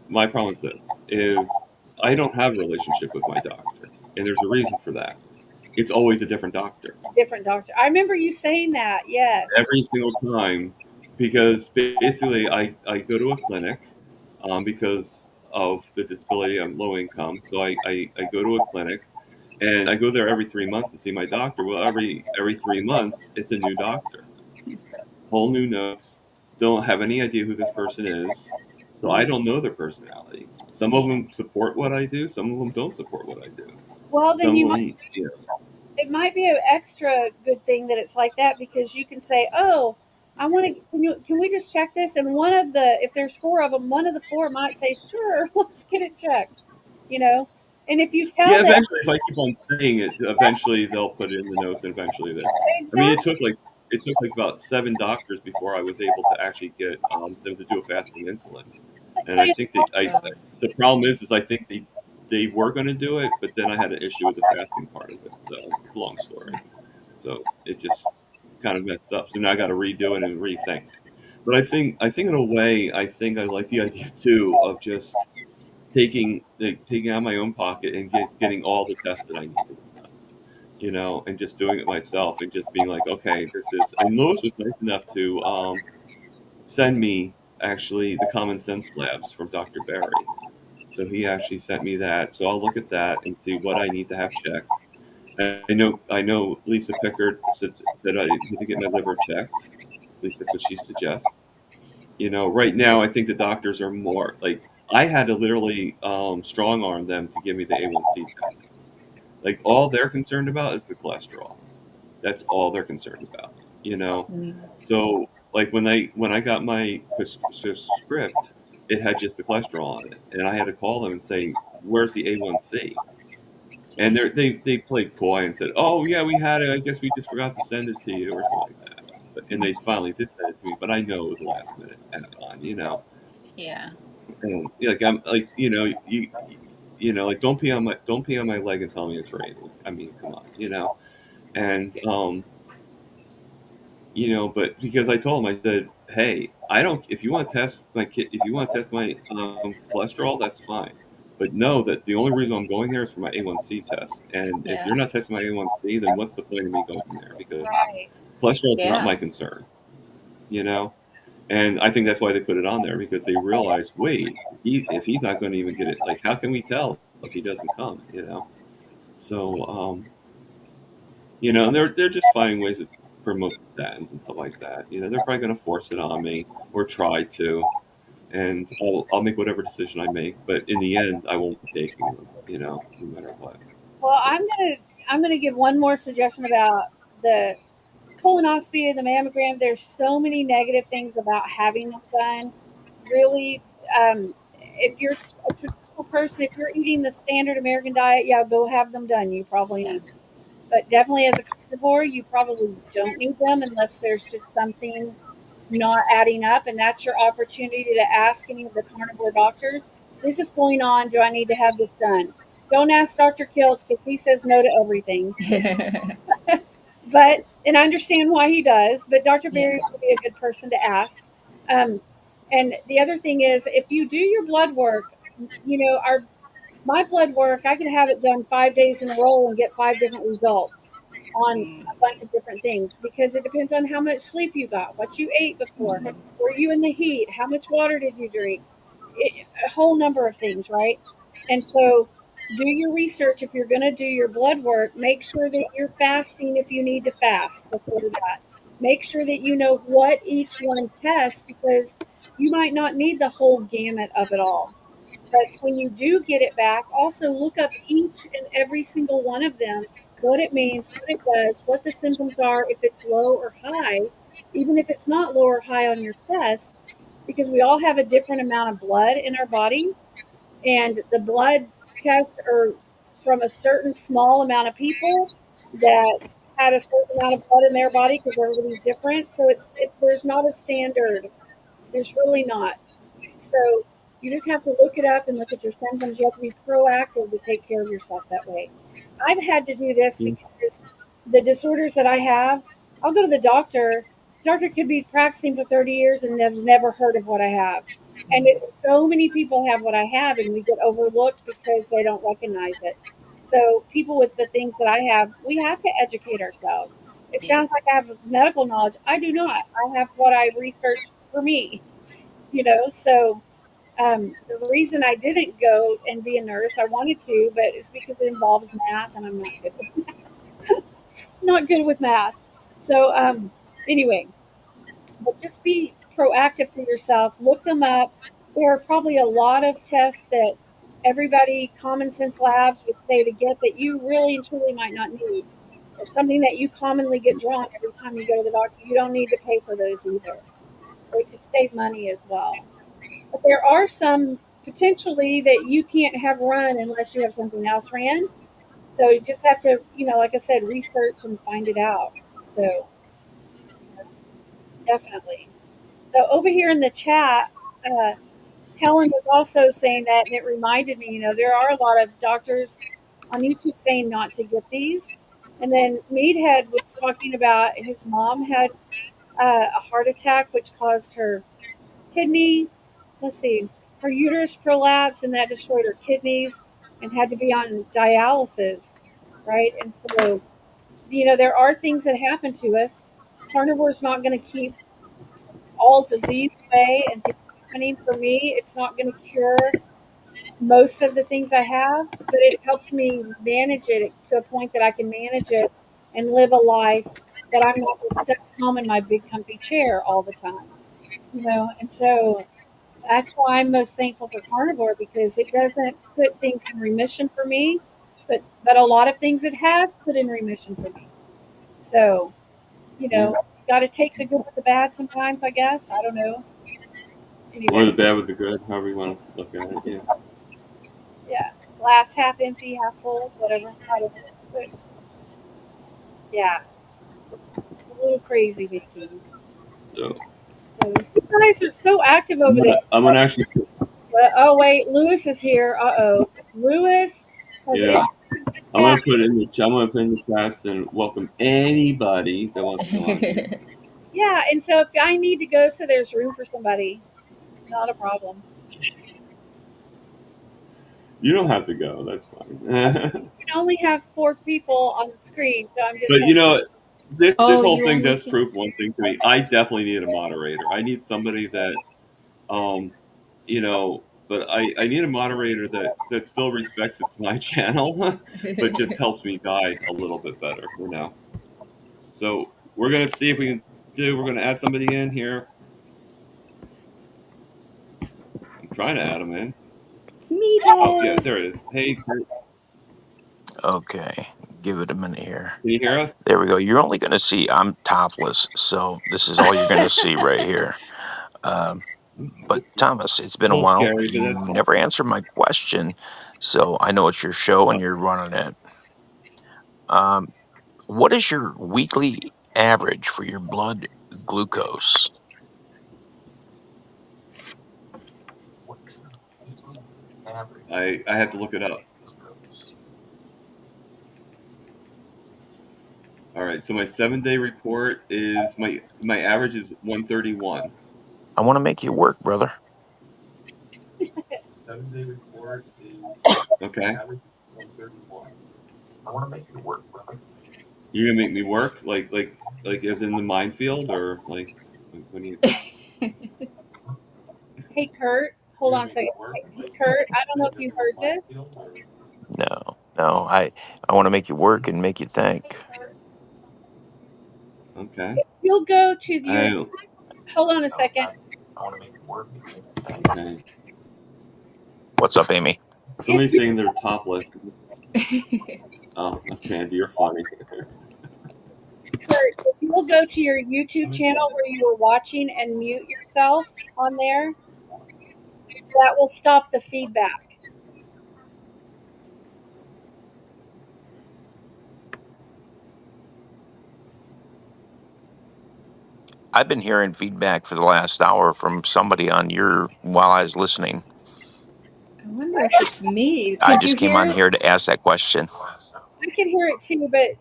My problem with this is I don't have a relationship with my doctor, and there's a reason for that. It's always a different doctor a different doctor. I remember you saying that. Yes. every single time, because basically I go to a clinic because of the disability. I'm low income, so I go to a clinic, and I go there every 3 months to see my doctor. Well, every 3 months it's a new doctor, whole new notes. Don't have any idea who this person is, so I don't know their personality. Some of them support what I do, some of them don't support what I do. Well, then Some you of might. them, It might be an extra good thing that it's like that because you can say, "Oh, I want to. Can we just check this?" And if there's four of them, one of the four might say, "Sure, let's get it checked." You know. And if you tell yeah. them Eventually, if I keep on saying it, eventually they'll put it in the notes, and eventually they. I mean, exactly. it took like about 7 doctors before I was able to actually get them to do a fasting insulin. And I think the problem is I think they were going to do it, but then I had an issue with the fasting part of it. So it's a long story. So it just kind of messed up. So now I got to redo it and rethink. But I think in a way, I think I like the idea too of just taking out my own pocket and getting all the tests that I need to get done. And just doing it myself and just being like, okay, this is. And Lewis was nice enough to send me actually the Common Sense Labs from Dr. Barry. So he actually sent me that. So I'll look at that and see what I need to have checked. And I know Lisa Pickard said I need to get my liver checked. At least that's what she suggests. Right now I think the doctors are more like I had to literally strong arm them to give me the A1C test. Like all they're concerned about is the cholesterol. That's all they're concerned about. You know, Mm. so like when I got my script, it had just the cholesterol on it, and I had to call them and say, "Where's the A1C?" And they played coy and said, "Oh yeah, we had it. I guess we just forgot to send it to you or something like that." And they finally did send it to me, but I know it was a last minute add-on. Yeah. And like I'm like like don't pee on my leg and tell me it's raining. I mean, come on. And but because I told him, I said, "Hey, I don't. If you want to test my kid, if you want to test my cholesterol, that's fine. But know that the only reason I'm going there is for my A1C test. And if Yeah. you're not testing my A1C, then what's the point of me going there? Because Right. cholesterol is not Yeah. my concern. You know. And I think that's why they put it on there, because they realize, wait, if he's not going to even get it, like, how can we tell if he doesn't come? So and they're just finding ways to promote statins and stuff like that. They're probably going to force it on me or try to, and I'll make whatever decision I make. But in the end, I won't be taking them. No matter what. Well, I'm gonna give one more suggestion about the colonoscopy and the mammogram. There's so many negative things about having them done. Really, if you're a traditional person, if you're eating the standard American diet, yeah, go have them done. You probably Yeah. need them. But definitely as a carnivore, you probably don't need them unless there's just something not adding up. And that's your opportunity to ask any of the carnivore doctors, this is going on. Do I need to have this done? Don't ask Dr. Kiltz because he says no to everything. And I understand why he does, but Dr. Berry Yes. would be a good person to ask. Um, and the other thing is, if you do your blood work, my blood work, I can have it done 5 days in a row and get 5 different results on Mm. a bunch of different things because it depends on how much sleep you got, what you ate before, Mhm. were you in the heat, how much water did you drink, a whole number of things, right? And so do your research. If you're going to do your blood work, make sure that you're fasting if you need to fast before that. Make sure that you know what each one tests because you might not need the whole gamut of it all. But when you do get it back, also look up each and every single one of them, what it means, what it does, what the symptoms are, if it's low or high, even if it's not low or high on your test, because we all have a different amount of blood in our bodies, and the blood tests are from a certain small amount of people that had a certain amount of blood in their body because everybody's different. So there's not a standard. There's really not. So you just have to look it up and look at your symptoms. You have to be proactive to take care of yourself that way. I've had to do this Yeah. because the disorders that I have, I'll go to the doctor. Doctor could be practicing for 30 years and have never heard of what I have. And it's so many people have what I have, and we get overlooked because they don't recognize it. So people with the things that I have, we have to educate ourselves. It Yeah. sounds like I have medical knowledge. I do not. I have what I researched for me, so the reason I didn't go and be a nurse, I wanted to, but it's because it involves math, and I'm not good with math. So anyway, but just be proactive for yourself. Look them up. There are probably a lot of tests that everybody, common sense labs, would say to get that you really and truly might not need. Or something that you commonly get drawn every time you go to the doctor. You don't need to pay for those either. So it could save money as well. But there are some potentially that you can't have run unless you have something else ran. So you just have to, like I said, research and find it out. So definitely. So over here in the chat, uh, Helen was also saying that, and it reminded me, there are a lot of doctors on YouTube saying not to get these. And then Meathead was talking about his mom had a heart attack, which caused her kidney, let's see, her uterus prolapsed and that destroyed her kidneys and had to be on dialysis, right? And so, there are things that happen to us. Carnivore's not going to keep all disease away and things happening. For me, it's not going to cure most of the things I have, but it helps me manage it to a point that I can manage it and live a life that I'm not just stuck at home in my big comfy chair all the time, and so that's why I'm most thankful for carnivore because it doesn't put things in remission for me, but a lot of things it has put in remission for me. So, Yeah. got to take the good with the bad sometimes, I guess. I don't know. Or the Anyway, bad with the good, however you want to look at it. Yeah. yeah, glass half empty, half full, whatever. I don't know. But yeah, a little crazy, Vicky. So So you guys are so active over there. I'm gonna actually. But, oh wait, Lewis is here. Uh-oh, Lewis has Yeah. entered the chat. I'm gonna put in the chats and welcome anybody that wants to come on here. Yeah, and so if I need to go, so there's room for somebody, not a problem. You don't have to go. That's fine. You can only have 4 people on the screen, so I'm just But saying. this Oh, whole you thing only does can. prove one thing to me. I definitely need a moderator. I need somebody that, um, you know, but I need a moderator that still respects it's my channel, but just helps me guide a little bit better, you know. So we're gonna see if we can do. We're gonna add somebody in here. I'm trying to add them in. It's Oh yeah, Meathead. there it is. Hey, Kurt, Okay, give it a minute here. can you hear us? There we go. You're only going to see I'm topless, so this is all you're going to see right here. But Thomas, it's A been a little while. scary, but You that's fine. never answered my question, so I know it's your show and you're running it. Um, what is your weekly average for your blood glucose? What's your weekly average I have to look it up. glucose? All right, so my 7 day report is my average is 131. I want to make you work, brother. 7 day report is okay. Average is 131. I want to make you work, brother. You're gonna make me work, like as in the minefield, or like when you Hey, Kurt, hold you're on gonna a make me second. work, Hey, like Kurt, I don't know as if in you the heard this. minefield, or No, I want to make you work and make you think. okay. You'll go to your, I hold on a No, second. I want to make you work and make you think. okay. What's up, Amy? If Somebody's you, saying they're topless. Oh, okay, Andy, you're funny. Kurt, if you'll go to your YouTube channel where you were watching and mute yourself on there, that will stop the feedback. I've been hearing feedback for the last hour from somebody on your while I was listening. I wonder if it's me. I Could you just came hear on it? here to ask that question. I can hear it too, but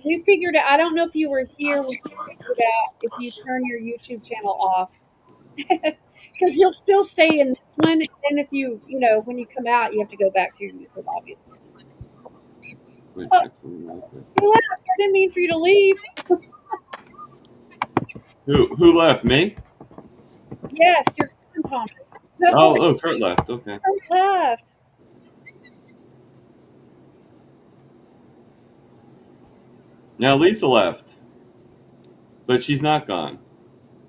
we figured out, I don't know if you were here when we figured out if you turn your YouTube channel off. Because you'll still stay in this one, and if when you come out, you have to go back to your YouTube, obviously. Wait, Oh, check something real quick. you left. I didn't mean for you to leave. Who left? Me? Yes, you're gone, Thomas. No, Oh, Kurt left. Okay. you left. Now Lisa left, but she's not gone.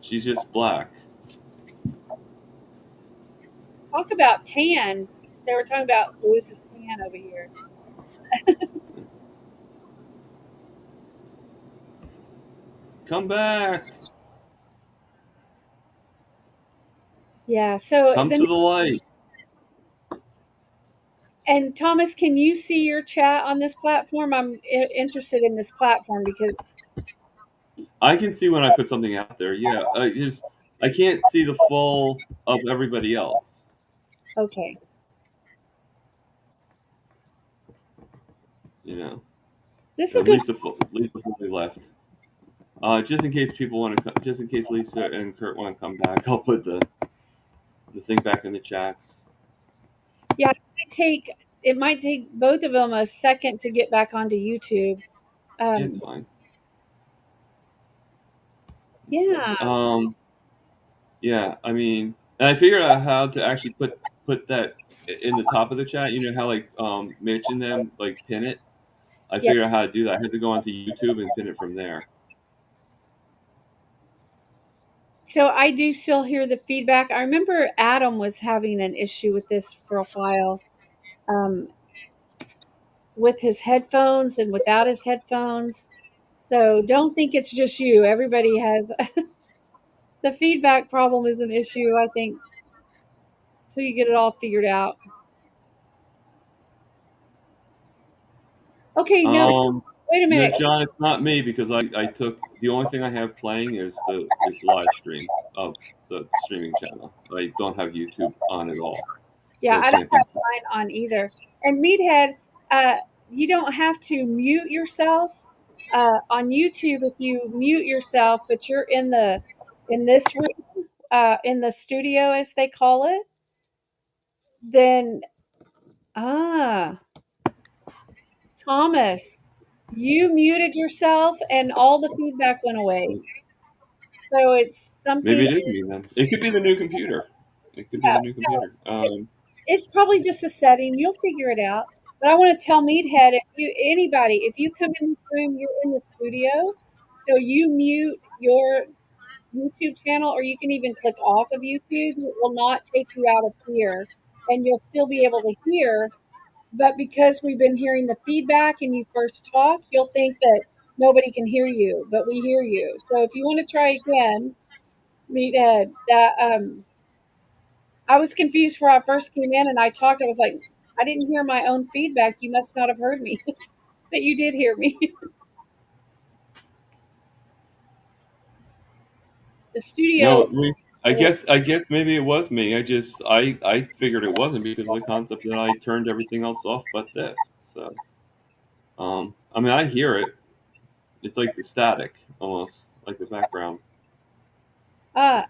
She's just black. Talk about tan. They were talking about Lewis's tan over here. Come back. Yeah. So Come then, to the light. and Thomas, can you see your chat on this platform? I'm interested in this platform because I can see when I put something out there. Yeah, I can't see the full of everybody else. okay. You know, This is a good. Lisa fully left. Just in case people want to, just in case Lisa and Kurt want to come back, I'll put the thing back in the chats. Yeah, it might take both of them a second to get back onto YouTube. It's Um, fine. yeah, Yeah. I mean, and I figured out how to actually put that in the top of the chat. You know how Mitch and them like pin it. I yeah. figured out how to do that. I had to go onto YouTube and pin it from there. So I do still hear the feedback. I remember Adam was having an issue with this for a while, um, with his headphones and without his headphones. So don't think it's just you. Everybody has the feedback problem is an issue, I think, till you get it all figured out. Okay, no, wait a No, minute. John, it's not me because I took the only thing I have playing is the live stream of the streaming channel. I don't have YouTube on at all, Yeah, so it I don't can't be. have mine on either. And Meathead, uh, you don't have to mute yourself on YouTube. If you mute yourself, but you're in this room, in the studio as they call it, then ah, Thomas. You muted yourself and all the feedback went away. So it's something. Maybe it is me then. It could be the new computer. It could be Yeah, the new no, computer. it's probably just a setting. You'll figure it out. But I want to tell Meathead, if you come in this room, you're in the studio, so you mute your YouTube channel, or you can even click off of YouTube. It will not take you out of here, and you'll still be able to hear. But because we've been hearing the feedback and you first talk, you'll think that nobody can hear you, but we hear you. So if you want to try again, Meathead, I was confused where I first came in and I talked. I was like, I didn't hear my own feedback. You must not have heard me, but you did hear me. The studio. No, I guess maybe it was me. I figured it wasn't because of the concept that I turned everything else off but this. So I mean I hear it. It's like the static almost, like the background. Uh,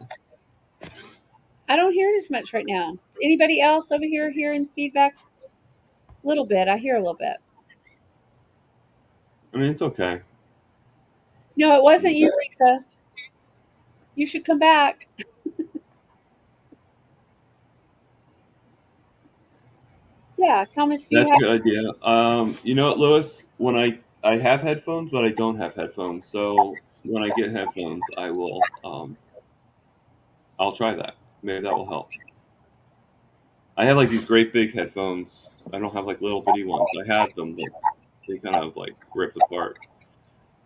I don't hear it as much right now. Is anybody else over here hearing feedback? A little bit. I hear a little bit. I mean it's okay. No, it wasn't you, Lisa. You should come back. Yeah, Thomas, do you That's a have? good idea. You know what, Lewis? When I have headphones, but I don't have headphones. So when I get headphones, I'll try that. Maybe that will help. I have like these great big headphones. I don't have like little bitty ones. I have them, but they kind of like ripped apart.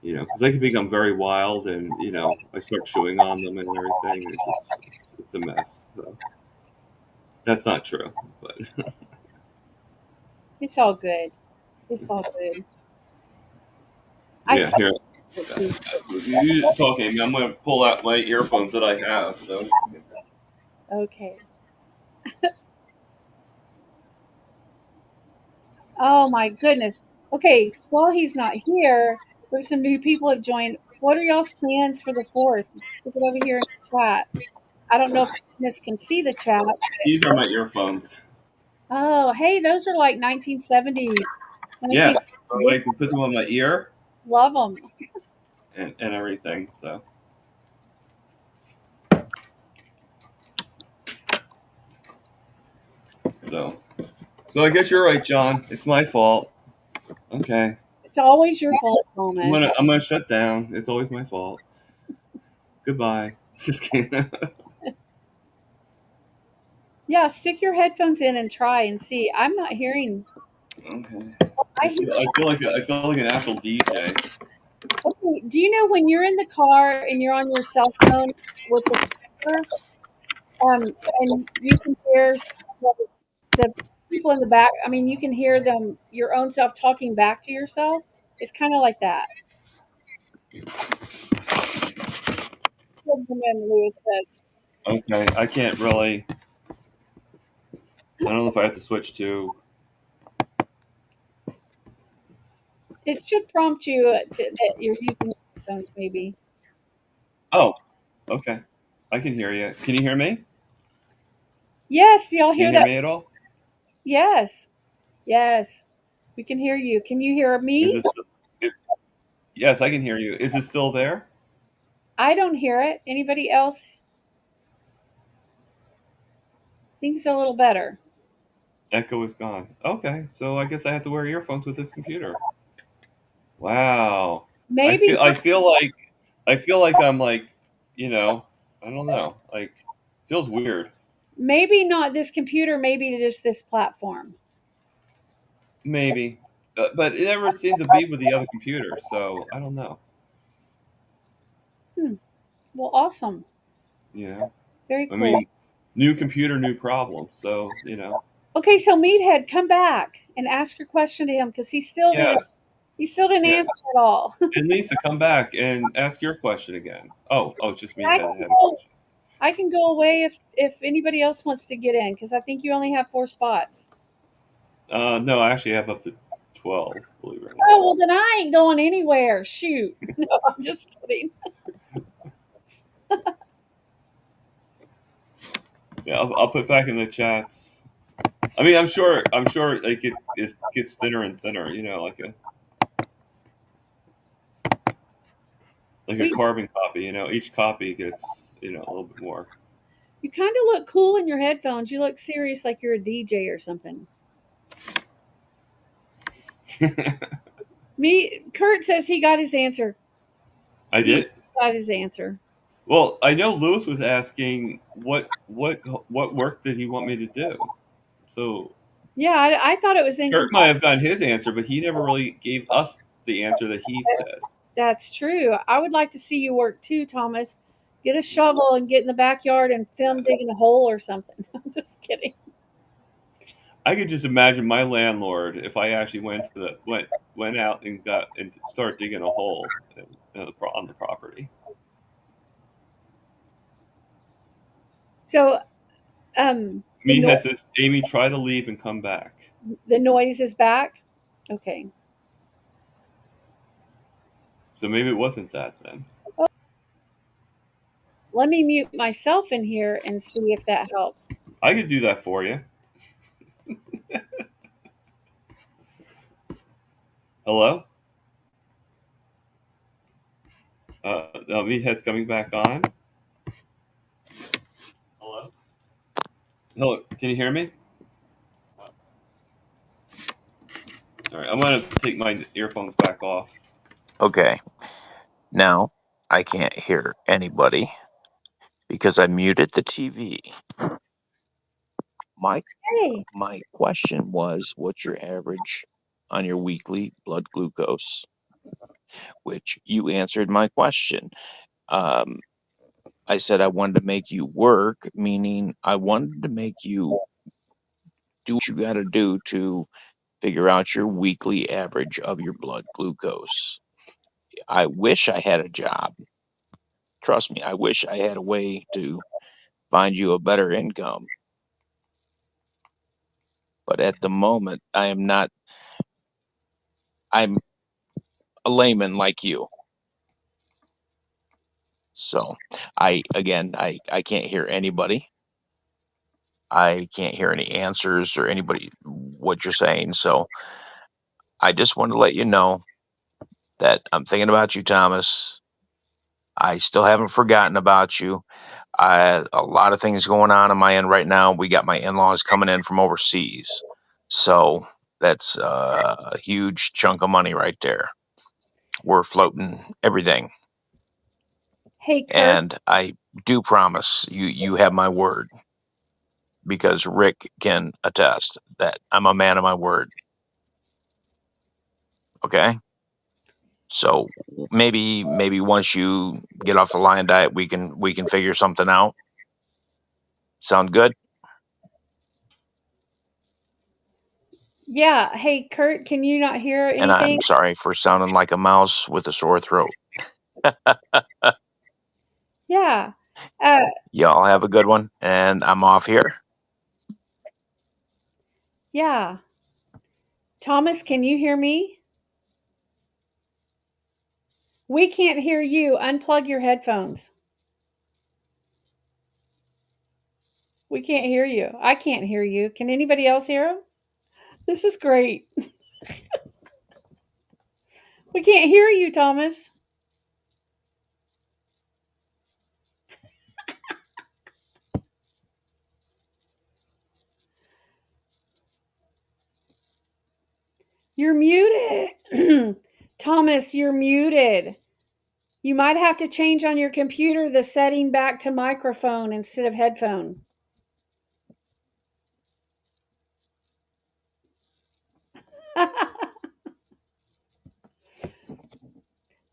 Because they can become very wild, and I start chewing on them and everything. And it's a mess. So that's not true, but It's all good. It's all good. I yeah. saw Here, it too. you talking. I'm gonna pull out my earphones that I have. So Okay. Oh my goodness. Okay, while he's not here, there's some new people have joined. What are y'all's plans for the fourth? Stick it over here in the chat. I don't know if Miss can see the chat. these are my earphones. Oh, hey, those are like 1970, Yes, 1970. I can put them on my ear Love them. and everything. So so I guess you're right, John. It's my fault. Okay, It's always your fault, I'm Thomas. gonna shut down. It's always my fault. Goodbye. Just kidding. Yeah, stick your headphones in and try and see. I'm not hearing. Okay. I I hear. feel, I feel like an actual DJ. Okay, do you know when you're in the car and you're on your cell phone with the speaker, and you can hear the people in the back? I mean, you can hear them, your own self talking back to yourself. It's kind of like that. Gentleman Lewis says. Okay, I can't really. I don't know if I have to switch to. It should prompt you that you're using headphones, maybe. Oh, okay. I can hear you. Can you hear me? Yes, do y'all Can you hear hear that? me at all? Yes, yes, we can hear you. Can you hear Is me? this? It, yes, I can hear you. Is it still there? I don't hear it. Anybody else? Think it's a little better. Echo is gone. Okay, so I guess I have to wear earphones with this computer. Wow. I Maybe feel. I feel like. I feel like I'm like. You know. I don't know. Like, feels weird. maybe not this computer, maybe just this platform. Maybe. But it never seemed to be with the other computer, so I don't know. Hmm. Well, awesome. You know. Very I cool. mean, new computer, new problem. So. Okay, so Meathead, come back and ask your question to him because Yes. he still didn't Yes. answer it all. And Lisa, come back and ask your question again. Oh, it's just me I that can had a go, question. I can go away if anybody else wants to get in because I think you only have 4 spots. No, I actually have up to 12, believe it or not. Oh well, then I ain't going anywhere. Shoot, no, I'm just kidding. Yeah, I'll put back in the chats. I mean, I'm sure it gets thinner and thinner. Like a. like a carbon copy. Each copy gets a little bit more. You kind of look cool in your headphones. You look serious, like you're a DJ or something. Kurt says he got his answer. I did. He got his answer. Well, I know Lewis was asking what work did he want me to do. So yeah, I thought it was Kurt might have gotten his answer, but he never really gave us the answer that he said. That's true. I would like to see you work too, Thomas. Get a shovel and get in the backyard and film digging a hole or something. I'm just kidding. I could just imagine my landlord if I actually went out and started digging a hole on the property. So, Meathead says, Amy, try to leave and come back. The noise is back? Okay. So maybe it wasn't that then. Let me mute myself in here and see if that helps. I could do that for you. Hello? Meathead's coming back on. Hello? Hello, can you hear me? All right, I'm going to take my earphones back off. Okay. Now I can't hear anybody because I muted the TV. My question was, what's your average on your weekly blood glucose? Which you answered my question. I said I wanted to make you work, meaning I wanted to make you do what you got to do to figure out your weekly average of your blood glucose. I wish I had a job. Trust me, I wish I had a way to find you a better income. But at the moment, I'm a layman like you. So I can't hear anybody. I can't hear any answers or anybody what you're saying. So I just want to let you know that I'm thinking about you, Thomas. I still haven't forgotten about you. A lot of things going on my end right now. We got my in-laws coming in from overseas. So that's a huge chunk of money right there. We're floating everything. Hey, Kurt. And I do promise you have my word, because Rick can attest that I'm a man of my word. Okay? So maybe once you get off the lion diet, we can figure something out. Sound good? Yeah. Hey, Kurt, can you not hear anything? And I'm sorry for sounding like a mouse with a sore throat. Yeah. Y'all have a good one, and I'm off here. Yeah. Thomas, can you hear me? We can't hear you. Unplug your headphones. We can't hear you. I can't hear you. Can anybody else hear him? This is great. We can't hear you, Thomas. You're muted. Thomas, you're muted. You might have to change on your computer the setting back to microphone instead of headphone.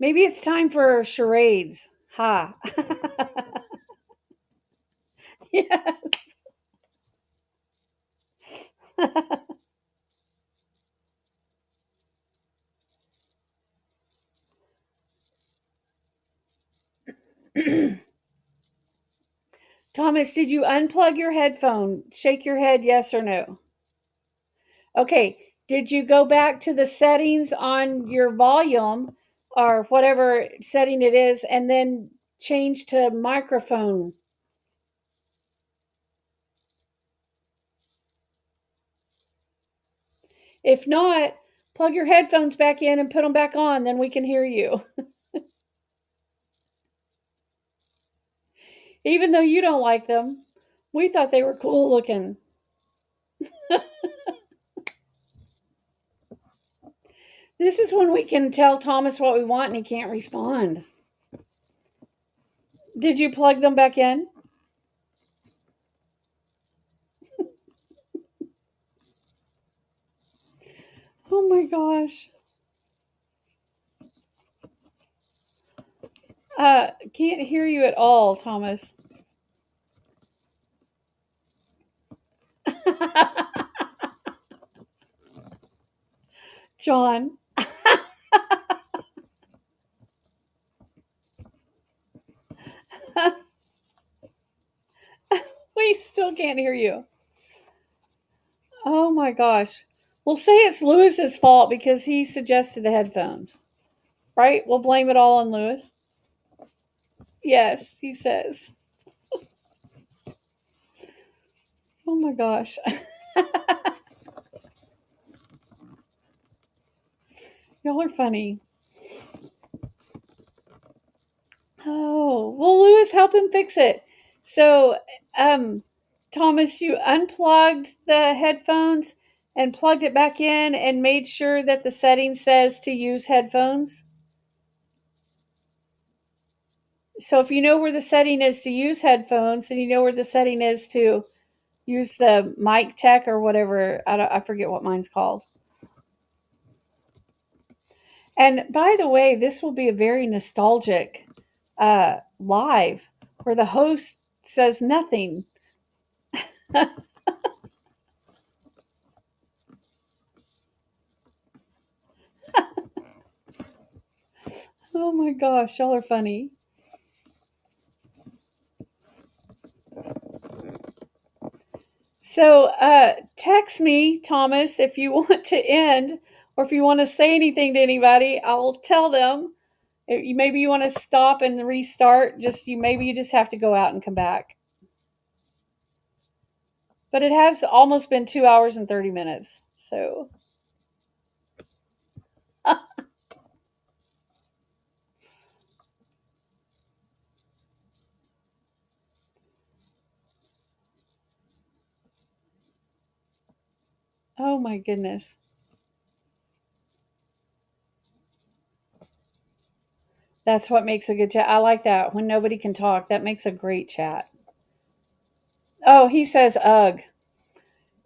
Maybe it's time for charades. Ha. Yes. Thomas, did you unplug your headphone? Shake your head, yes or no. Okay, did you go back to the settings on your volume or whatever setting it is and then change to microphone? If not, plug your headphones back in and put them back on, then we can hear you. Even though you don't like them, we thought they were cool looking. This is when we can tell Thomas what we want and he can't respond. Did you plug them back in? Oh my gosh. Can't hear you at all, Thomas. John. We still can't hear you. Oh my gosh. We'll say it's Lewis's fault because he suggested the headphones. Right? We'll blame it all on Lewis. Yes, he says. Oh my gosh. Y'all are funny. Oh, well, Lewis, help him fix it. So, Thomas, you unplugged the headphones and plugged it back in and made sure that the setting says to use headphones. So if you know where the setting is to use headphones and you know where the setting is to use the mic tech or whatever, I forget what mine's called. And by the way, this will be a very nostalgic live where the host says nothing. Oh my gosh, y'all are funny. So text me, Thomas, if you want to end or if you want to say anything to anybody. I'll tell them. Maybe you want to stop and restart. Maybe you just have to go out and come back. But it has almost been 2 hours and 30 minutes. So oh my goodness. That's what makes a good chat. I like that. When nobody can talk, that makes a great chat. Oh, he says ugh.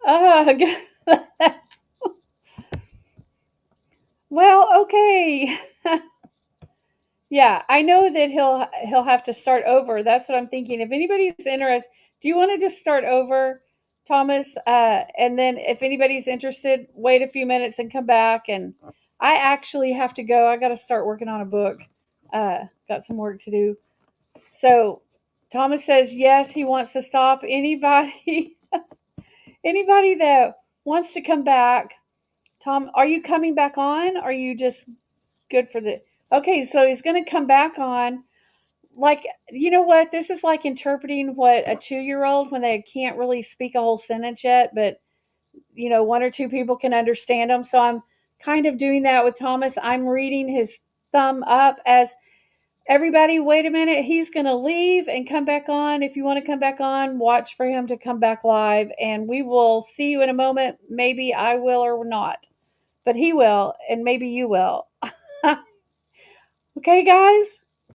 Ugh. Well, okay. Yeah, I know that he'll have to start over. That's what I'm thinking. If anybody's interested, do you want to just start over, Thomas? And then if anybody's interested, wait a few minutes and come back. And I actually have to go. I got to start working on a book. Got some work to do. So Thomas says yes, he wants to stop. Anybody that wants to come back, Tom, are you coming back on? Or are you just good for the? Okay, so he's going to come back on. Like, you know what? This is like interpreting what a 2-year-old when they can't really speak a whole sentence yet, but one or two people can understand them. So I'm kind of doing that with Thomas. I'm reading his thumb up as everybody, wait a minute. He's going to leave and come back on. If you want to come back on, watch for him to come back live, and we will see you in a moment. Maybe I will or not, but he will, and maybe you will. Okay, guys?